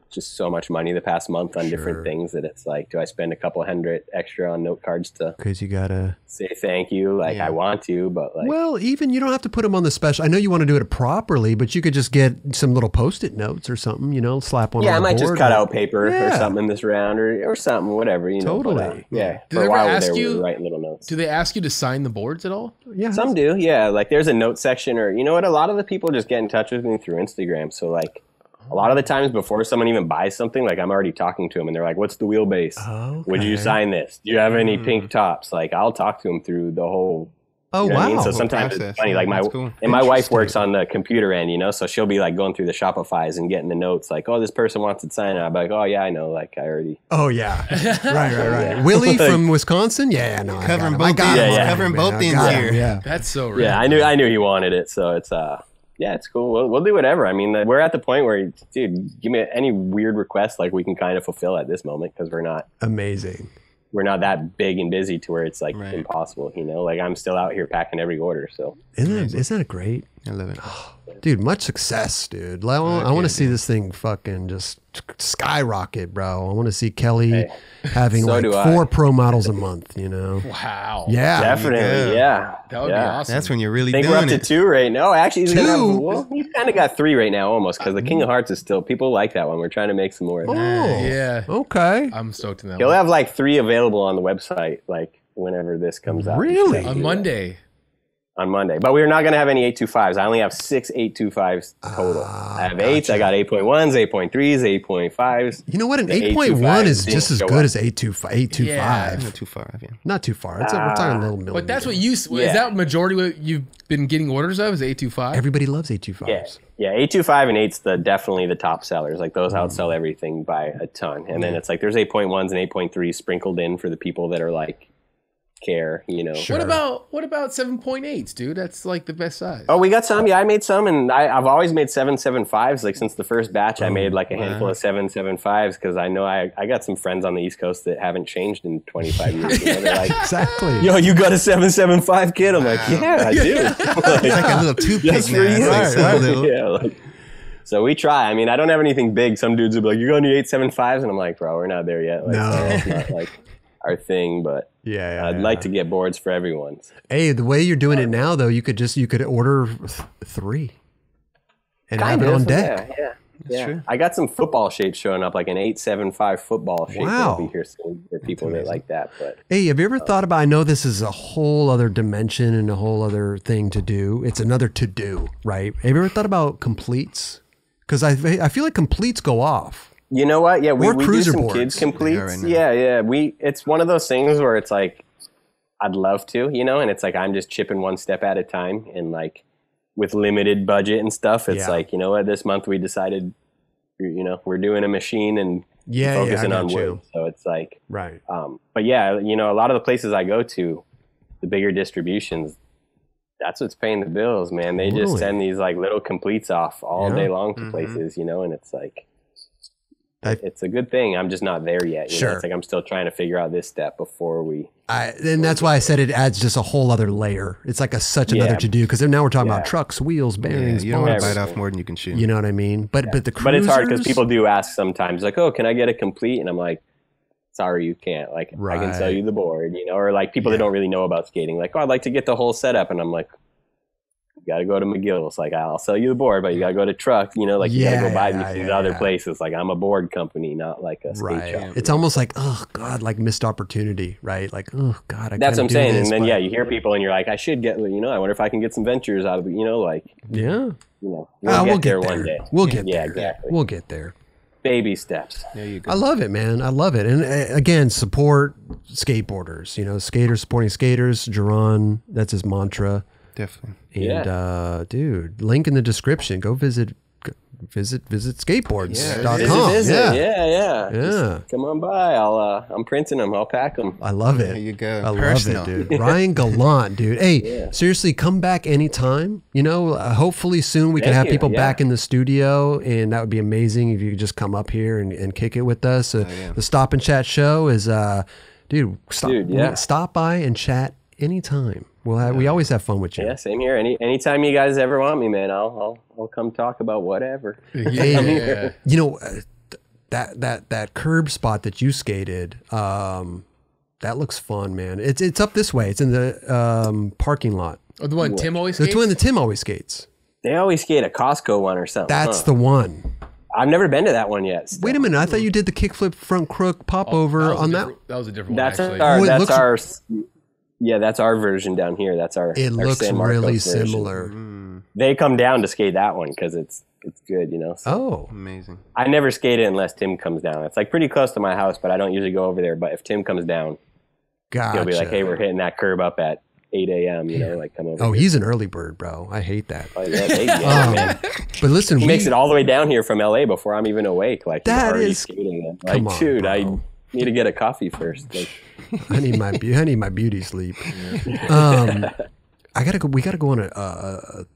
just so much money the past month on different things that it's like, do I spend a couple $100 extra on note cards to because you gotta say thank you? Like I want to, but like, well, even you don't have to put them on the special. I know you want to do it properly, but you could just get some little Post-it notes or something, you know, slap one. Yeah, on I might board just cut out paper or something in this round or something, whatever, you know. Totally. Yeah. Do For they a while ever ask we you? were writing little notes. Do they ask you to sign the boards at all? Yeah, some do. Yeah, like there's a note section, or you know what? A lot of the people just get in touch with me through Instagram. So like. A lot of the times before someone even buys something, like I'm already talking to them, and they're like, "What's the wheelbase? Okay. Would you sign this? Do you have any pink tops?" Like I'll talk to them through the whole. Oh, you know wow! what I mean? So sometimes it's funny. Like my wife works on the computer end, you know, so she'll be like going through the Shopify's and getting the notes, like, "Oh, this person wants it signed." I'm like, "Oh yeah, I know." Like I already. Oh yeah, right. Willie from Wisconsin, no, covering both ends. Covering both ends here. Yeah, that's so rad. Yeah, I knew he wanted it, so it's yeah, it's cool. We'll do whatever. I mean, we're at the point where, dude, give me any weird request, like we can kind of fulfill at this moment because we're not amazing. We're not that big and busy to where it's like impossible, you know. Like I'm still out here packing every order. So isn't that great? I love it. Dude, much success, dude. I want to see this thing fucking just skyrocket, bro. I want to see Kelly having so like 4 pro models a month, you know? Wow. Yeah. Definitely, yeah. That would be awesome. That's when you're really I think doing we're up to 2 right now. Actually, he's 2? well, he's kind of got 3 right now almost because the King of Hearts is still, people like that one. We're trying to make some more. Oh, yeah. Okay. I'm stoked in that He'll one. have like 3 available on the website, like whenever this comes out. Really? On Monday. on Monday. But we're not going to have any 825s. I only have 6 825s total. I have 8s. I got 8.1s, 8.3s, 8.5s. You know what? An 8.1 is just as good as 825. Yeah. Not too far. Yeah. Not too far. We're talking a little millimeter. But that's what is that majority what you've been getting orders of is 825? Everybody loves 825s. Yeah, 825 and 8's definitely the top sellers. Like those outsell everything by a ton. And then it's like there's 8.1s and 8.3s sprinkled in for the people that are like care, you know. Sure. What about 7.8s, dude? That's like the best size. Oh, we got some. Yeah, I made some, and I've always made 7.75s. Like since the first batch, I made like a handful of 7.75s because I know I got some friends on the East Coast that haven't changed in 25 years. You know, they're like, Exactly. yo, you got a 7.75 kid? I'm like, yeah, I do. It's like a little toothpick Just for now. you. It's like so little. Yeah, like, so we try. I mean, I don't have anything big. Some dudes will be like, you got any 8.75s? And I'm like, bro, we're not there yet. Like, No. it's not like our thing, but I'd like to get boards for everyone. Hey, the way you're doing it now, though, you could order 3 and have it on deck. Yeah. true. I got some football shapes showing up, like an 8.75 football shape. Wow. That'll be here soon for people that like that. But Hey, have you ever thought about? I know this is a whole other dimension and a whole other thing to do. It's another to do, right? Have you ever thought about completes? Because I feel like completes go off. you know what? Yeah, we do cruiser some boards. kids completes. right now. Yeah. It's one of those things where it's like, I'd love to, you know, and it's like I'm just chipping one step at a time, and like with limited budget and stuff, it's like, you know what? This month we decided, you know, we're doing a machine and focusing on wood. So it's like, Right. But yeah, you know, a lot of the places I go to, the bigger distributions, that's what's paying the bills, man. They just send these like little completes off all day long to places, you know, and it's like, it's a good thing. I'm just not there yet. You know? It's like I'm still trying to figure out this step before we. And that's why I said it adds just a whole other layer. It's like such another to do, because now we're talking about trucks, wheels, bearings, You don't want parts. to bite off more than you can chew. You know what I mean? But the cruisers, But it's hard because people do ask sometimes, like, "Oh, can I get a complete?" And I'm like, "Sorry, you can't. Like, I can sell you the board, you know." Or like people that don't really know about skating, like, "Oh, I'd like to get the whole setup," and I'm like, "You got to go to McGill's. Like, I'll sell you the board, but you got to go to Truck. You know, like you got to go buy these other places. Like, I'm a board company, not like a skate shop." It's almost like, oh God, like missed opportunity, right? Like, oh God, that's what I'm saying. This, and then you hear people, and you're like, "I should get. You know, I wonder if I can get some ventures out of it. You know, like, you know, we'll get there there one day. We'll get there. Yeah, exactly. We'll get there. Baby steps. There you go. I love it, man. I love it. And again, support skateboarders. You know, skaters supporting skaters. Jeron, that's his mantra. Definitely. And dude, link in the description. Go visit skateboards.com. Visit. Yeah. Just come on by. I'm printing them. I'll pack them. I love it. There you go. I Personal. love it, dude. Ryan Gallant, dude. Hey, seriously, come back anytime. You know, hopefully soon we can have people back in the studio, and that would be amazing if you could just come up here and kick it with us. The Stop and Chat show is, stop by and chat anytime. We always have fun with you. Yeah, same here. Anytime you guys ever want me, man, I'll come talk about whatever. Yeah. You know, that curb spot that you skated, that looks fun, man. It's up this way. It's in the parking lot. Oh, the one Tim always skates? The one that Tim always skates. They always skate a Costco one or something. That's the one. I've never been to that one yet. Wait a minute. I thought you did the kickflip front crook pop over on that. That was a different one, That's actually. that's our version down here. That's our. It looks San Marcos really version. similar. They come down to skate that one because it's good, you know. So Amazing. I never skate it unless Tim comes down. It's like pretty close to my house, but I don't usually go over there. But if Tim comes down, he'll be like, "Hey, we're hitting that curb up at 8 a.m." You know, like come over. Oh, here. He's an early bird, bro. I hate that. Oh, yeah, man. But listen, He makes it all the way down here from LA before I'm even awake. Like he's That already is- skating. Like, come on, dude, bro. I need to get a coffee first. Like, I need my beauty sleep. We gotta go on a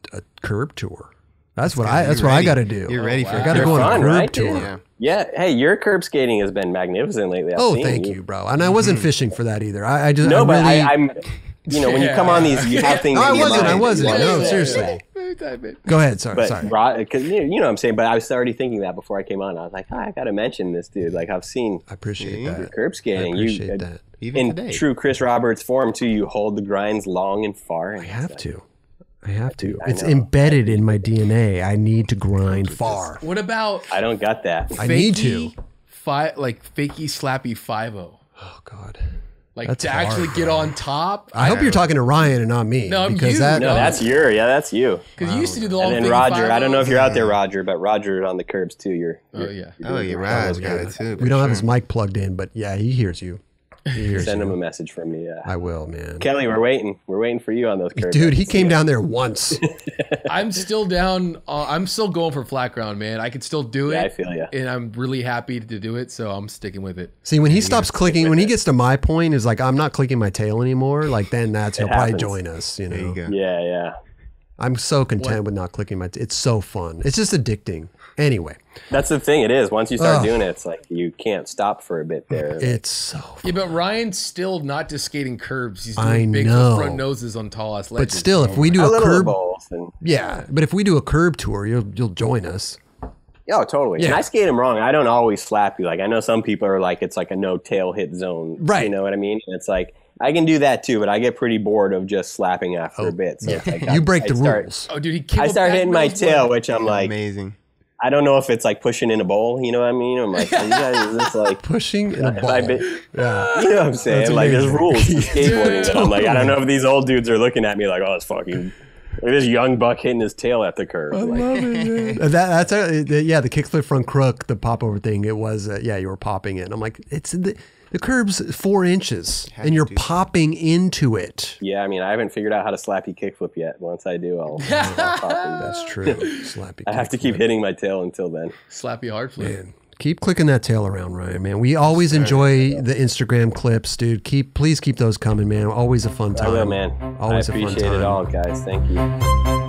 curb tour. That's what I gotta do. You're ready for I gotta curb go on a fun, curb right? tour. Yeah. Hey, your curb skating has been magnificent lately. I've seen Thank you, bro. And I wasn't fishing for that either. I'm you know, when you come on these, you have things. No, I in your wasn't. mind. I wasn't. Yeah, No, yeah, seriously. yeah. Go ahead. Sorry. But because you know what I'm saying. But I was already thinking that before I came on. I was like, I got to mention this dude. Like I've seen I appreciate your that. curb skating. I appreciate that. Even in today. true Chris Roberts form too. You hold the grinds long and far. I have to. It's know. embedded in my DNA. I need to grind far. What about I don't got that. I need to. Like fakey slappy 5-0? Oh God. Like That's to actually hard, get bro. on top. I hope you're talking to Ryan and not me. No, I'm because you. that, No, that's you. Because you used to do the long And then thing. Roger, I don't know if you're out there, Roger, but Roger on the curbs too. You're Oh yeah. Oh yeah, Raj got it too. we don't have his mic plugged in, but yeah, he hears you. He hears Send you. him a message from me. Yeah. I will, man. Kelly, we're waiting. We're waiting for you on those curbs. Dude, he came down there once. I'm still down. I'm still going for flat ground, man. I can still do it. Yeah, I feel ya. And I'm really happy to do it, so I'm sticking with it. See, when he stops clicking, when he gets to my point, is like, I'm not clicking my tail anymore. Like, then he'll probably happens. join us, you know? There you go. Yeah. I'm so content with not clicking my it's so fun. It's just addicting. Anyway. That's the thing. It is. Once you start doing it, it's like you can't stop for a bit there. It's so fun. Yeah, but Ryan's still not just skating curbs. He's I doing big know. front noses on tall ass ledges. But still, if we do A a little of curb, both. And, yeah. But if we do a curb tour, you'll join us. oh, totally. Yeah. And I skate them wrong. I don't always slap you. Like I know some people are like it's like a no tail hit zone. Right. You know what I mean? And it's like I can do that too, but I get pretty bored of just slapping after a bit. So it's like You break the rules. Oh, dude, he came I up start back hitting my nose tail, blood. which I'm like, Amazing. I don't know if it's like pushing in a bowl. You know what I mean? I'm like, are you guys is this like Pushing in a if ball. I bit- Yeah. you know what I'm saying? That's Like there's amazing. rules to skateboarding. Yeah, And I'm like, I don't know totally. if these old dudes are looking at me like, oh, it's fucking. Look at this young buck hitting his tail at the curve. I Like, love it, man. That's yeah, the kickflip front crook, the pop over thing. It was yeah, you were popping it. I'm like, it's the curb's 4 inches, and you're popping into it. yeah, I mean, I haven't figured out how to slappy kickflip yet. Once I do, I'll pop in. That's true. Slappy. I have to keep hitting my tail until then. Slappy hard flip. Man, keep clicking that tail around, Ryan. Man, we always enjoy the Instagram clips, dude. Please keep those coming, man. Always a fun time. I will, man. Always I a fun appreciate it time. all, guys. Thank you.